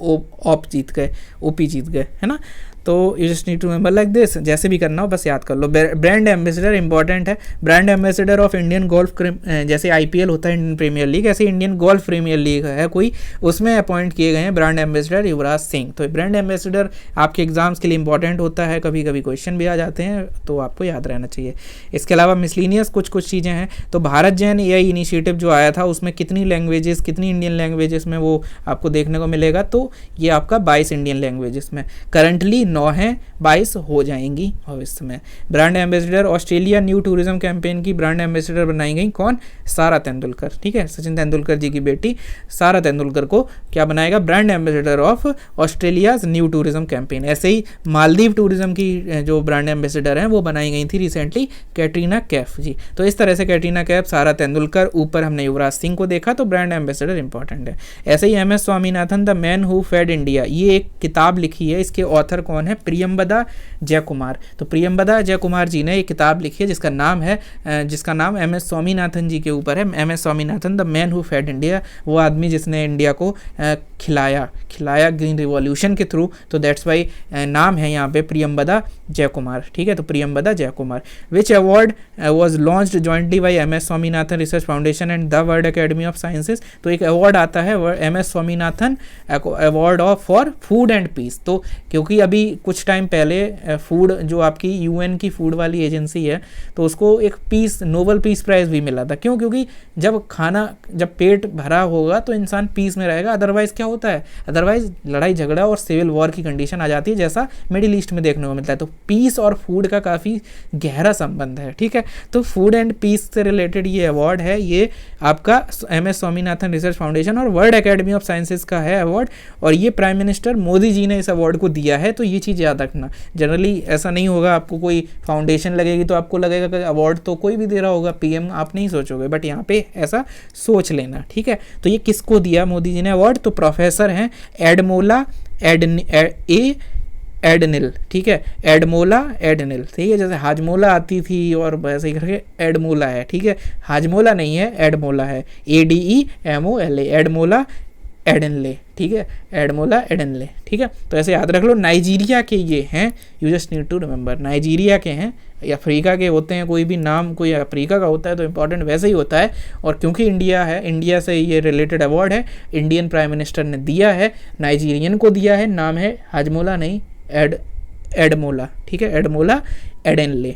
ओप जीत गए, ओपी जीत गए, है ना। तो you just need to remember like this, जैसे भी करना हो बस याद कर लो। ब्रांड एम्बेसडर इंपॉर्टेंट है, brand ambassador of Indian golf, जैसे आईपीएल होता है इंडियन प्रीमियर लीग, ऐसे इंडियन गोल्फ प्रीमियर लीग है कोई, उसमें अपॉइंट किए गए हैं ब्रांड एम्बेसडर युवराज सिंह। तो ब्रांड एम्बेसडर आपके एग्जाम्स के लिए इंपॉर्टेंट होता है, कभी कभी क्वेश्चन भी आ जाते हैं, तो आपको याद रहना चाहिए। इसके अलावा मिसलिनियस कुछ चीज़ें हैं। तो भारत जैन एआई इनिशिएटिव जो आया था उसमें कितनी लैंग्वेजेस, कितनी इंडियन लैंग्वेजेस में वो आपको देखने को मिलेगा, तो ये आपका 22 इंडियन लैंग्वेजेस में, करंटली 9 हैं, 22 हो जाएंगी भविष्य में। Brand ambassador Australia new tourism campaign की ब्रांड एम्बेसडर बनाई गई, कौन? सारा तेंदुलकर, ठीक है, सचिन तेंदुलकर जी की बेटी सारा तेंदुलकर को क्या बनाएगा? Brand ambassador of Australia's new tourism campaign. ऐसे ही मालदीव टूरिज्म की जो ब्रांड एम्बेसडर हैं वो बनाई गई थी रिसेंटली, कैटरीना कैफ जी। तो इस तरह से कैटरीना कैफ, सारा तेंदुलकर, ऊपर हमने युवराज सिंह को देखा, तो ब्रांड एम्बेसडर इंपॉर्टेंट है। ऐसे ही MS Swaminathan the man who fed India, ये एक किताब लिखी है, इसके ऑथर कौन है? प्रियंबदा जयकुमार। तो प्रियंबदा जयकुमार जी ने एक किताब लिखी है जिसका नाम MS स्वामीनाथन जी के ऊपर है। MS Swaminathan the man who fed India, वो आदमी जिसने इंडिया को खिलाया ग्रीन रिवॉल्यूशन के थ्रू, तो दैट्स वाई नाम है यहाँ पे प्रियंबदा जयकुमार, ठीक है। तो Priyambada Jayakumar. Which award was launched jointly by MS Swaminathan research foundation and the world academy of sciences. तो एक अवार्ड आता है MS Swaminathan award for food and peace. तो क्योंकि अभी कुछ टाइम पहले फूड जो आपकी UN की फूड वाली एजेंसी है, तो उसको एक नोबेल पीस प्राइज़ भी मिला था। क्यों? क्योंकि जब पेट भरा होगा तो इंसान पीस में रहेगा, अदरवाइज क्या होता है? अदरवाइज लड़ाई झगड़ा और सिविल वॉर की कंडीशन आ जाती है, जैसा मिडिल ईस्ट में देखने को मिलता है। तो पीस और फूड का काफ़ी गहरा संबंध है, ठीक है। तो फूड एंड पीस से रिलेटेड ये अवार्ड है, ये आपका MS स्वामीनाथन रिसर्च फाउंडेशन और वर्ल्ड अकेडमी ऑफ साइंसेज का है अवार्ड, और ये प्राइम मिनिस्टर मोदी जी ने इस अवार्ड को दिया है। तो ये चीज़ याद रखना। जनरली ऐसा नहीं होगा, आपको कोई फाउंडेशन लगेगी तो आपको लगेगा कि अवार्ड तो कोई भी दे रहा होगा, PM आप नहीं सोचोगे, बट यहाँ पे ऐसा सोच लेना, ठीक है। तो ये किसको दिया मोदी जी ने अवार्ड? तो प्रोफेसर हैं एडमोला एडनिल, ठीक है, एडमोला एडनिल, ठीक है। जैसे हाजमोला आती थी और वैसे ही करके एडमोला है, ठीक है, हाजमोला नहीं है, एडमोला है, ADEMOLA, एडमोला एडनले, ठीक है, एडमोला एडनले, ठीक है। तो ऐसे याद रख लो। नाइजीरिया के ये हैं, you just need to remember, Nigeria के हैं, या अफ्रीका के होते हैं, कोई भी नाम कोई अफ्रीका का होता है तो इंपॉर्टेंट वैसे ही होता है। और क्योंकि इंडिया है, इंडिया से ये रिलेटेड अवार्ड है, इंडियन प्राइम मिनिस्टर ने दिया है, नाइजीरियन को दिया है, नाम है हाजमोला नहीं, एडमोला, ठीक है, एडमोला एडनले,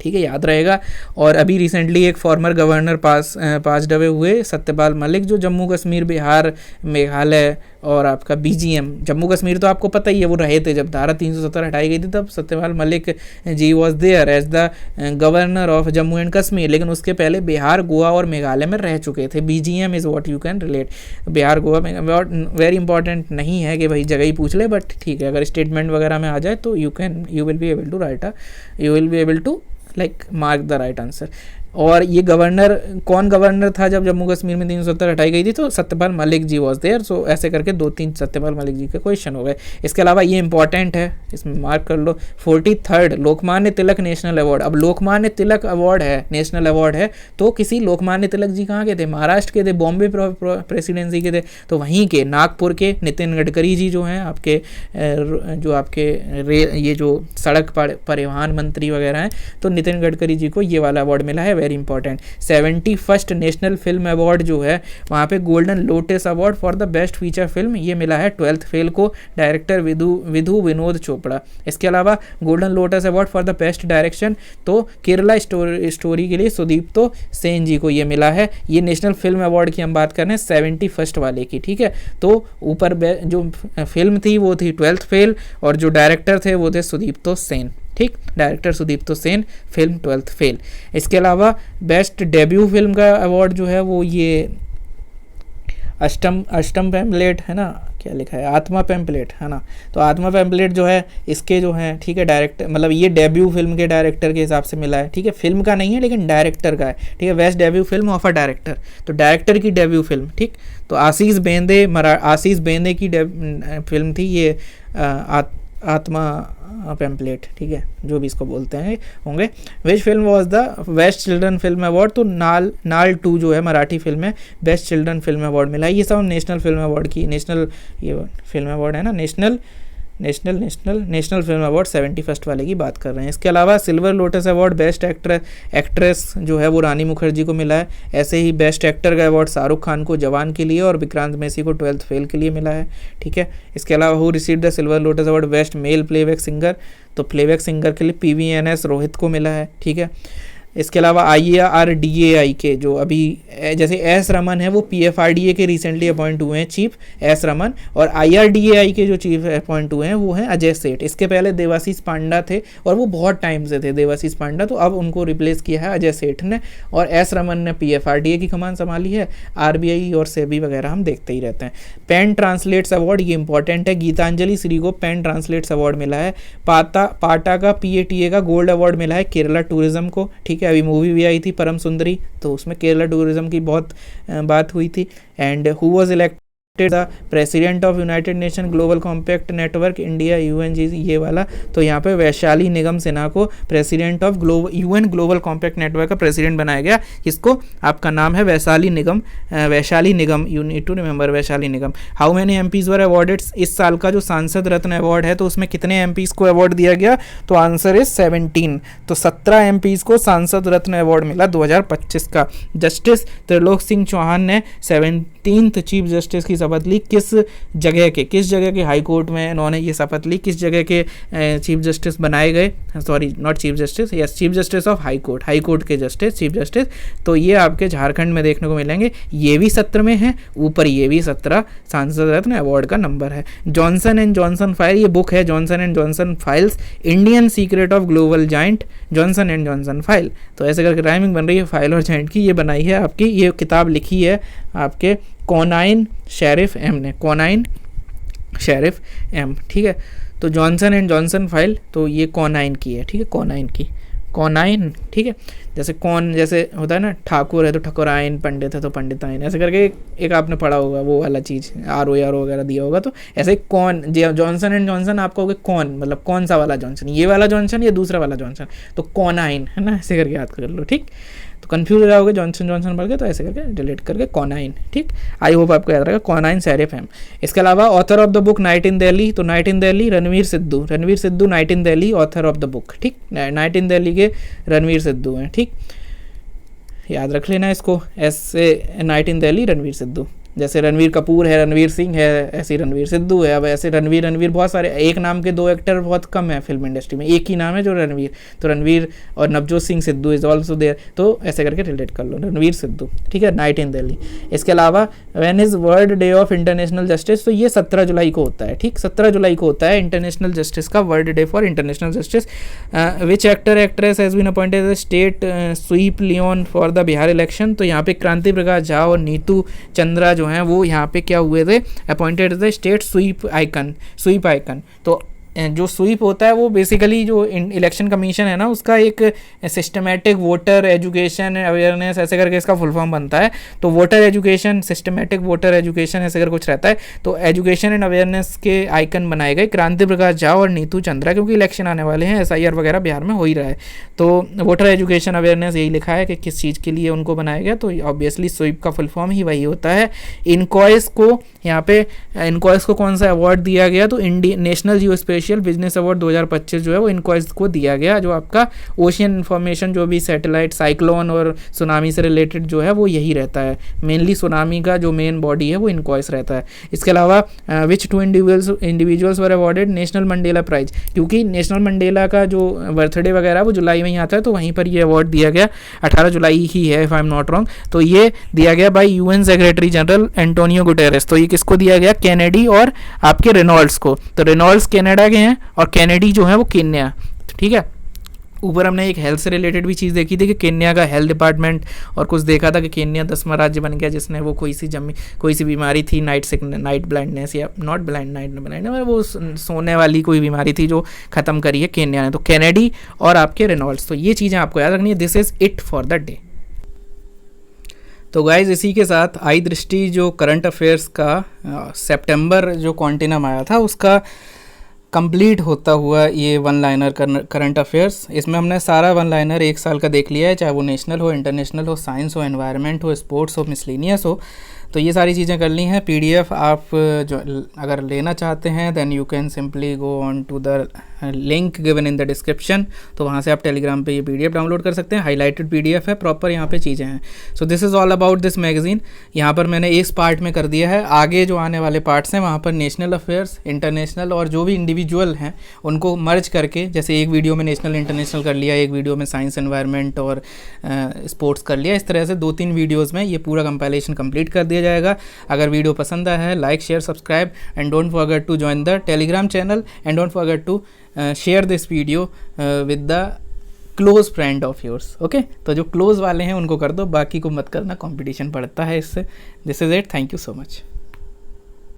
ठीक है, याद रहेगा। और अभी रिसेंटली एक फॉर्मर गवर्नर पास डबे हुए, सत्यपाल मलिक, जो जम्मू कश्मीर, बिहार, मेघालय और आपका BGM, जम्मू कश्मीर तो आपको पता ही है, वो रहे थे जब धारा 370 हटाई गई थी, तब Satyapal Malik ji was there as the governor of Jammu and Kashmir, लेकिन उसके पहले बिहार, गोवा और मेघालय में रह चुके थे। BGM is what you can relate. Bihar, Goa में वेरी इंपॉर्टेंट नहीं है कि भाई जगह ही पूछ ले, बट ठीक है, अगर स्टेटमेंट वगैरह में आ जाए तो you will be able to like mark the right answer. और ये कौन गवर्नर था जब जम्मू कश्मीर में 370 हटाई गई थी? तो सत्यपाल मलिक जी वॉज देयर। सो ऐसे करके 2-3 सत्यपाल मलिक जी के क्वेश्चन हो गए। इसके अलावा ये इंपॉर्टेंट है, इसमें मार्क कर लो, 43rd Lokmanya Tilak national award. अब लोकमान्य तिलक अवार्ड है, नेशनल अवार्ड है, तो किसी लोकमान्य तिलक जी कहाँ के थे? महाराष्ट्र के थे, बॉम्बे प्रेसिडेंसी के थे, तो वहीं के नागपुर के नितिन गडकरी जी जो हैं आपके ये जो सड़क परिवहन मंत्री वगैरह हैं, तो नितिन गडकरी जी को ये वाला अवार्ड मिला है, very important. 71st national film award जो है, वहाँ पे golden lotus award for the best feature film ये मिला है 12th फेल को, डायरेक्टर विधु विनोद चोपड़ा। इसके अलावा golden lotus award for the best direction तो केरला स्टोरी के लिए सुदीप्तो सेन जी को ये मिला है। ये नेशनल फिल्म अवार्ड की हम बात कर रहे हैं 71st वाले की, ठीक है। तो ऊपर जो फिल्म थी वो थी 12th फेल, और जो डायरेक्टर थे वो थे सुदीप्तो सेन, ठीक, director Sudipto Sen, film 12th fail. इसके अलावा बेस्ट डेब्यू फिल्म का अवार्ड जो है वो ये अष्टम पैम्पलेट है ना, क्या लिखा है, आत्मा पैम्पलेट है ना, तो आत्मा पैम्पलेट जो है इसके जो है, ठीक है, डायरेक्टर मतलब ये डेब्यू फिल्म के डायरेक्टर के हिसाब से मिला है, ठीक है, फिल्म का नहीं है लेकिन डायरेक्टर का है, ठीक है, best debut film of a director, तो डायरेक्टर की डेब्यू फिल्म, ठीक। तो आशीष बेंदे की फिल्म थी ये आत्मा पैम्पलेट, ठीक है, जो भी इसको बोलते हैं होंगे। Which film was the best children film award, तो नाल 2 जो है मराठी फिल्म है, बेस्ट चिल्ड्रन फिल्म अवार्ड मिला है। ये सब नेशनल फिल्म अवार्ड की, नेशनल ये फिल्म अवार्ड है ना, नेशनल फिल्म अवार्ड 71st वाले की बात कर रहे हैं। इसके अलावा silver lotus award best actress जो है वो रानी मुखर्जी को मिला है। ऐसे ही बेस्ट एक्टर का अवार्ड शाहरुख खान को जवान के लिए और विक्रांत मैसी को 12th फेल के लिए मिला है, ठीक है। इसके अलावा who received the silver lotus award best male playback singer, तो प्लेबैक सिंगर के लिए PVNS रोहित को मिला है, ठीक है। इसके अलावा IRDAI के जो अभी जैसे एस रमन है वो PFRDA के रिसेंटली अपॉइंट हुए हैं चीफ, एस रमन, और IRDAI के जो चीफ अपॉइंट हुए हैं वो हैं अजय सेठ। इसके पहले देवाशीष पांडा थे और वो बहुत टाइम से थे देवाशीष पांडा, तो अब उनको रिप्लेस किया है अजय सेठ ने, और एस रमन ने PFRDA की कमान संभाली है। RBI और सेबी वगैरह हम देखते ही रहते हैं। पेन ट्रांसलेट्स अवार्ड, ये इंपॉर्टेंट है, गीतांजलि श्री को पेन ट्रांसलेट्स अवार्ड मिला है। पाटा का PATA का गोल्ड अवार्ड मिला है केरला टूरिज्म को, ठीक है। अभी मूवी भी आई थी परम सुंदरी, तो उसमें केरला टूरिज्म की बहुत बात हुई थी। And who was elected the president of United nation global compact network India UNGC, ये वाला, तो यहाँ पे वैशाली निगम सिन्हा को president of UN global compact network का प्रेसिडेंट बनाया गया। इसको आपका नाम है Vaishali Nigam, you need to remember Vaishali Nigam. How many MPs were awarded, इस साल का जो सांसद रत्न अवार्ड है तो उसमें कितने MPs को अवार्ड दिया गया, तो आंसर इज 17, तो 17 MPs को सांसद रत्न अवार्ड मिला 2025 का। जस्टिस त्रिलोक सिंह चौहान ने 17th चीफ जस्टिस की शपथ ली, किस जगह के हाई कोर्ट में इन्होंने ये शपथ ली, किस जगह के चीफ जस्टिस बनाए गए, sorry not chief justice, yes chief justice of high court के जस्टिस, चीफ जस्टिस, तो ये आपके झारखंड में देखने को मिलेंगे। ये भी 17 में है, ऊपर ये भी 17 सांसद रत्न अवार्ड का नंबर है। जॉनसन एंड जॉनसन फाइल, ये बुक है Johnson and Johnson files, Indian secret of global giant, Johnson and Johnson file, तो ऐसे करके राइमिंग बन रही है फाइल और जाइंट की। ये बनाई है आपकी, ये किताब लिखी है आपके कॉनाइन शेरिफ एम ने, कॉनाइन शेरिफ एम, ठीक है। तो जॉनसन एंड जॉनसन फाइल, तो ये कॉनाइन की है, ठीक है, कॉनाइन, ठीक है। जैसे जैसे होता है ना, ठाकुर है तो ठकुराइन, पंडित है तो पंडिताइन, ऐसे करके एक आपने पढ़ा होगा वो वाला चीज़, RO वगैरह दिया होगा। तो ऐसे जॉनसन एंड जॉनसन आपको होगा कौन, मतलब कौन सा वाला जॉनसन, ये वाला जॉनसन या दूसरा वाला जॉनसन, तो कॉनाइन है ना, ऐसे करके याद कर लो, ठीक। तो कंफ्यूज हो जाओगे जॉनसन पढ़ के, तो ऐसे करके डिलीट करके कॉनाइन, ठीक। आई होप आपको याद रहेगा, कॉनाइन शेरिफ एम। इसके अलावा author of the book night in Delhi, तो night in Delhi Ranveer Sidhu night in Delhi author of the book, ठीक। नाइट इन दिल्ली के रणवीर सिद्धू हैं, ठीक, याद रख लेना इसको, ऐसे नाइट इन दिल्ली रणवीर सिद्धू। जैसे रणवीर कपूर है, रणवीर सिंह है, ऐसे रणवीर सिद्धू है। अब ऐसे रणवीर बहुत सारे, एक नाम के 2 एक्टर बहुत कम है फिल्म इंडस्ट्री में, एक ही नाम है जो रणवीर, तो रणवीर और Navjot Singh Sidhu is also there, तो ऐसे करके रिलेट कर लो, रणवीर सिद्धू, ठीक है, नाइट इन दिल्ली। इसके अलावा when is world day of international justice, तो ये 17 जुलाई को होता है, ठीक, 17 जुलाई को होता है इंटरनेशनल जस्टिस का, world day for international justice. Which actor actress has been appointed as state SVEEP icon for the Bihar election, तो यहाँ पे क्रांति प्रकाश झा और नीतू चंद्रा जो हैं वो यहाँ पे क्या हुए थे, अपॉइंटेड थे स्टेट स्वीप आइकन। तो जो स्वीप होता है वो बेसिकली जो इलेक्शन कमीशन है ना, उसका एक सिस्टमेटिक वोटर एजुकेशन अवेयरनेस ऐसे करके इसका फुल फॉर्म बनता है। तो voter education, systematic voter education ऐसे कर कुछ रहता है। तो एजुकेशन एंड अवेयरनेस के आइकन बनाए गए क्रांति प्रकाश झा और नीतू चंद्रा, क्योंकि इलेक्शन आने वाले हैं, SIR वगैरह बिहार में हो ही रहा है। तो वोटर एजुकेशन अवेयरनेस यही लिखा है कि किस चीज़ के लिए उनको बनाया गया, तो ऑब्वियसली स्वीप का फुल फॉर्म ही वही होता है। इनकॉइस को यहाँ पे कौन सा अवार्ड दिया गया, तो national geo spatial business award 2025 जो है वो इनकॉइस को दिया गया, जो आपका ओशियन इन्फॉर्मेशन, जो भी सैटेलाइट, साइक्लोन और सुनामी से रिलेटेड जो है वो यही रहता है। मेनली सुनामी का जो मेन बॉडी है वो इनकॉइस रहता है। इसके अलावा which 2 individuals were awarded national Mandela prize, क्योंकि नेशनल मंडेला का जो बर्थडे वगैरह वो जुलाई में ही आता है, तो वहीं पर ये अवार्ड दिया गया, 18 जुलाई ही है if I am not wrong. तो ये दिया गया by UN secretary general Antonio Guterres. तो ये किसको दिया गया, कैनेडी और आपके रेनॉल्ड्स को। तो रेनॉल्ड्स कनाडा के हैं और कैनेडी जो है वो केन्या, ठीक है। ऊपर हमने एक हेल्थ से रिलेटेड भी चीज़ देखी थी कि केन्या का हेल्थ डिपार्टमेंट और कुछ देखा था कि केन्या 10वां राज्य बन गया जिसने वो कोई सी बीमारी थी, नाइट ब्लाइंडनेस या नॉट ब्लाइंडनेस, वो सोने वाली कोई बीमारी थी जो ख़त्म करी है केन्या ने। तो कैनेडी और आपके रेनॉल्ड्स, तो ये चीज़ें आपको याद रखनी है। This is it for the day. तो गाइज़ इसी के साथ आई दृष्टि जो करंट अफेयर्स का सितंबर जो क्वांटिनम आया था उसका कंप्लीट होता हुआ ये वन लाइनर करंट अफेयर्स। इसमें हमने सारा वन लाइनर 1 साल का देख लिया है, चाहे वो नेशनल हो, इंटरनेशनल हो, साइंस हो, एनवायरनमेंट हो, स्पोर्ट्स हो, मिसलेनियस हो। तो ये सारी चीज़ें कर ली हैं। पीडीएफ आप जो अगर लेना चाहते हैं then you can simply go on to the link given in the description. तो वहाँ से आप टेलीग्राम पे ये पीडीएफ डाउनलोड कर सकते हैं। हाईलाइटेड पीडीएफ है, प्रॉपर यहाँ पे चीज़ें हैं। सो this is all about this magazine. यहाँ पर मैंने इस पार्ट में कर दिया है। आगे जो आने वाले पार्ट्स हैं वहाँ पर नेशनल अफेयर्स, इंटरनेशनल और जो भी इंडिविजुअल हैं उनको मर्ज करके, जैसे एक वीडियो में नेशनल इंटरनेशनल कर लिया, एक वीडियो में साइंस एनवायरनमेंट और स्पोर्ट्स कर लिया, इस तरह से 2-3 वीडियोज़ में ये पूरा कंपाइलेशन कंप्लीट कर दिया जाएगा। अगर वीडियो पसंद आया है, like, share, subscribe and don't forget to join the Telegram channel and don't forget to share this video with the close friend of yours. Okay, तो जो क्लोज वाले हैं उनको कर दो, बाकी को मत करना, कंपटीशन बढ़ता है इससे। This is it, thank you so much.